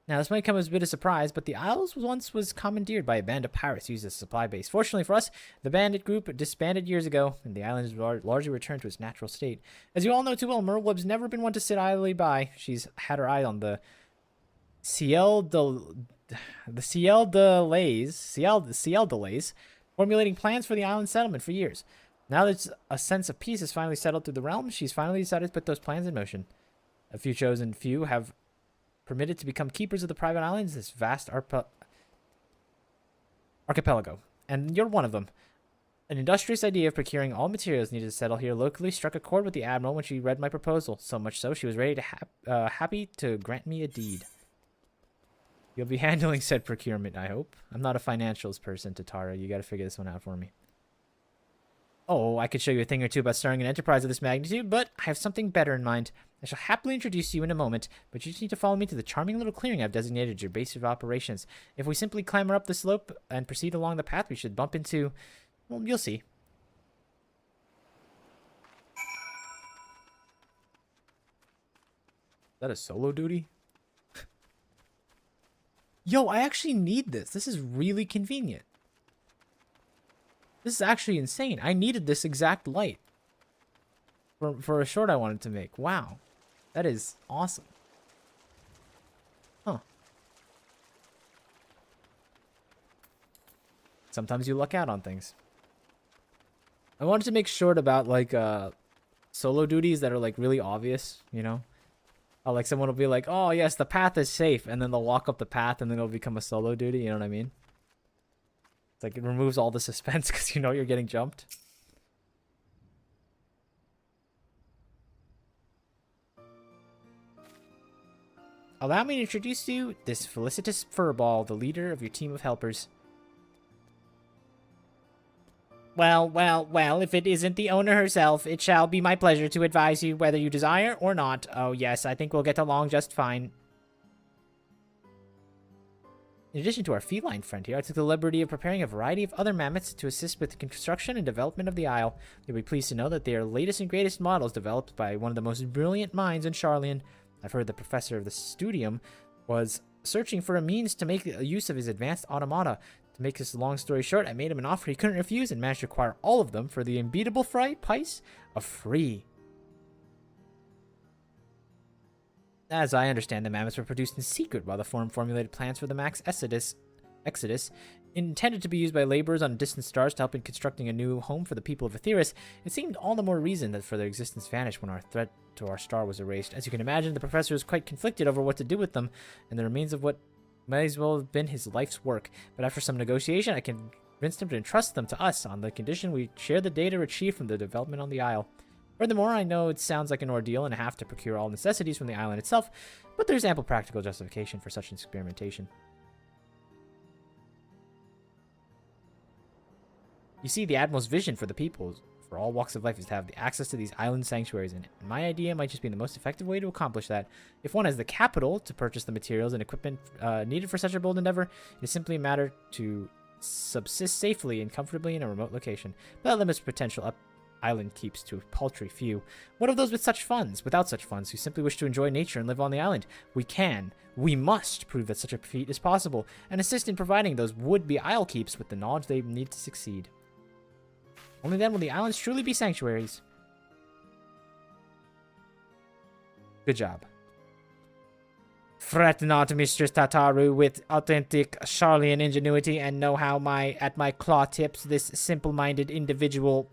Now, this might come as a bit of surprise, but the Isles was commandeered by a band of pirates used as a supply base. Fortunately for us, the bandit group disbanded years ago, and the island has largely returned to its natural state. As you all know too well, Merlweb's never been one to sit idly by. She's had her eye on the Ciel delays, formulating plans for the island settlement for years. Now that a sense of peace has finally settled through the realm, she's finally decided to put those plans in motion. A few chosen few have permitted to become keepers of the private islands, this vast archipelago. And you're one of them. An industrious idea of procuring all materials needed to settle here locally struck a chord with the Admiral when she read my proposal. So much so, she was ready to happy to grant me a deed. You'll be handling said procurement, I hope. I'm not a financials person, Tatara. You gotta figure this one out for me. Oh, I could show you a thing or two about starting an enterprise of this magnitude, but I have something better in mind. I shall happily introduce you in a moment, but you just need to follow me to the charming little clearing I've designated your base of operations. If we simply clamber up the slope and proceed along the path, we should bump into... Well, you'll see. Is that a solo duty? Yo, I actually need this. This is really convenient. This is actually insane. I needed this exact light for a short I wanted to make. Wow. That is awesome. Huh. Sometimes you luck out on things. I wanted to make short about like solo duties that are like really obvious, you know? Like someone will be like, oh yes, the path is safe, and then they'll walk up the path and then it'll become a solo duty, you know what I mean? It's like it removes all the suspense because you know you're getting jumped. Allow me to introduce you this felicitous furball, the leader of your team of helpers. Well, if it isn't the owner herself, it shall be my pleasure to advise you whether you desire or not. Oh yes, I think we'll get along just fine. In addition to our feline friend here, I took the liberty of preparing a variety of other mammoths to assist with the construction and development of the Isle. You'll be pleased to know that they are latest and greatest models developed by one of the most brilliant minds in Charlian. I've heard the professor of the studium was searching for a means to make use of his advanced automata. To make this long story short, I made him an offer he couldn't refuse and managed to acquire all of them for the unbeatable price of free. As I understand, the mammoths were produced in secret while the Forum formulated plans for the Max Exodus, intended to be used by laborers on distant stars to help in constructing a new home for the people of Aetheris. It seemed all the more reason that for their existence vanished when our threat to our star was erased. As you can imagine, the professor was quite conflicted over what to do with them, and the remains of what might as well have been his life's work. But after some negotiation, I convinced him to entrust them to us on the condition we share the data retrieved from the development on the Isle. Furthermore, I know it sounds like an ordeal and have to procure all necessities from the island itself, but there's ample practical justification for such experimentation. You see, the Admiral's vision for the people, for all walks of life, is to have the access to these island sanctuaries, and my idea might just be the most effective way to accomplish that. If one has the capital to purchase the materials and equipment needed for such a bold endeavor, it is simply a matter to subsist safely and comfortably in a remote location. But that limits potential island keeps to a paltry few. What of those with such funds, without such funds, who simply wish to enjoy nature and live on the island? We must prove that such a feat is possible, and assist in providing those would-be isle keeps with the knowledge they need to succeed. Only then will the islands truly be sanctuaries. Good job. Fret not, Mistress Tataru, with authentic Charlian ingenuity and know-how at my claw tips, this simple-minded individual...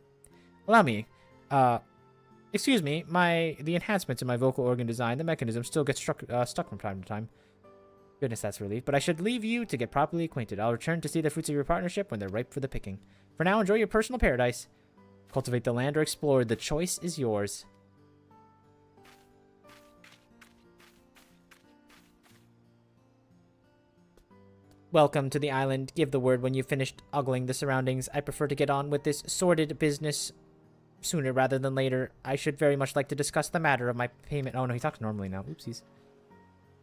Allow me. Excuse me, the enhancements in my vocal organ design, the mechanism still gets stuck from time to time. Goodness, that's a relief. But I should leave you to get properly acquainted. I'll return to see the fruits of your partnership when they're ripe for the picking. For now, enjoy your personal paradise. Cultivate the land or explore. The choice is yours. Welcome to the island. Give the word when you've finished ogling the surroundings. I prefer to get on with this sordid business sooner rather than later. I should very much like to discuss the matter of my payment. Oh no, he talks normally now. Oopsies.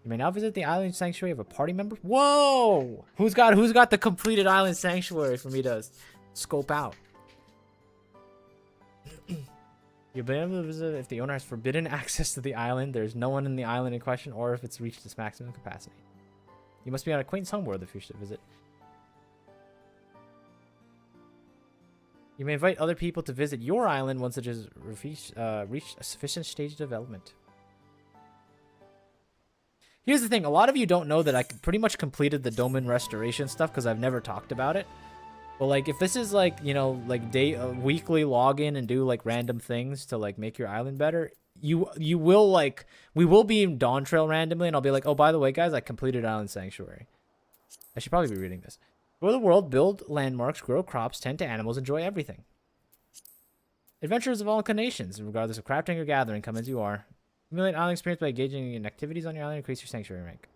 You may now visit the island sanctuary of a party member. Whoa! Who's got the completed island sanctuary for me to scope out? You'll be able to visit if the owner has forbidden access to the island, there's no one in the island in question, or if it's reached its maximum capacity. You must be on acquaintance homeworld if you should visit. You may invite other people to visit your island once it has reached a sufficient stage of development. Here's the thing. A lot of you don't know that I pretty much completed the domain restoration stuff because I've never talked about it. But, like, if this is, like, you know, like, weekly login and do, like, random things to, like, make your island better, you will, like, we will be in Dawn Trail randomly, and I'll be like, oh, by the way, guys, I completed Island Sanctuary. I should probably be reading this. Explore the world, build landmarks, grow crops, tend to animals, enjoy everything. Adventurers of all inclinations, regardless of crafting or gathering, come as you are. Accumulate island experience by engaging in activities on your island and increase your sanctuary rank.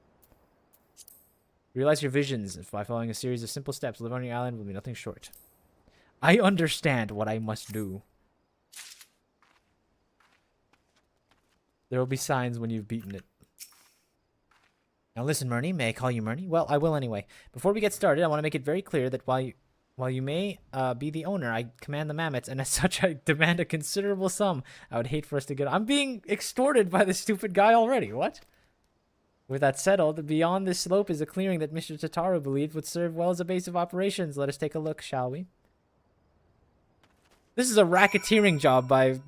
Realize your visions by following a series of simple steps. Live on your island will be nothing short. I understand what I must do. There will be signs when you've beaten it. Now listen, Murney. May I call you Murney? Well, I will anyway. Before we get started, I want to make it very clear that while you may be the owner, I command the mammoths, and as such, I demand a considerable sum. I would hate for us to get... I'm being extorted by this stupid guy already. What? With that settled, beyond this slope is a clearing that Mr. Tataru believed would serve well as a base of operations. Let us take a look, shall we? This is a racketeering job by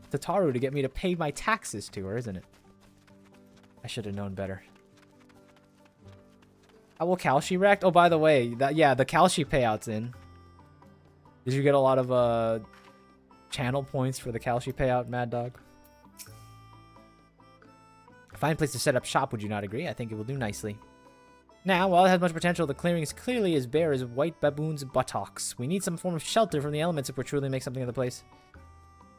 Tataru to get me to pay my taxes to her, isn't it? I should have known better. How will Kalshi wrecked? Oh, by the way, the Kalshi payout's in. Did you get a lot of channel points for the Kalshi payout, Mad Dog? Fine place to set up shop, would you not agree? I think it will do nicely. Now, while it has much potential, the clearing is clearly as bare as white baboons' buttocks. We need some form of shelter from the elements if we're truly to make something of the place.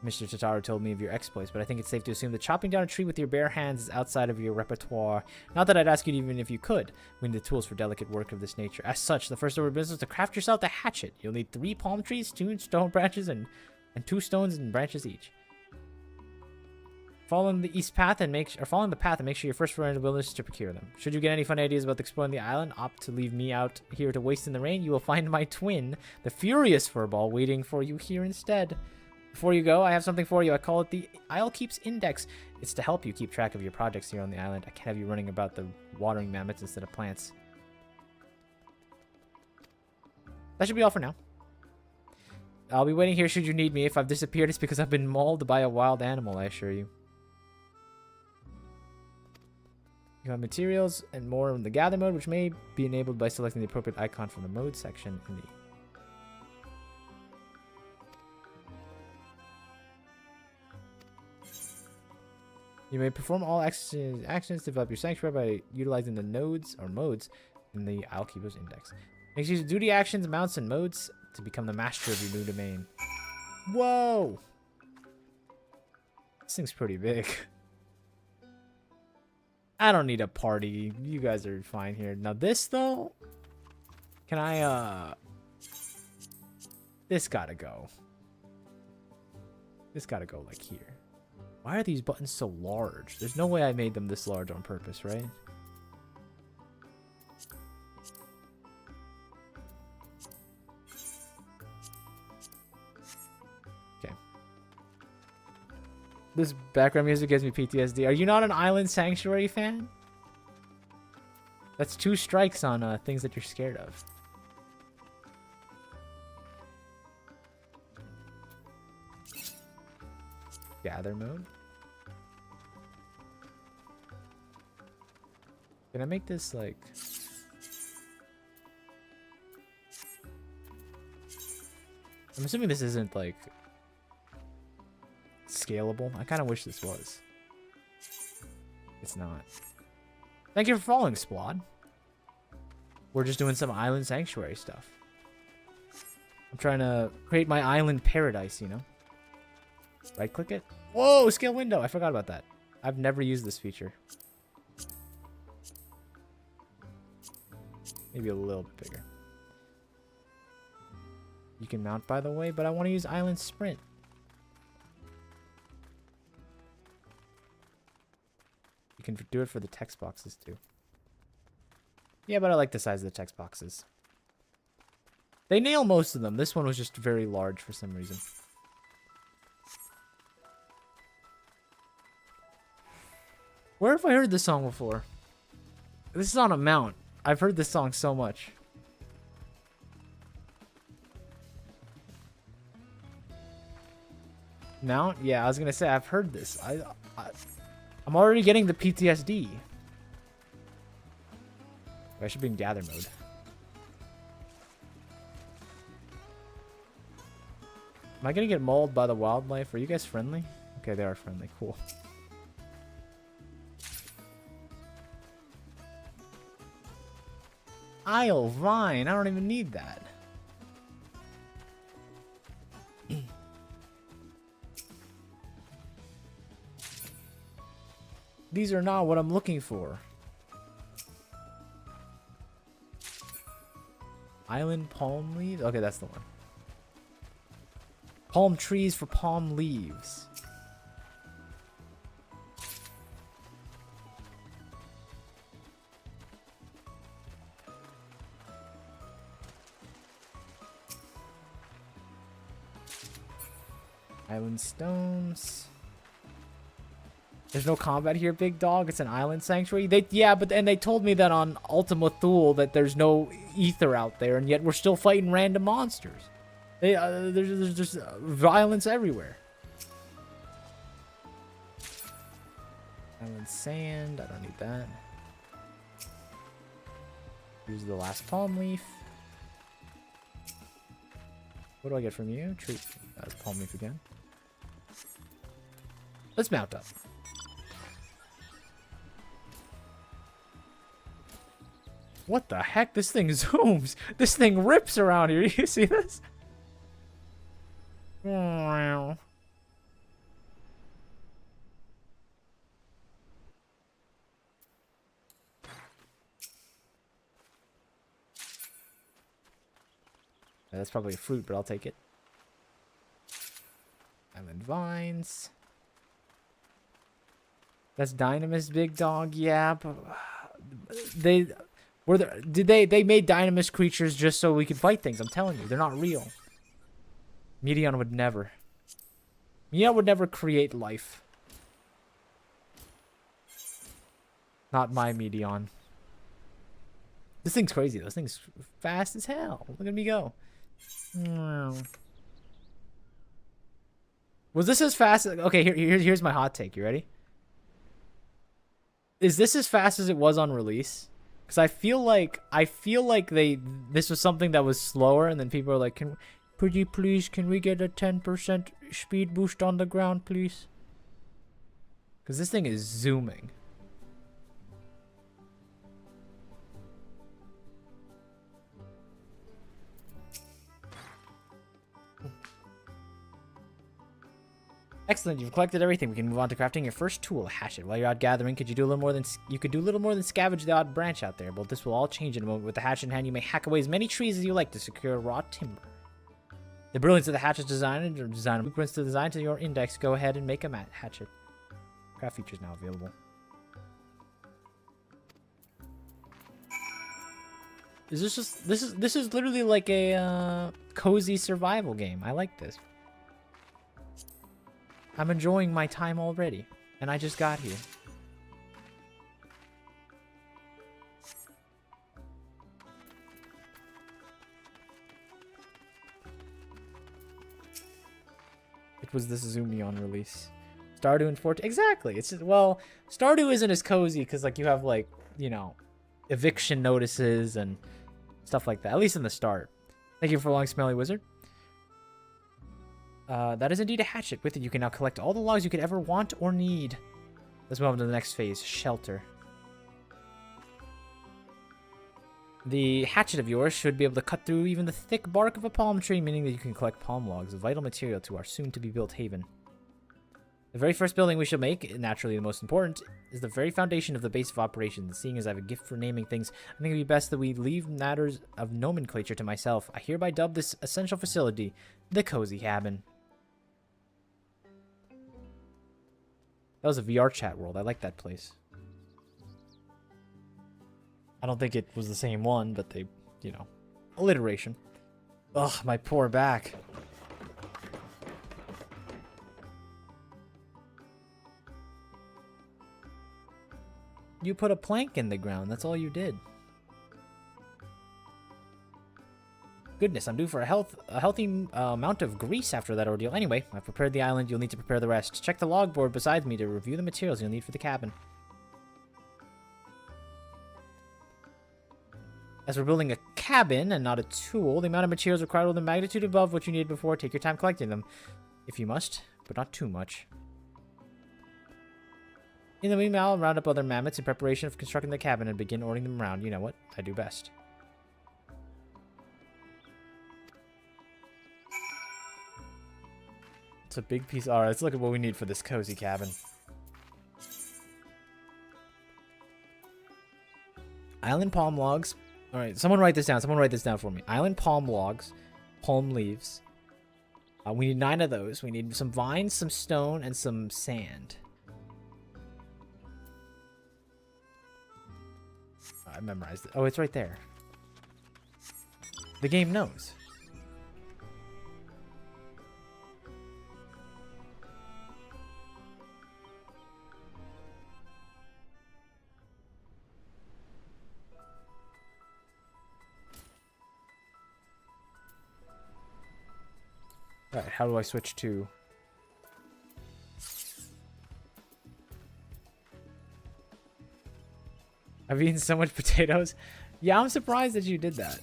Mr. Tataru told me of your exploits, but I think it's safe to assume that chopping down a tree with your bare hands is outside of your repertoire. Not that I'd ask you even if you could. We need the tools for delicate work of this nature. As such, the first order of business is to craft yourself a hatchet. You'll need 3 palm trees, 2 stone branches, and 2 stones and branches each. Following the path and make sure your first foray into the wilderness is to procure them. Should you get any fun ideas about exploring the island, opt to leave me out here to waste in the rain. You will find my twin, the furious furball, waiting for you here instead. Before you go, I have something for you. I call it the Isle Keeps Index. It's to help you keep track of your projects here on the island. I can't have you running about the watering mammoths instead of plants. That should be all for now. I'll be waiting here should you need me. If I've disappeared, it's because I've been mauled by a wild animal, I assure you. You have materials and more in the gather mode, which may be enabled by selecting the appropriate icon from the mode section in the... You may perform all actions to develop your sanctuary by utilizing the nodes or modes in the Isle Keeper's Index. Makes use of duty actions, mounts, and modes to become the master of your new domain. Whoa! This thing's pretty big. I don't need a party. You guys are fine here. Now this, though... Can I, This gotta go. This gotta go, like, here. Why are these buttons so large? There's no way I made them this large on purpose, right? Okay. This background music gives me PTSD. Are you not an Island Sanctuary fan? That's 2 strikes on things that you're scared of. Gather mode. Can I make this like... I'm assuming this isn't like scalable. I kind of wish this was. It's not. Thank you for following, Splod. We're just doing some Island Sanctuary stuff. I'm trying to create my island paradise, you know? Right click it. Whoa, scale window. I forgot about that. I've never used this feature. Maybe a little bit bigger. You can mount, by the way, but I want to use Island Sprint. You can do it for the text boxes too. Yeah, but I like the size of the text boxes. They nail most of them. This one was just very large for some reason. Where have I heard this song before? This is on a mount. I've heard this song so much. Mount? Yeah, I was gonna say I've heard this. I'm already getting the PTSD. I should be in gather mode. Am I gonna get mauled by the wildlife? Are you guys friendly? Okay, they are friendly. Cool. Isle Vine. I don't even need that. These are not what I'm looking for. Island palm leaves? Okay, that's the one. Palm trees for palm leaves. Island stones. There's no combat here, big dog. It's an island sanctuary. Yeah, but and they told me that on Ultima Thule that there's no ether out there, and yet we're still fighting random monsters. There's just violence everywhere. Island sand. I don't need that. Use the last palm leaf. What do I get from you? Treat. That's palm leaf again. Let's mount up. What the heck? This thing zooms. This thing rips around here. You see this? Wow. That's probably a fruit, but I'll take it. Island vines. That's Dynamis, big dog. Yeah, but they were there. Did they made Dynamis creatures just so we could fight things? I'm telling you, they're not real. Medion would never. Medion would never create life. Not my Medion. This thing's crazy. This thing's fast as hell. Look at me go. Was this as fast as... Okay, here's my hot take. You ready? Is this as fast as it was on release? Because I feel like this was something that was slower, and then people are like, pretty please, can we get a 10% speed boost on the ground, please? Because this thing is zooming. Excellent, you've collected everything. We can move on to crafting your first tool, hatchet. While you're out gathering, you could do a little more than scavenge the odd branch out there. But this will all change in a moment. With the hatchet in hand, you may hack away as many trees as you like to secure raw timber. The brilliance of the hatchet's design and design blueprints to design to your index. Go ahead and make a hatchet. Craft features now available. Is this just this is literally like a cozy survival game. I like this. I'm enjoying my time already, and I just got here. It was this Zoomy on release. Stardew and Fortune. Exactly. It's just, well, Stardew isn't as cozy because like you have like, you know, eviction notices and stuff like that. At least in the start. Thank you for long, smelly wizard. That is indeed a hatchet. With it, you can now collect all the logs you could ever want or need. Let's move on to the next phase, shelter. The hatchet of yours should be able to cut through even the thick bark of a palm tree, meaning that you can collect palm logs, a vital material to our soon-to-be-built haven. The very first building we shall make, naturally the most important, is the very foundation of the base of operations. Seeing as I have a gift for naming things, I think it would be best that we leave matters of nomenclature to myself. I hereby dub this essential facility the Cozy Cabin. That was a VR chat world. I like that place. I don't think it was the same one, but they, you know, alliteration. Ugh, my poor back. You put a plank in the ground. That's all you did. Goodness, I'm due for a healthy amount of grease after that ordeal. Anyway, I've prepared the island. You'll need to prepare the rest. Check the logboard beside me to review the materials you'll need for the cabin. As we're building a cabin and not a tool, the amount of materials required will be the magnitude above what you needed before. Take your time collecting them, if you must, but not too much. In the meanwhile, I'll round up other mammoths in preparation of constructing the cabin and begin ordering them around. You know what? I do best. It's a big piece. Alright, let's look at what we need for this cozy cabin. Island palm logs. Alright, someone write this down. Someone write this down for me. Island palm logs. Palm leaves. We need 9 of those. We need some vines, some stone, and some sand. I memorized it. Oh, it's right there. The game knows. Alright, how do I switch to... I've eaten so much potatoes. Yeah, I'm surprised that you did that.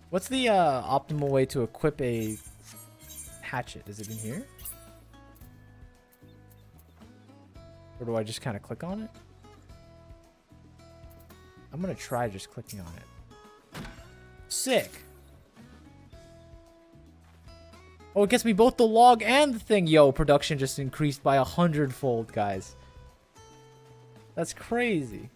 What's the optimal way to equip a hatchet? Is it in here? Or do I just kind of click on it? I'm gonna try just clicking on it. Sick. Oh, it gets me both the log and the thing. Yo, production just increased by 100-fold, guys. That's crazy.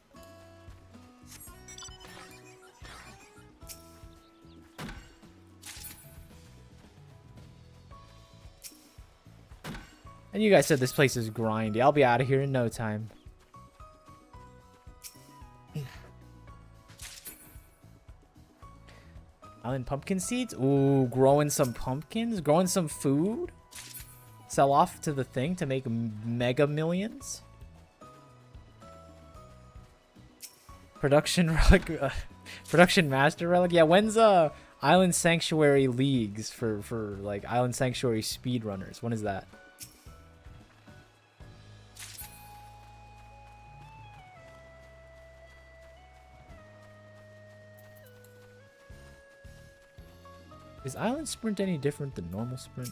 And you guys said this place is grindy. I'll be out of here in no time. Island pumpkin seeds? Ooh, growing some pumpkins? Growing some food? Sell off to the thing to make mega millions? Production relic... production master relic? Yeah, when's Island Sanctuary Leagues for like, Island Sanctuary speedrunners? When is that? Is Island Sprint any different than normal Sprint?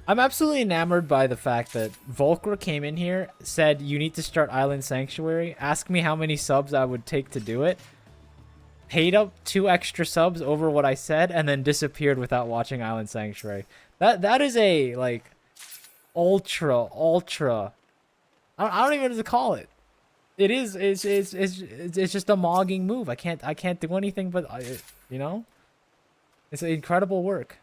I'm absolutely enamored by the fact that Volker came in here, said you need to start Island Sanctuary, asked me how many subs I would take to do it, paid up 2 extra subs over what I said, and then disappeared without watching Island Sanctuary. That is a, like, ultra. I don't even know what to call it. It's just a mogging move. I can't do anything but, you know? It's incredible work.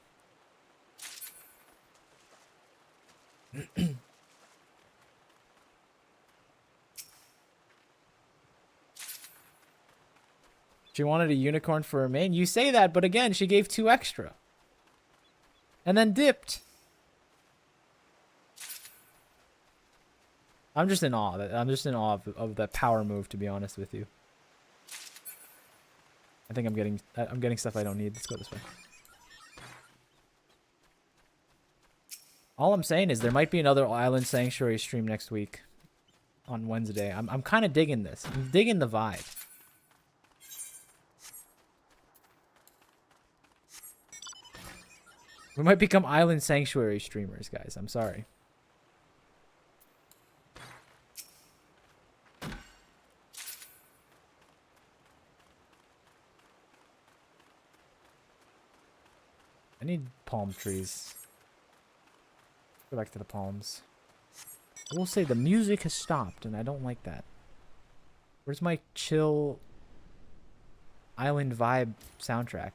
She wanted a unicorn for her main. You say that, but again, she gave 2 extra. And then dipped. I'm just in awe. I'm just in awe of that power move, to be honest with you. I think I'm getting stuff I don't need. Let's go this way. All I'm saying is there might be another Island Sanctuary stream next week on Wednesday. I'm kind of digging this. I'm digging the vibe. We might become Island Sanctuary streamers, guys. I'm sorry. I need palm trees. Go back to the palms. I will say the music has stopped, and I don't like that. Where's my chill island vibe soundtrack?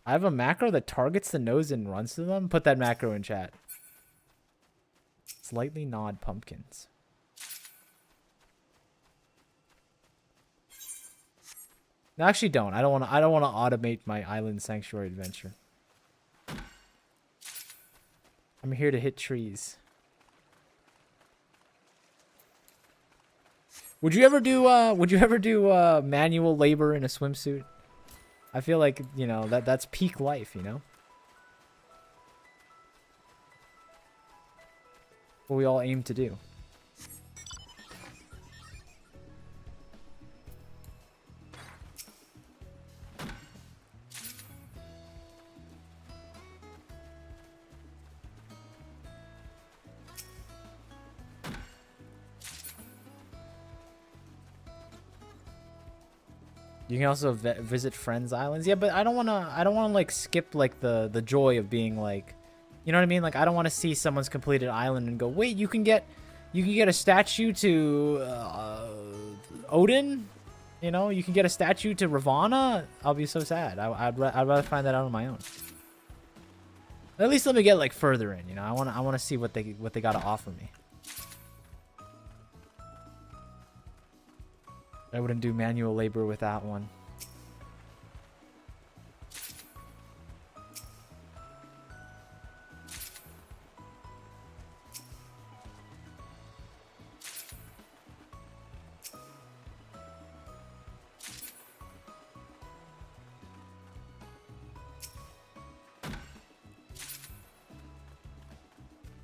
I have a macro that targets the nose and runs to them. Put that macro in chat. Slightly gnawed pumpkins. No, actually don't. I don't want to automate my Island Sanctuary adventure. I'm here to hit trees. Would you ever do manual labor in a swimsuit? I feel like, you know, that's peak life, you know? What we all aim to do. You can also visit friends' islands. Yeah, but I don't wanna like skip like the joy of being like, you know what I mean? Like I don't want to see someone's completed island and go, wait, you can get a statue to Odin. You know, you can get a statue to Ravana. I'll be so sad. I'd rather find that out on my own. At least let me get like further in. You know, I wanna see what they got to offer me. I wouldn't do manual labor without one.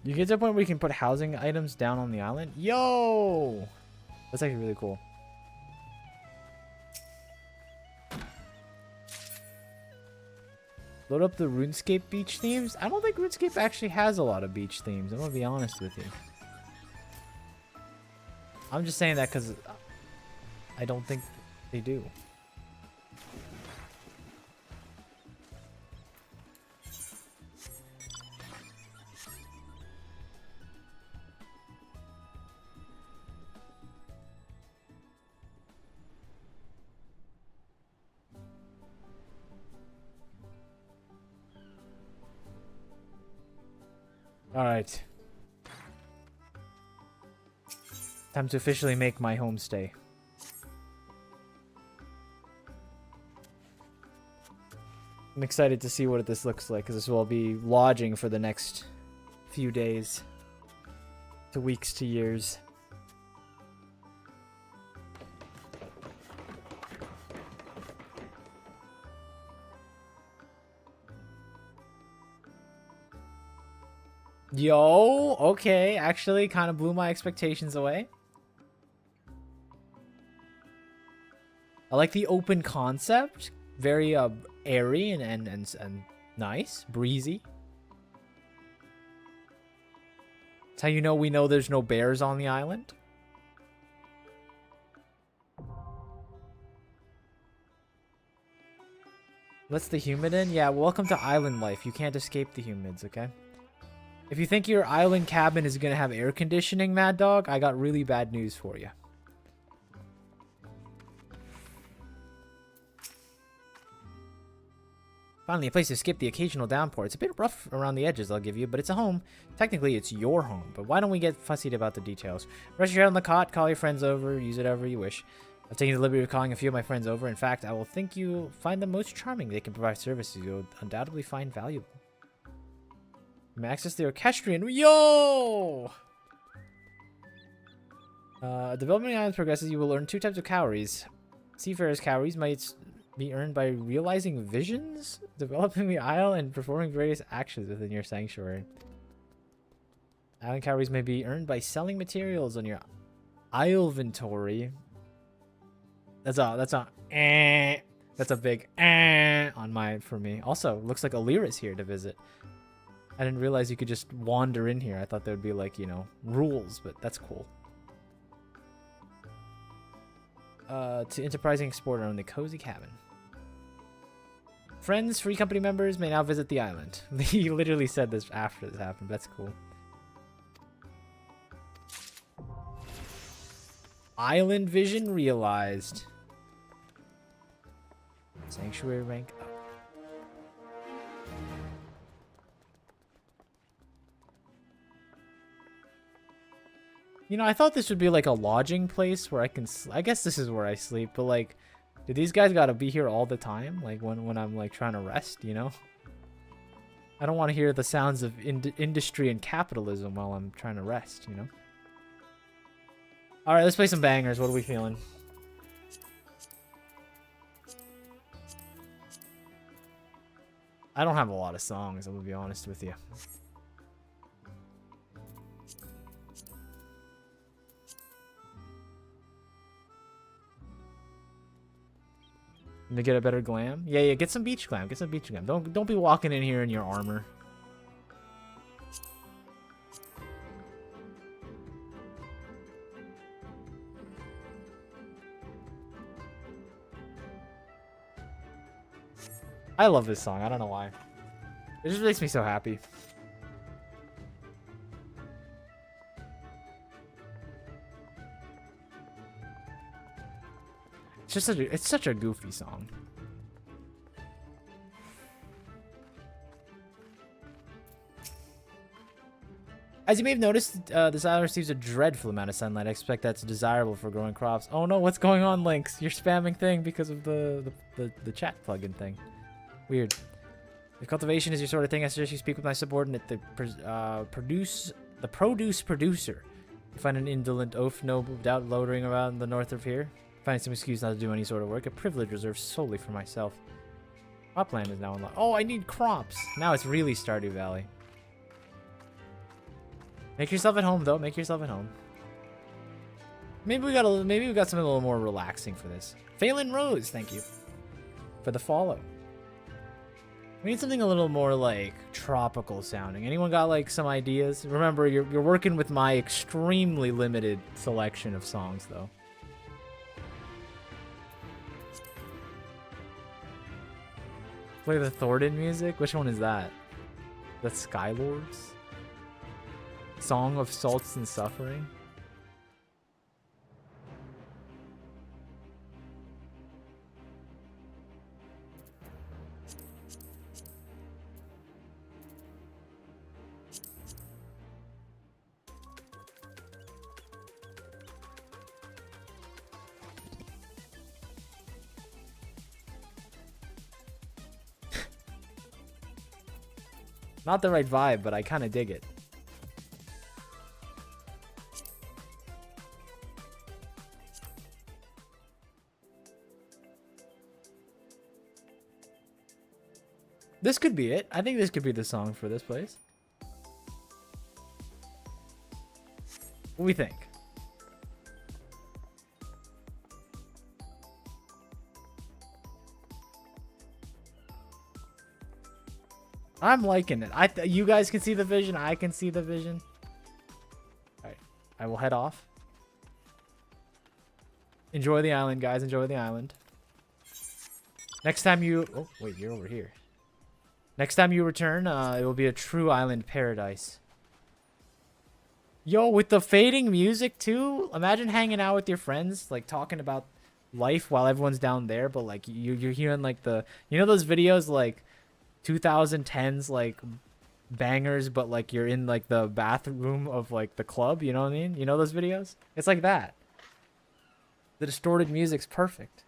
You get to a point where you can put housing items down on the island. Yo! That's actually really cool. Load up the RuneScape beach themes. I don't think RuneScape actually has a lot of beach themes. I'm gonna be honest with you. I'm just saying that because I don't think they do. All right. Time to officially make my homestay. I'm excited to see what this looks like, because this will be lodging for the next few days to weeks to years. Yo, okay, actually kind of blew my expectations away. I like the open concept. Very airy and nice, breezy. That's how you know we know there's no bears on the island. Let's the humid in? Yeah, welcome to island life. You can't escape the humids, okay? If you think your island cabin is going to have air conditioning, Mad Dog, I got really bad news for you. Finally, a place to skip the occasional downpour. It's a bit rough around the edges, I'll give you, but it's a home. Technically, it's your home, but why don't we get fussy about the details? Rest your head on the cot, call your friends over, use it however you wish. I've taken the liberty of calling a few of my friends over. In fact, I will think you find them most charming. They can provide services you'll undoubtedly find valuable. You may access the orchestrion. Yo! Development islands progresses. You will earn 2 types of cowries. Seafarer's cowries might be earned by realizing visions, developing the isle, and performing various actions within your sanctuary. Island cowries may be earned by selling materials on your isle inventory. That's a big for me. Also, looks like Alira's here to visit. I didn't realize you could just wander in here. I thought there would be like, you know, rules, but that's cool. To enterprising explorer on the cozy cabin. Friends, free company members may now visit the island. He literally said this after this happened. That's cool. Island vision realized. Sanctuary rank up. You know, I thought this would be like a lodging place where I can... I guess this is where I sleep, but like... Do these guys gotta be here all the time? Like when I'm like trying to rest, you know? I don't want to hear the sounds of industry and capitalism while I'm trying to rest, you know? Alright, let's play some bangers. What are we feeling? I don't have a lot of songs, I'm gonna be honest with you. To get a better glam? Yeah, get some beach glam. Get some beach glam. Don't be walking in here in your armor. I love this song. I don't know why. It just makes me so happy. It's such a goofy song. As you may have noticed, this island receives a dreadful amount of sunlight. I expect that's desirable for growing crops. Oh no, what's going on, Lynx? You're spamming thing because of the chat plugin thing. Weird. If cultivation is your sort of thing, I suggest you speak with my subordinate, the produce producer. You find an indolent oaf, no doubt, loitering around the north of here. Find some excuse not to do any sort of work. A privilege reserved solely for myself. My Cropland is now unlocked. Oh, I need crops. Now it's really Stardew Valley. Make yourself at home, though. Make yourself at home. Maybe we got something a little more relaxing for this. Phelan Rose, thank you for the follow. We need something a little more like tropical sounding. Anyone got like some ideas? Remember, you're working with my extremely limited selection of songs, though. Play the Thornton music. Which one is that? The Skylords? Song of Salts and Suffering. Not the right vibe, but I kind of dig it. This could be it. I think this could be the song for this place. What do we think? I'm liking it. You guys can see the vision. I can see the vision. All right. I will head off. Enjoy the island, guys. Enjoy the island. Next time you... Oh, wait. You're over here. Next time you return, it will be a true island paradise. Yo, with the fading music, too. Imagine hanging out with your friends, like, talking about life while everyone's down there. But, like, you're hearing, like, the... You know those videos, like... 2010s like bangers, but like you're in like the bathroom of like the club, you know what I mean? You know those videos? It's like that. The distorted music's perfect.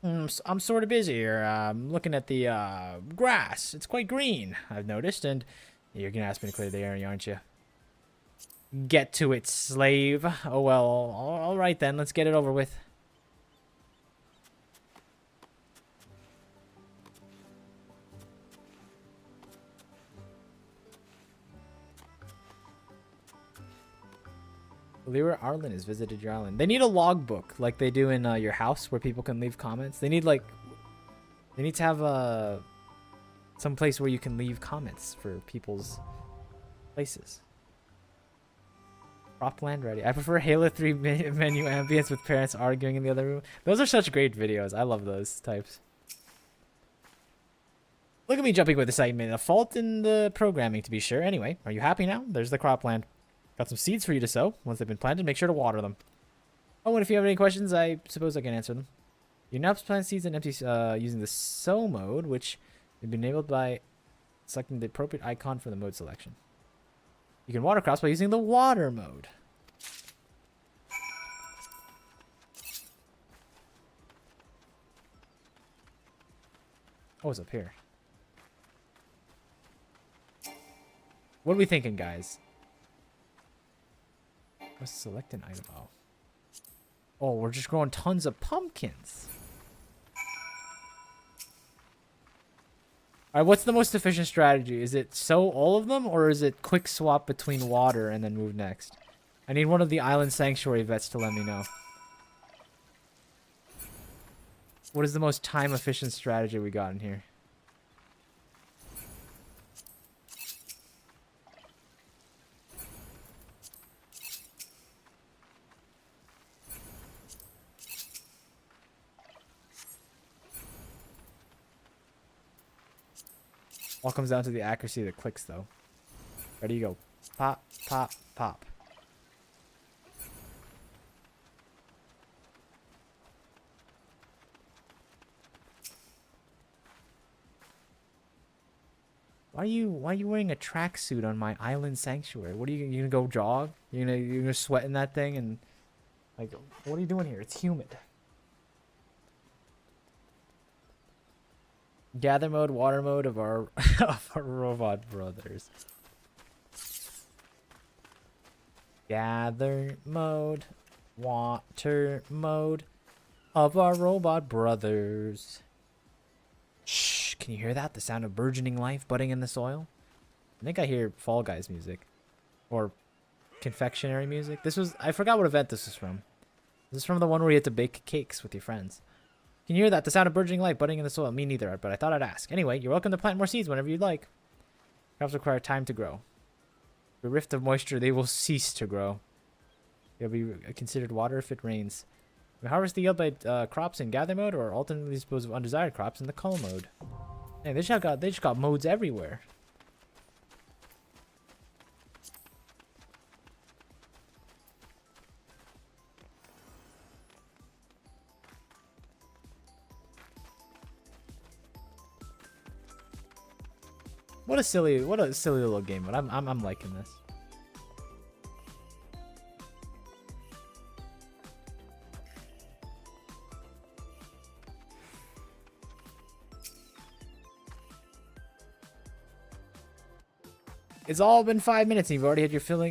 I'm sort of busy here. I'm looking at the grass. It's quite green, I've noticed, and you're gonna ask me to clear the area, aren't you? Get to it, slave. Oh, well, all right then. Let's get it over with. Lyra Arlen has visited your island. They need a logbook like they do in your house where people can leave comments. They need to have some place where you can leave comments for people's places. Cropland ready. I prefer Halo 3 menu ambience with parents arguing in the other room. Those are such great videos. I love those types. Look at me jumping with excitement. A fault in the programming, to be sure. Anyway, are you happy now? There's the cropland. Got some seeds for you to sow. Once they've been planted, make sure to water them. Oh, and if you have any questions, I suppose I can answer them. You now plant seeds in empty using the sow mode, which will be enabled by selecting the appropriate icon for the mode selection. You can water crops by using the water mode. Oh, it's up here. What are we thinking, guys? Let's select an item. Oh, we're just growing tons of pumpkins. Alright, what's the most efficient strategy? Is it sow all of them, or is it quick swap between water and then move next? I need one of the island sanctuary vets to let me know. What is the most time efficient strategy we got in here? All comes down to the accuracy of the clicks, though. Ready, you go. Pop, pop, pop. Why are you wearing a tracksuit on my island sanctuary? What are you gonna go jog? You're gonna sweat in that thing and like, what are you doing here? It's humid. Gather mode, water mode of our of our robot brothers. Gather mode, water mode of our robot brothers. Shh, Can you hear that? The sound of burgeoning life budding in the soil? I think I hear Fall Guys music. Or confectionery music. I forgot what event this is from. This is from the one where you had to bake cakes with your friends. Can you hear that? The sound of burgeoning life budding in the soil? Me neither, but I thought I'd ask. Anyway, you're welcome to plant more seeds whenever you'd like. Crops require time to grow. The rift of moisture, they will cease to grow. They'll be considered water if it rains. We harvest the yield by crops in gather mode or alternately dispose of undesired crops in the cull mode. Hey, they just got modes everywhere. What a silly little game, but I'm liking this. It's all been 5 minutes and you've already had your fill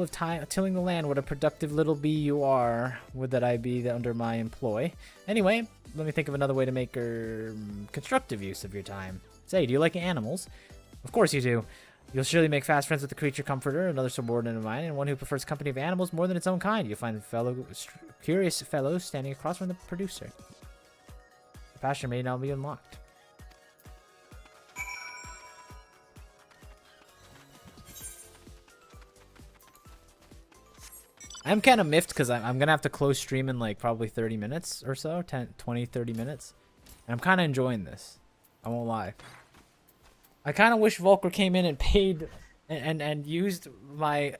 of time tilling the land. What a productive little bee you are. Would that I be under my employ. Anyway, let me think of another way to make constructive use of your time. Say, do you like animals? Of course you do. You'll surely make fast friends with the creature comforter, another subordinate of mine, and one who prefers company of animals more than its own kind. You'll find curious fellows standing across from the producer. The pasture may now be unlocked. I'm kind of miffed because I'm going to have to close stream in like probably 30 minutes or so, 20, 30 minutes. And I'm kind of enjoying this. I won't lie. I kind of wish Volker came in and paid and used my,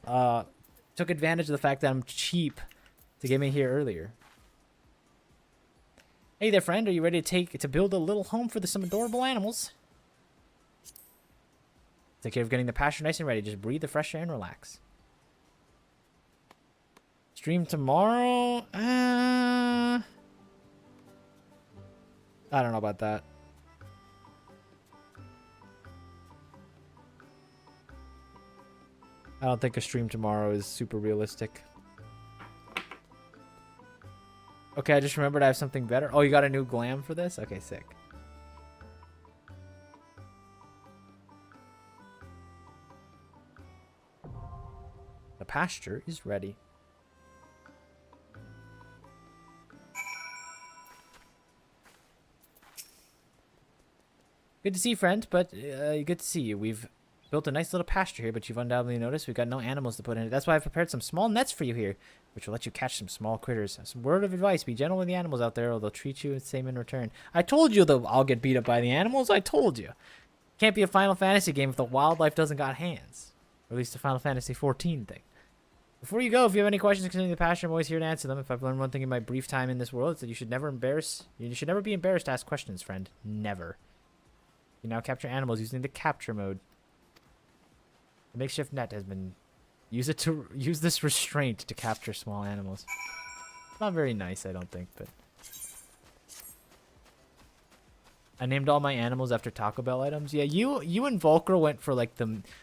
took advantage of the fact that I'm cheap to get me here earlier. Hey there, friend. Are you ready to build a little home for some adorable animals? Take care of getting the pasture nice and ready. Just breathe the fresh air and relax. Stream tomorrow? I don't know about that. I don't think a stream tomorrow is super realistic. Okay, I just remembered I have something better. Oh, you got a new glam for this? Okay, sick. The pasture is ready. Good to see you, friend, but good to see you. We've built a nice little pasture here, but you've undoubtedly noticed we've got no animals to put in it. That's why I've prepared some small nets for you here, which will let you catch some small critters. Some word of advice, be gentle with the animals out there, or they'll treat you the same in return. I told you I'll get beat up by the animals. I told you. Can't be a Final Fantasy game if the wildlife doesn't got hands. Or at least a Final Fantasy 14 thing. Before you go, if you have any questions concerning the pasture, I'm always here to answer them. If I've learned one thing in my brief time in this world, it's that you should never be embarrassed to ask questions, friend. Never. You now capture animals using the capture mode. The makeshift net has been use this restraint to capture small animals. Not very nice, I don't think, but I named all my animals after Taco Bell items. Yeah, you and Volker went for like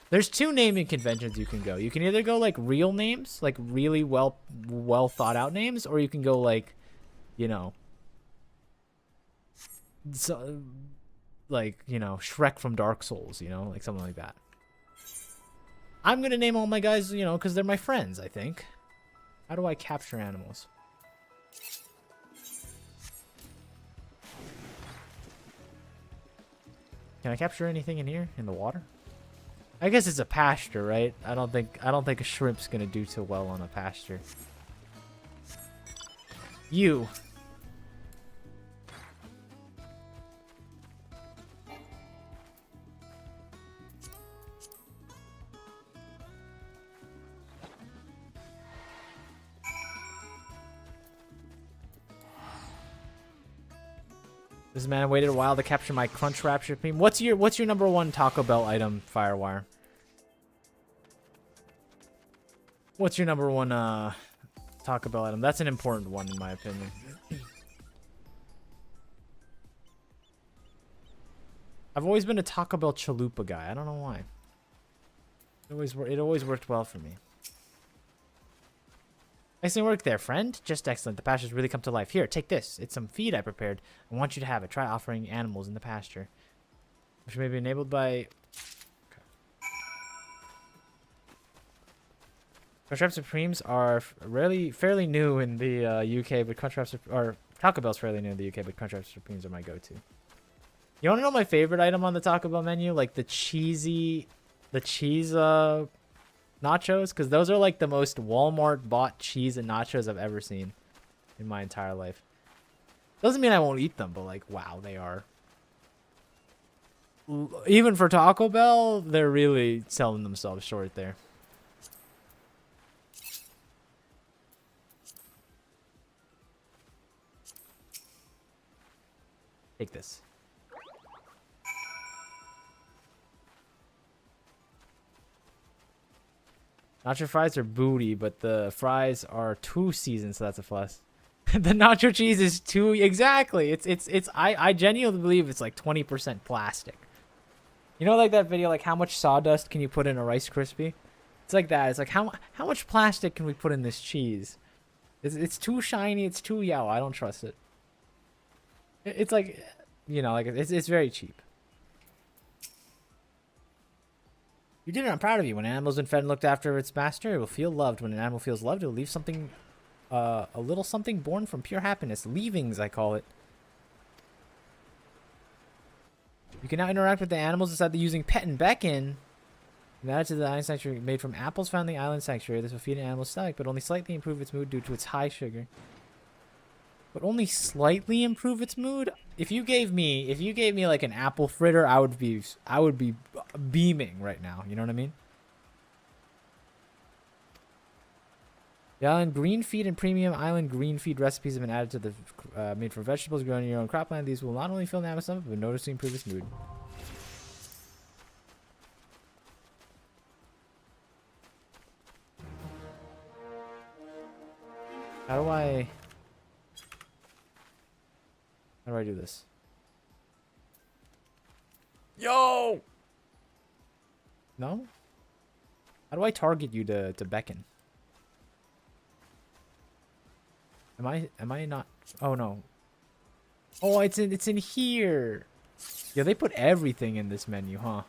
there's two naming conventions you can go. You can either go like real names, like really well thought out names, or you can go like, you know, so like, you know, Shrek from Dark Souls, you know, like something like that. I'm gonna name all my guys, you know, because they're my friends, I think. How do I capture animals? Can I capture anything in here? In the water? I guess it's a pasture, right? I don't think a shrimp's gonna do too well on a pasture. You. This man waited a while to capture my Crunch Wrap Supreme. What's your number one Taco Bell item, Firewire? What's your number one Taco Bell item? That's an important one in my opinion. I've always been a Taco Bell chalupa guy. I don't know why. It always worked well for me. Excellent work there, friend. Just excellent. The pasture's really come to life. Here, take this. It's some feed I prepared. I want you to have it. Try offering animals in the pasture. which may be enabled by... Crunchwrap Supremes are fairly new in the UK, but Taco Bell's fairly new in the UK, but Crunchwrap Supremes are my go-to. You want to know my favorite item on the Taco Bell menu? Like the cheese nachos, because those are like the most Walmart bought cheese and nachos I've ever seen in my entire life. Doesn't mean I won't eat them, but like, wow, they are. Even for Taco Bell, they're really selling themselves short there. Take this. Nacho fries are booty, but the fries are 2 seasoned, so that's a plus. The nacho cheese is 2 exactly. I genuinely believe it's like 20% plastic. You know, like that video, like how much sawdust can you put in a Rice Krispie? It's like that. It's like how much plastic can we put in this cheese? It's too shiny. It's too yellow. I don't trust it. It's like, you know, like it's very cheap. You did it. I'm proud of you. When an animal's been fed and looked after its master, it will feel loved. When an animal feels loved, it will leave something, a little something born from pure happiness. Leavings, I call it. You can now interact with the animals instead of using Pet and Beckon. Added to the island sanctuary made from apples found in the island sanctuary. This will feed an animal's stomach, but only slightly improve its mood due to its high sugar. But only slightly improve its mood? If you gave me like an apple fritter, I would be beaming right now. You know what I mean? The island green feed and premium island green feed recipes have been added to the made from vegetables grown in your own cropland. These will not only fill an animal's stomach, but noticeably improve its mood. How do I do this? Yo! No? How do I target you to beckon? Am I not? Oh no. Oh, it's in here. Yeah, they put everything in this menu, huh?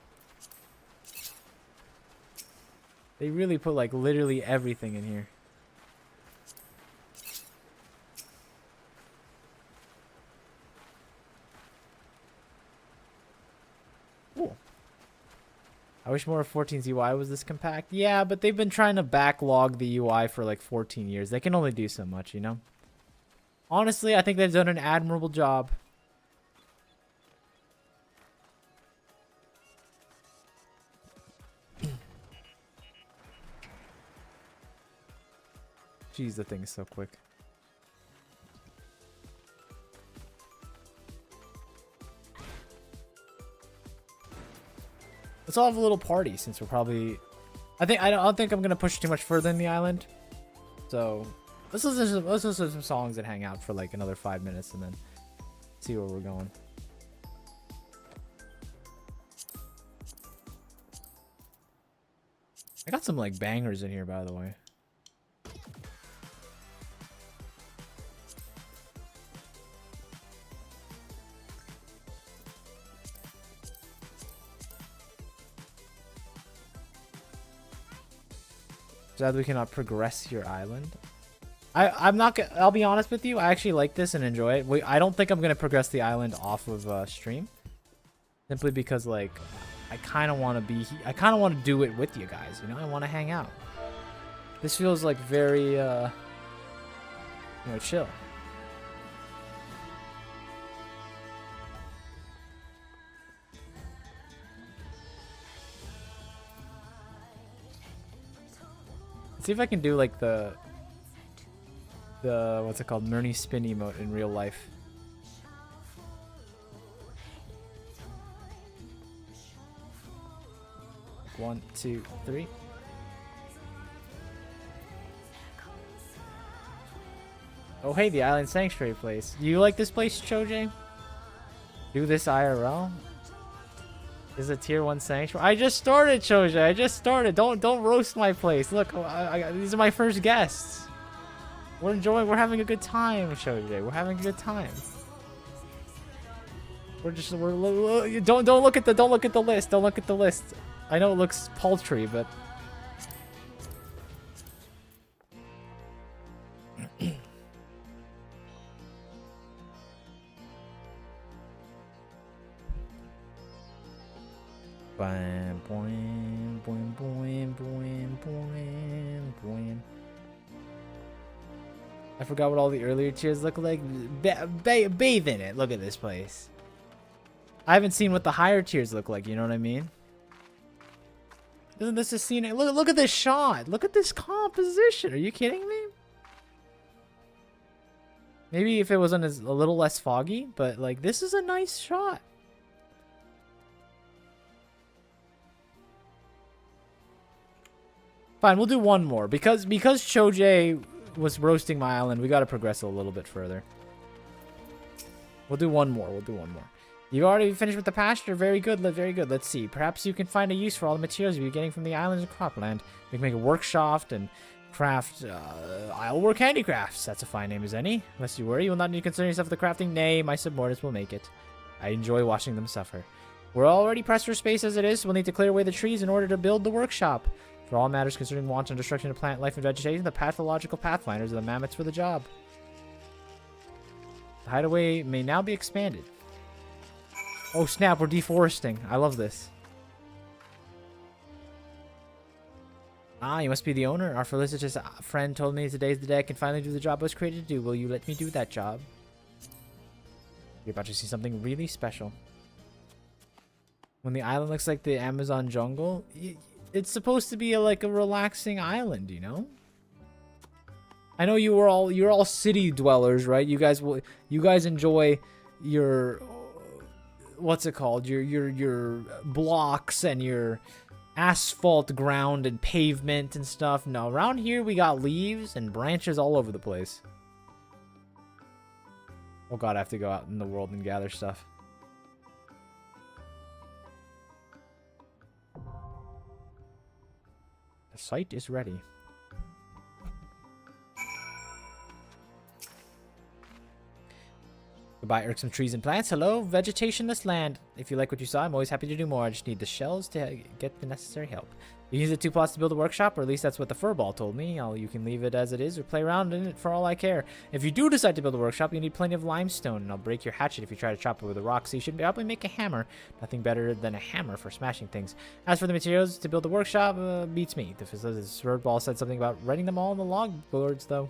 They really put like literally everything in here. Cool. I wish more of 14's UI was this compact. Yeah, but they've been trying to backlog the UI for like 14 years. They can only do so much, you know? Honestly, I think they've done an admirable job. Jeez, the thing is so quick. Let's all have a little party since we're probably... I don't think I'm gonna push too much further in the island. So let's listen to some songs and hang out for like another 5 minutes and then see where we're going. I got some like bangers in here, by the way. Sad we cannot progress your island. I'm not gonna, I'll be honest with you, I actually like this and enjoy it. I don't think I'm gonna progress the island off of stream, simply because like I kind of want to do it with you guys, you know? I want to hang out. This feels like very you know, chill. See if I can do like the what's it called, Murney spin emote in real life. Like 1, 2, 3. Oh hey, the Island Sanctuary place. Do you like this place, Chojay? Do this IRL? This is a tier 1 sanctuary. I just started, Chojay. I just started. Don't roast my place. Look, these are my first guests. We're having a good time, Chojay. We're having a good time. Don't look at the list. Don't look at the list. I know it looks paltry, but boing, boing, boing, boing, boing, boing, boing. I forgot what all the earlier tiers look like. Bathe in it. Look at this place. I haven't seen what the higher tiers look like. You know what I mean? Isn't this a scene? Look at this shot. Look at this composition. Are you kidding me? Maybe if it wasn't a little less foggy, but like this is a nice shot. Fine, we'll do one more because Chojay was roasting my island. We got to progress a little bit further. We'll do one more. You've already finished with the pasture. Very good. Very good. Let's see. Perhaps you can find a use for all the materials you're getting from the islands of cropland. We can make a workshop and craft Islework handicrafts. That's a fine name as any. Unless you worry, you will not need to concern yourself with the crafting. Nay, my subordinates will make it. I enjoy watching them suffer. We're already pressed for space as it is, so we'll need to clear away the trees in order to build the workshop. For all matters concerning wanton destruction of plant life and vegetation, the pathological pathfinders are the mammoths for the job. The hideaway may now be expanded. Oh snap, we're deforesting. I love this. Ah, you must be the owner. Our felicitous friend told me today's the day I can finally do the job I was created to do. Will you let me do that job? You're about to see something really special. When the island looks like the Amazon jungle, it's supposed to be like a relaxing island, you know? I know you're all city dwellers, right? You guys enjoy your what's it called? Your blocks and your asphalt ground and pavement and stuff. No, around here we got leaves and branches all over the place. Oh god, I have to go out in the world and gather stuff. The site is ready. Goodbye, irksome trees and plants. Hello, vegetationless land. If you like what you saw, I'm always happy to do more. I just need the shells to get the necessary help. You use the 2 plots to build a workshop, or at least that's what the furball told me. You can leave it as it is or play around in it for all I care. If you do decide to build a workshop, you need plenty of limestone, and I'll break your hatchet if you try to chop it with a rock, so you should probably make a hammer. Nothing better than a hammer for smashing things. As for the materials to build the workshop, beats me. The furball said something about writing them all on the log boards, though.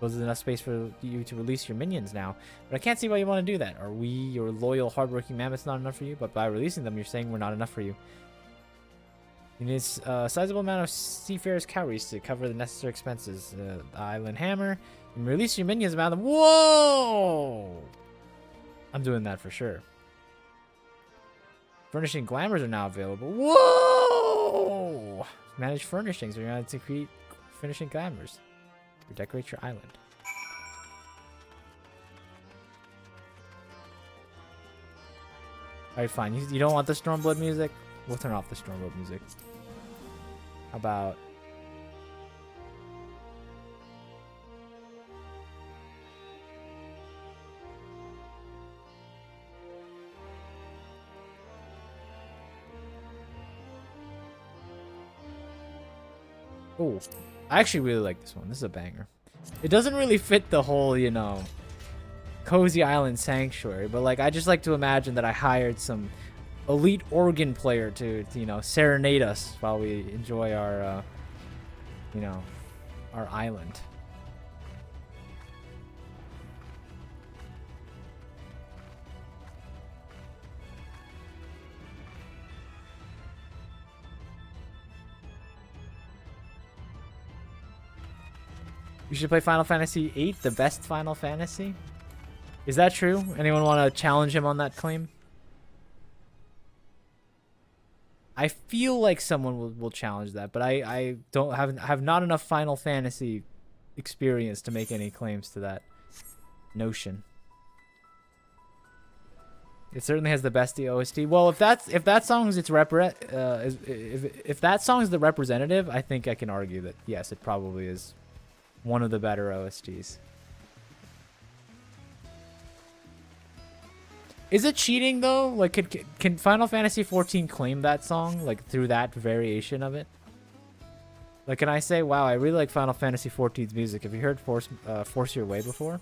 There's enough space for you to release your minions now. But I can't see why you want to do that. Are we, your loyal, hardworking mammoths, not enough for you? But by releasing them, you're saying we're not enough for you. You need a sizable amount of seafarers' cowries to cover the necessary expenses. The island hammer. And release your minions amount of... Whoa! I'm doing that for sure. Furnishing glamours are now available. Whoa! Manage furnishings. We're going to create finishing glamours. Decorate your island. Alright, fine. You don't want the Stormblood music? We'll turn off the Stormblood music. How about... Oh, I actually really like this one. This is a banger. It doesn't really fit the whole, you know, cozy island sanctuary, but like I just like to imagine that I hired some elite organ player to you know, serenade us while we enjoy our, you know, our island. You should play Final Fantasy VIII, the best Final Fantasy. Is that true? Anyone want to challenge him on that claim? I feel like someone will challenge that, but I don't have not enough Final Fantasy experience to make any claims to that notion. It certainly has the best OST. Well, if that song is if that song is the representative, I think I can argue that yes, it probably is one of the better OSTs. Is it cheating though? Like, can Final Fantasy 14 claim that song like through that variation of it? Like, can I say, wow, I really like Final Fantasy 14's music. Have you heard Force Your Way before?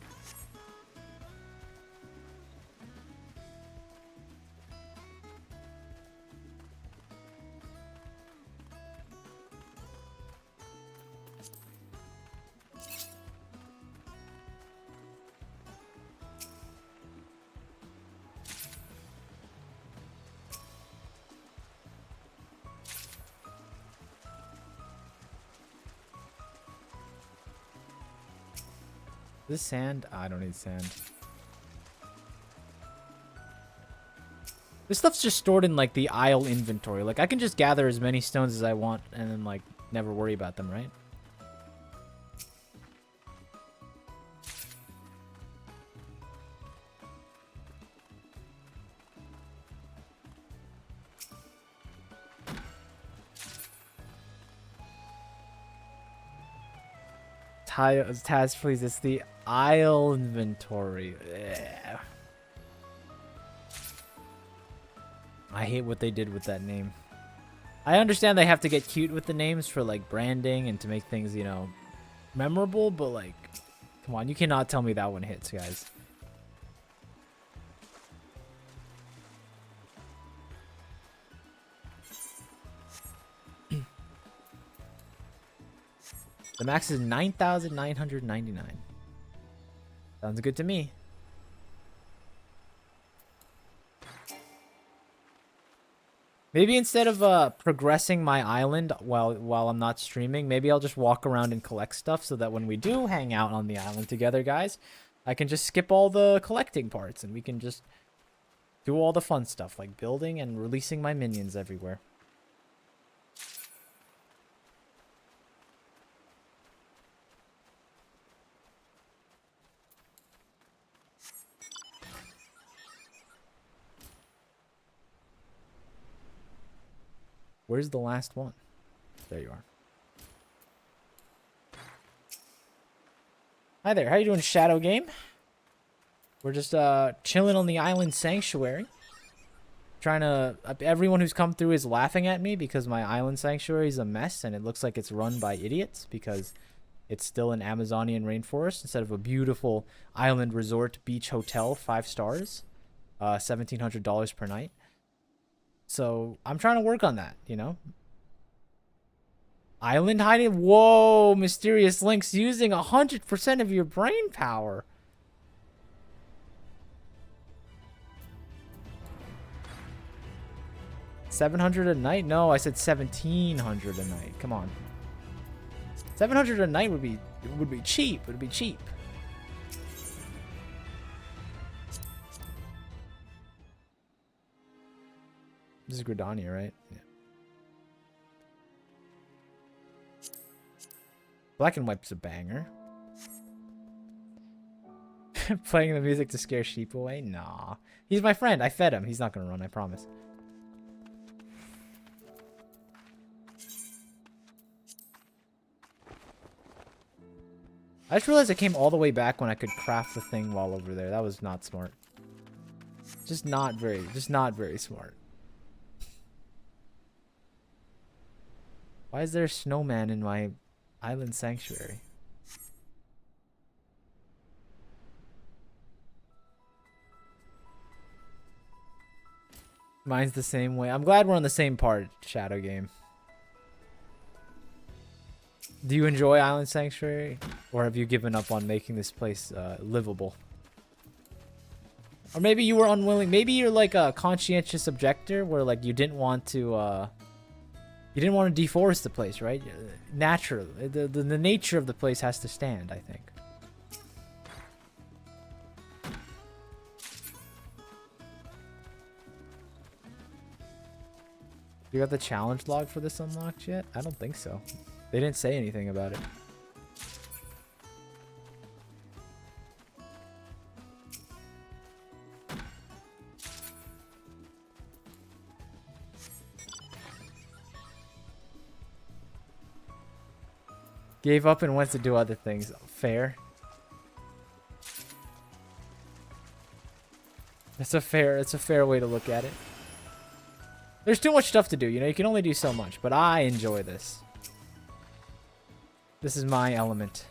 This sand? Oh, I don't need sand. This stuff's just stored in like the Isle inventory. Like I can just gather as many stones as I want and then like never worry about them, right? Taz, please. It's the Isle inventory. Ugh. I hate what they did with that name. I understand they have to get cute with the names for like branding and to make things, you know, memorable, but like, come on, you cannot tell me that one hits, guys. The max is 9,999. Sounds good to me. Maybe instead of progressing my island while I'm not streaming, maybe I'll just walk around and collect stuff so that when we do hang out on the island together, guys, I can just skip all the collecting parts and we can just do all the fun stuff like building and releasing my minions everywhere. Where's the last one? There you are. Hi there. How you doing, Shadow Game? We're just chilling on the island sanctuary. Trying to... everyone who's come through is laughing at me because my island sanctuary is a mess and it looks like it's run by idiots because it's still an Amazonian rainforest instead of a beautiful island resort beach hotel, 5 stars, $1,700 per night. So I'm trying to work on that, you know. Island hiding. Whoa, mysterious links using 100% of your brain power. $700 a night? No, I said $1,700 a night. Come on. $700 a night would be cheap. It would be cheap. This is Gridania, right? Yeah. Black and White's a banger. Playing the music to scare sheep away? Nah. He's my friend. I fed him. He's not gonna run, I promise. I just realized I came all the way back when I could craft the thing while over there. That was not smart. Just not very smart. Why is there a snowman in my island sanctuary? Mine's the same way. I'm glad we're on the same part, Shadow Game. Do you enjoy Island Sanctuary? Or have you given up on making this place livable? Or maybe you were unwilling. Maybe you're like a conscientious objector where like you didn't want to deforest the place, right? Naturally, the nature of the place has to stand, I think. You got the challenge log for this unlocked yet? I don't think so. They didn't say anything about it. Gave up and went to do other things. Fair. It's a fair way to look at it. There's too much stuff to do, you know? You can only do so much, but I enjoy this. This is my element.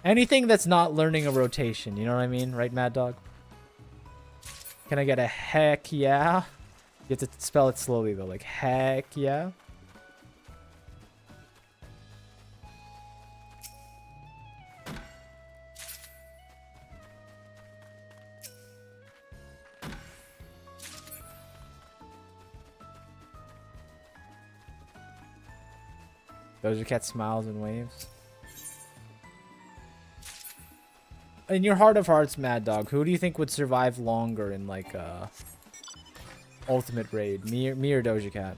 Anything that's not learning a rotation, you know what I mean? Right, Mad Dog? Can I get a heck yeah? You have to spell it slowly, though. Like, heck yeah. Doja Cat smiles and waves. In your heart of hearts, Mad Dog, who do you think would survive longer in like ultimate raid? Me or Doja Cat?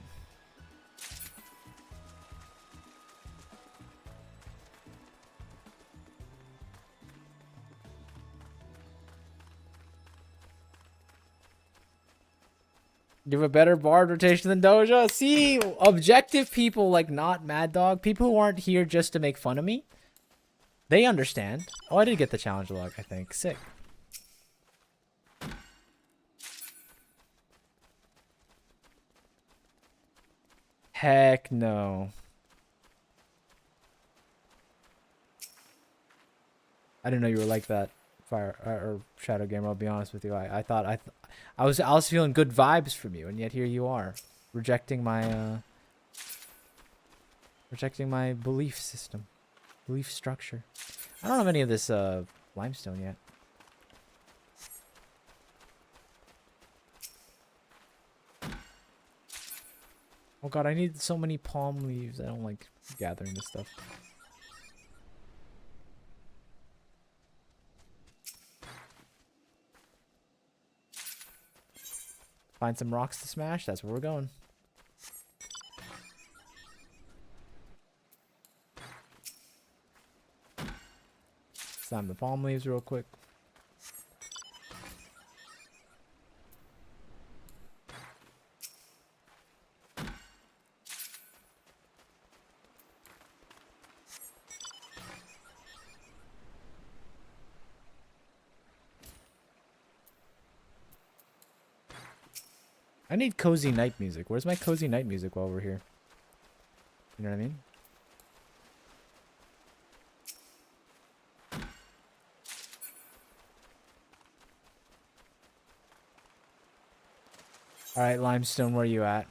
You have a better bard rotation than Doja? See, objective people like not Mad Dog, people who aren't here just to make fun of me, they understand. Oh, I did get the challenge log, I think. Sick. Heck no. I didn't know you were like that, Fire or Shadow Gamer. I'll be honest with you. I thought I was feeling good vibes from you, and yet here you are, rejecting my belief system, belief structure. I don't have any of this limestone yet. Oh god, I need so many palm leaves. I don't like gathering this stuff. Find some rocks to smash. That's where we're going. Slam the palm leaves real quick. I need cozy night music. Where's my cozy night music while we're here? You know what I mean? Alright, Limestone, where are you at?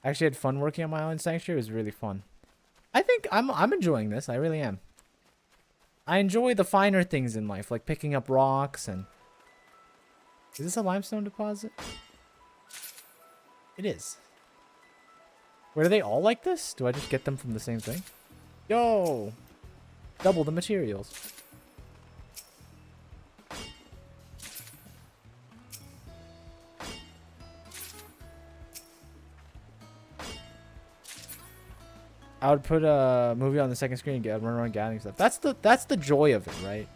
I actually had fun working on my island sanctuary. It was really fun. I think I'm enjoying this. I really am. I enjoy the finer things in life, like picking up rocks and... Is this a limestone deposit? It is. Wait, are they all like this? Do I just get them from the same thing? Yo! Double the materials. I would put a movie on the second screen and run around gathering stuff. That's the joy of it, right?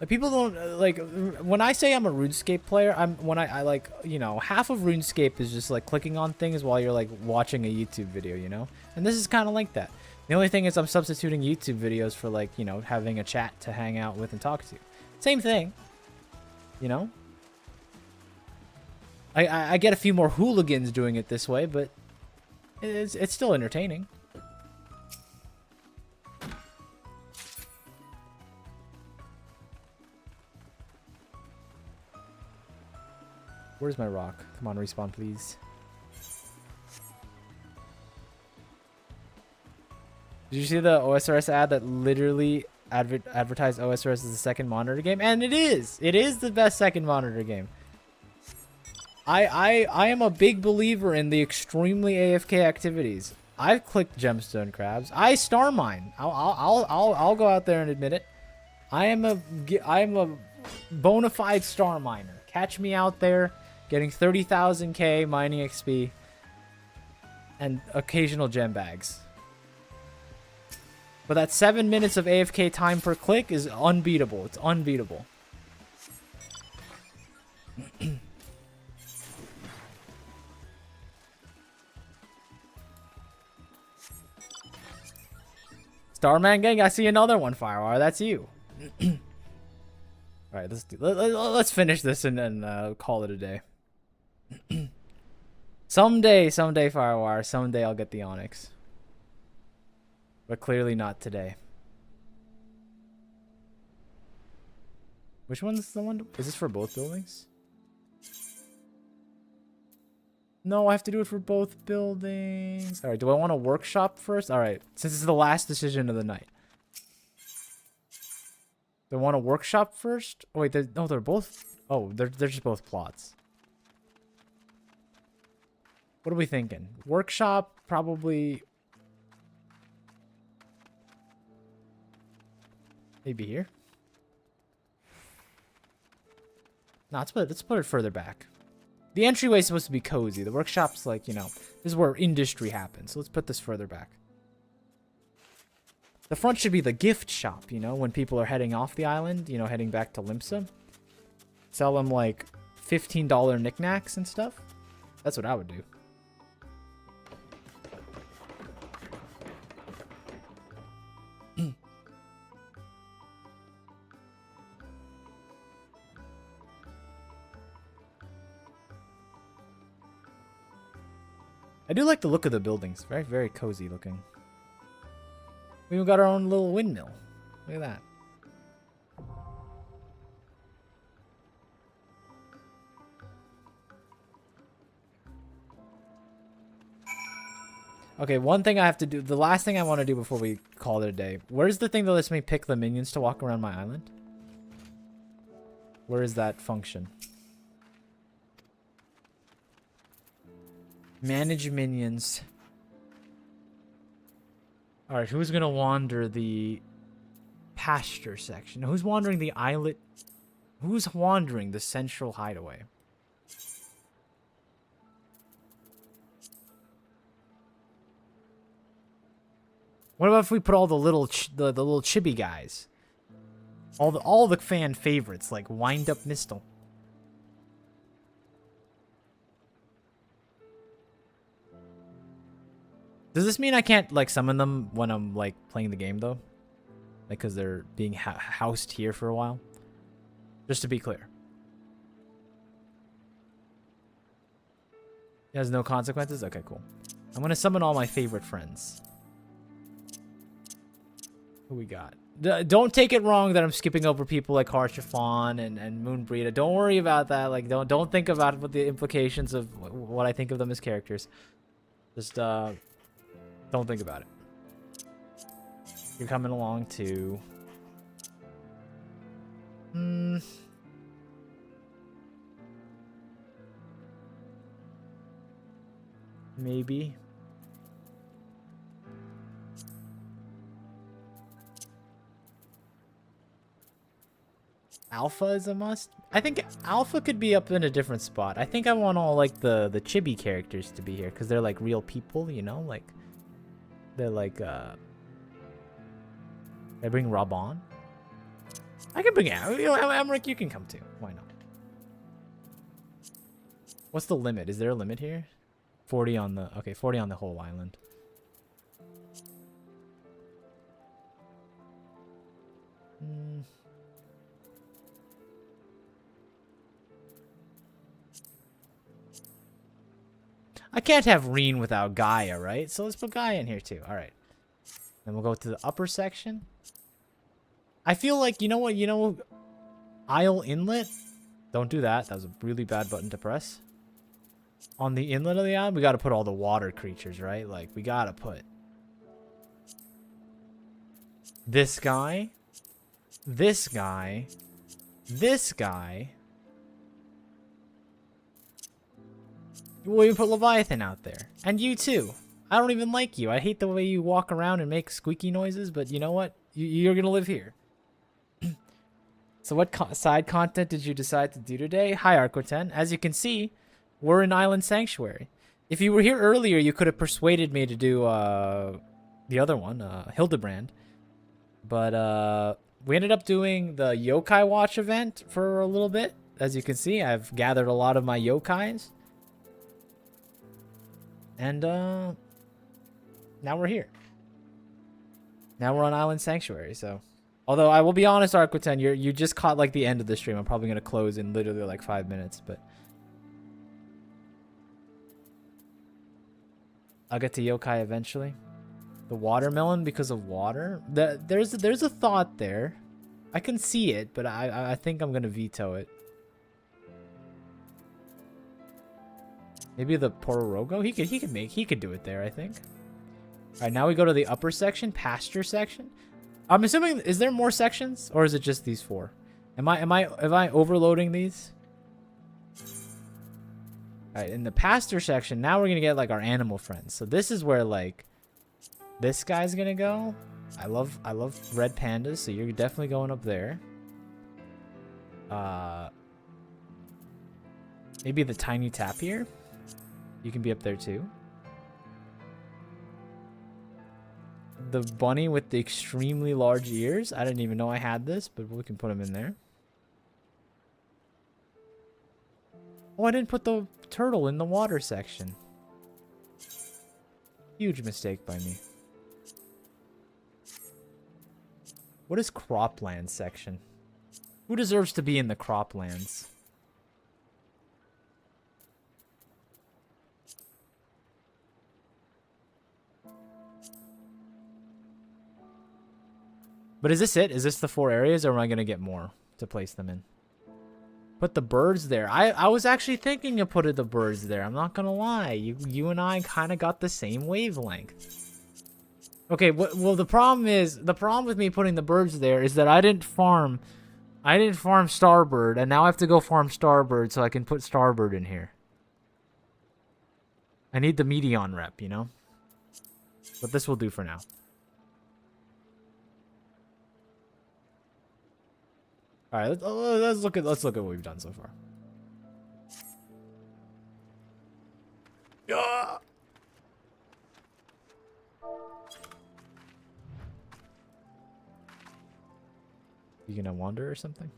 Like people don't like when I say I'm a RuneScape player. I like, you know, half of RuneScape is just like clicking on things while you're like watching a YouTube video, you know. And this is kind of like that. The only thing is I'm substituting YouTube videos for like, you know, having a chat to hang out with and talk to. Same thing, you know. I get a few more hooligans doing it this way, but. It's still entertaining. Where's my rock? Come on, respawn, please. Did you see the OSRS ad that literally advertised OSRS as the second monitor game? And it is! It is the best second monitor game. I am a big believer in the extremely AFK activities. I've clicked gemstone crabs. I star mine. I'll go out there and admit it. I am a bona fide star miner. Catch me out there getting 30,000k mining XP and occasional gem bags. But that 7 minutes of AFK time per click is unbeatable. It's unbeatable. Starman Gang, I see another one, Firewire. That's you. All right, let's finish this and then call it a day. Someday, Firewire. Someday I'll get the Onyx. But clearly not today. Which one's the one? Is this for both buildings? No, I have to do it for both buildings. All right, do I want a workshop first? All right, since it's the last decision of the night. Do I want a workshop first? Oh, wait, they're both... Oh, they're just both plots. What are we thinking? Workshop, probably... Maybe here? No, let's put it further back. The entryway is supposed to be cozy. The workshop's like, you know, this is where industry happens. So let's put this further back. The front should be the gift shop, you know, when people are heading off the island, you know, heading back to Limsa. Sell them like $15 knickknacks and stuff. That's what I would do. I do like the look of the buildings. Very, very cozy looking. We even got our own little windmill. Look at that. Okay, one thing I have to do. The last thing I want to do before we call it a day. Where's the thing that lets me pick the minions to walk around my island? Where is that function? Manage minions. Alright, who's gonna wander the pasture section? Who's wandering the islet? Who's wandering the central hideaway? What about if we put all the little the little chibi guys? All the fan favorites like Wind Up Mistle. Does this mean I can't, like, summon them when I'm, like, playing the game, though? Like, because they're being housed here for a while? Just to be clear. It has no consequences? Okay, cool. I'm going to summon all my favorite friends. Who we got? Don't take it wrong that I'm skipping over people like Harshiffon and Moonbreeder. Don't worry about that. Like, don't think about what the implications of what I think of them as characters. Just, don't think about it. You're coming along too. Maybe. Alpha is a must. I think Alpha could be up in a different spot. I think I want all like the chibi characters to be here because they're like real people, you know, like. They're like, I bring Rob on? I can bring out. You know, Emmerich, you can come too. Why not? What's the limit? Is there a limit here? 40 on the... Okay, 40 on the whole island. I can't have Reen without Gaia, right? So let's put Gaia in here too. All right. Then we'll go to the upper section. I feel like, you know what? You know, Isle Inlet? Don't do that. That was a really bad button to press. On the inlet of the island, we got to put all the water creatures, right? Like, we got to put this guy, this guy, this guy. We'll even put Leviathan out there. And you too. I don't even like you. I hate the way you walk around and make squeaky noises, but you know what? You're going to live here. So what side content did you decide to do today? Hi, Arco10. As you can see, we're in Island Sanctuary. If you were here earlier, you could have persuaded me to do the other one, Hildibrand. But we ended up doing the Yokai Watch event for a little bit. As you can see, I've gathered a lot of my yokais. And now we're here. Now we're on Island Sanctuary, so. Although I will be honest, Arquiten, you just caught like the end of the stream. I'm probably gonna close in literally like 5 minutes, but I'll get to yokai eventually. The watermelon because of water. There's a thought there. I can see it, but I think I'm gonna veto it. Maybe the Pororogo? He could do it there, I think. Alright, now we go to the upper section, pasture section. I'm assuming, is there more sections? Or is it just these 4? Am I overloading these? Alright, in the pasture section, now we're gonna get like our animal friends. So this is where like this guy's gonna go. I love red pandas, so you're definitely going up there. Maybe the tiny tapir. You can be up there too. The bunny with the extremely large ears. I didn't even know I had this, but we can put him in there. Oh, I didn't put the turtle in the water section. Huge mistake by me. What is cropland section? Who deserves to be in the croplands? But is this it? Is this the 4 areas, or am I going to get more to place them in? Put the birds there. I was actually thinking of putting the birds there. I'm not going to lie. You and I kind of got the same wavelength. Okay, well, the problem with me putting the birds there is that I didn't farm Starbird, and now I have to go farm Starbird so I can put Starbird in here. I need the Meteon rep, you know? But this will do for now. All right, let's look at what we've done so far. Yeah. You gonna wander or something?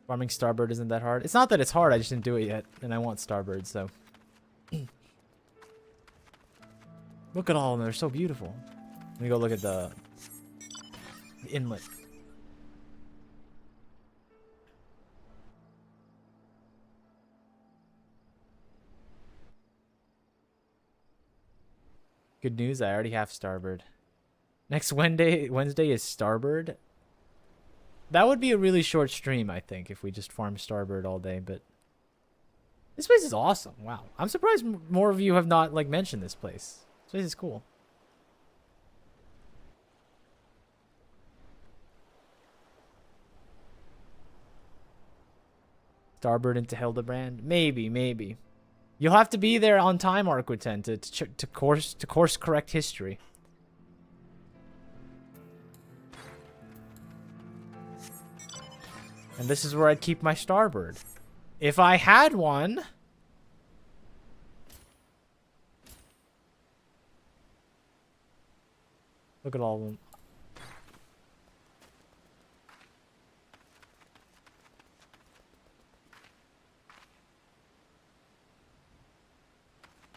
Farming Starbird isn't that hard. It's not that it's hard. I just didn't do it yet, and I want Starbird. So look at all of them. They're so beautiful. Let me go look at the inlet. Good news, I already have Starbird. Next Wednesday is Starbird. That would be a really short stream, I think, if we just farm Starbird all day, but this place is awesome. Wow. I'm surprised more of you have not like mentioned this place. This place is cool. Starbird into Hildibrand? Maybe. You'll have to be there on time, Arquiten, to course correct history. And this is where I'd keep my Starbird. If I had one. Look at all of them.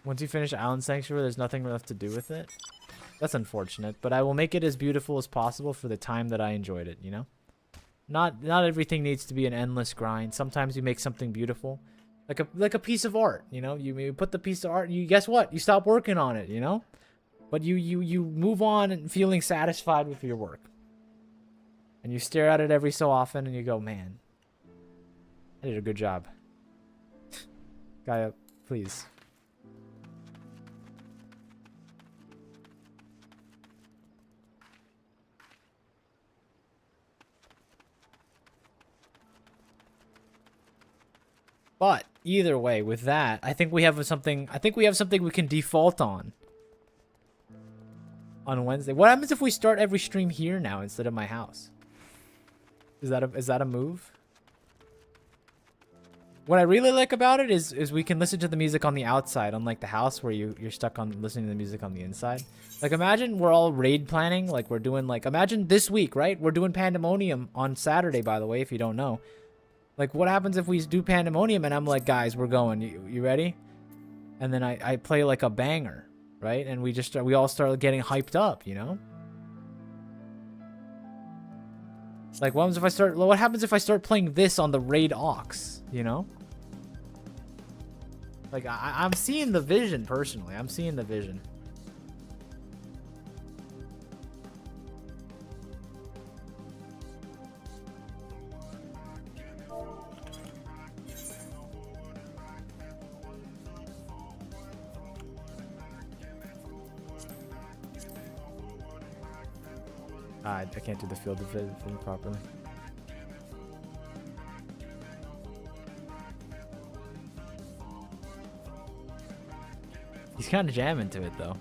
Once you finish Island Sanctuary, there's nothing left to do with it. That's unfortunate, but I will make it as beautiful as possible for the time that I enjoyed it, you know? Not everything needs to be an endless grind. Sometimes you make something beautiful. Like a piece of art, you know? You put the piece of art, you guess what? You stop working on it, you know? But you move on and feeling satisfied with your work. And you stare at it every so often and you go, man, I did a good job. Gaia, please. But either way, with that, I think we have something. I think we have something we can default on Wednesday. What happens if we start every stream here now instead of my house? Is that a move? What I really like about it is we can listen to the music on the outside, unlike the house where you're stuck on listening to the music on the inside. Like imagine we're all raid planning, like we're doing like imagine this week, right? We're doing Pandemonium on Saturday, by the way, if you don't know. Like, what happens if we do Pandemonium and I'm like, guys, we're going. You ready? And then I play like a banger, right? And we all start getting hyped up, you know? It's like, what happens if I start playing this on the Raid Aux, you know? Like, I'm seeing the vision, personally. I'm seeing the vision. I can't do the field of vision thing properly. He's kind of jamming to it, though.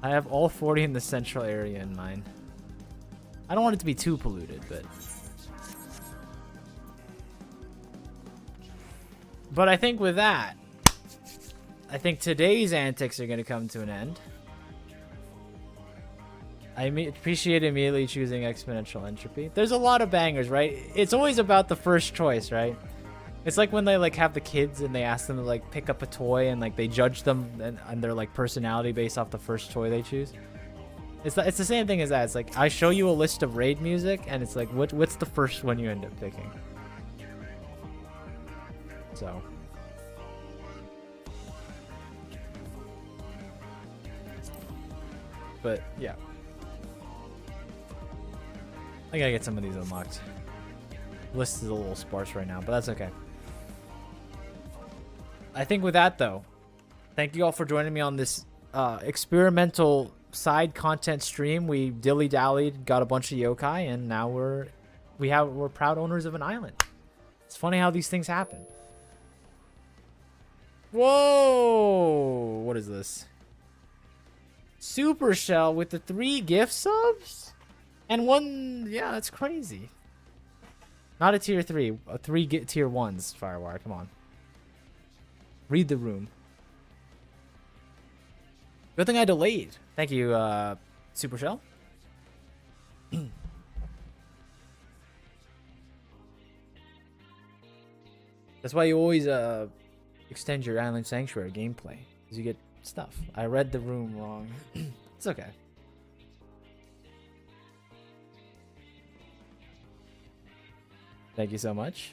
I have all 40 in the central area in mind. I don't want it to be too polluted, but I think with that, I think today's antics are going to come to an end. I appreciate immediately choosing exponential entropy. There's a lot of bangers, right? It's always about the first choice, right? It's like when they like have the kids and they ask them to like pick up a toy and like they judge them and their like personality based off the first toy they choose. It's the same thing as that. It's like I show you a list of raid music and it's like what's the first one you end up picking? So. But yeah. I gotta get some of these unlocked. List is a little sparse right now, but that's okay. I think with that though, thank you all for joining me on this experimental side content stream. We dilly-dallied, got a bunch of yokai, and now we're proud owners of an island. It's funny how these things happen. Whoa! What is this? Supershell with the 3 gift subs? And 1, yeah, that's crazy. Not a tier 3, 3 tier 1s, Firewire, come on. Read the room. Good thing I delayed. Thank you, Supershell. That's why you always extend your Island Sanctuary gameplay, because you get stuff. I read the room wrong. It's okay. Thank you so much.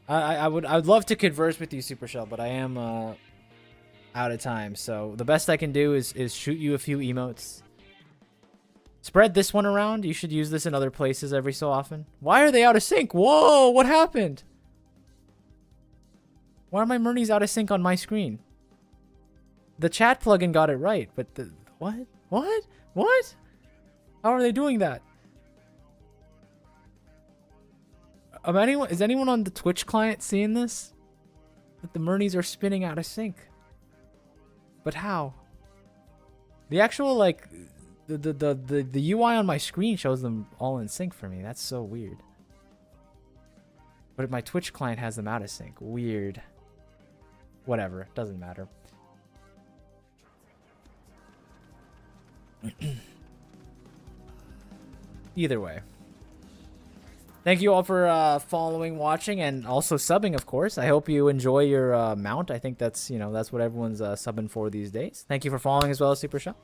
I would love to converse with you, Supershell, but I am out of time. So the best I can do is shoot you a few emotes. Spread this one around. You should use this in other places every so often. Why are they out of sync? Whoa, what happened? Why are my Murnies out of sync on my screen? The chat plugin got it right, but the what? What? How are they doing that? Is anyone on the Twitch client seeing this? That the Murnies are spinning out of sync. But how? The actual like the UI on my screen shows them all in sync for me. That's so weird. But my Twitch client has them out of sync. Weird. Whatever, doesn't matter. Either way. Thank you all for following, watching, and also subbing, of course. I hope you enjoy your mount. I think that's, that's what everyone's subbing for these days. Thank you for following as well as Super Show.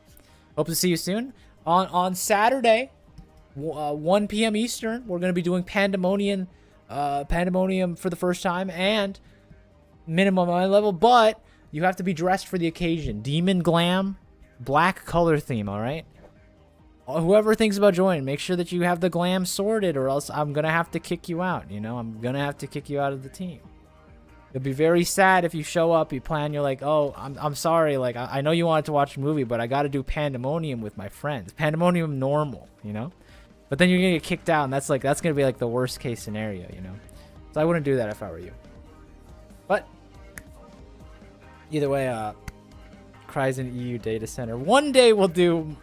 Hope to see you soon. On Saturday, 1 p.m. Eastern, we're going to be doing Pandemonium for the first time and minimum level, but you have to be dressed for the occasion. Demon Glam, black color theme, all right? Whoever thinks about joining, make sure that you have the glam sorted or else I'm going to have to kick you out, I'm going to have to kick you out of the team. It'll be very sad if you show up, you plan, you're like, oh, I'm sorry, like, I know you wanted to watch a movie, but I got to do Pandemonium with my friends. Pandemonium normal, But then you're going to get kicked out, and that's going to be, like, the worst case scenario, So I wouldn't do that if I were you. But, either way, Cries in EU Data Center. One day we'll do...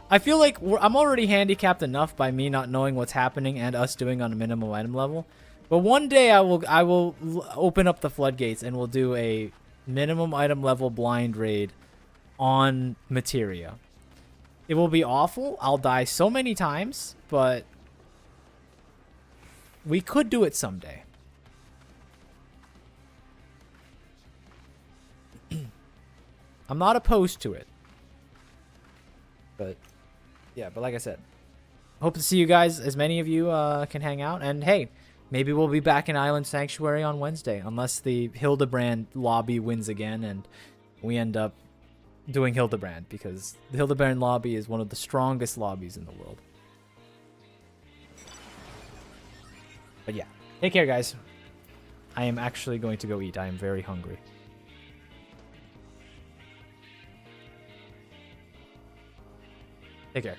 I feel like I'm already handicapped enough by me not knowing what's happening and us doing on a minimum item level. But one day I will open up the floodgates and we'll do a minimum item level blind raid on Materia. It will be awful. I'll die so many times, but We could do it someday. I'm not opposed to it. But, yeah, but like I said, hope to see you guys, as many of you can hang out. And hey, maybe we'll be back in Island Sanctuary on Wednesday, unless the Hildibrand lobby wins again and we end up doing Hildibrand, because the Hildibrand lobby is one of the strongest lobbies in the world. But yeah, take care, guys. I am actually going to go eat. I am very hungry. Take care.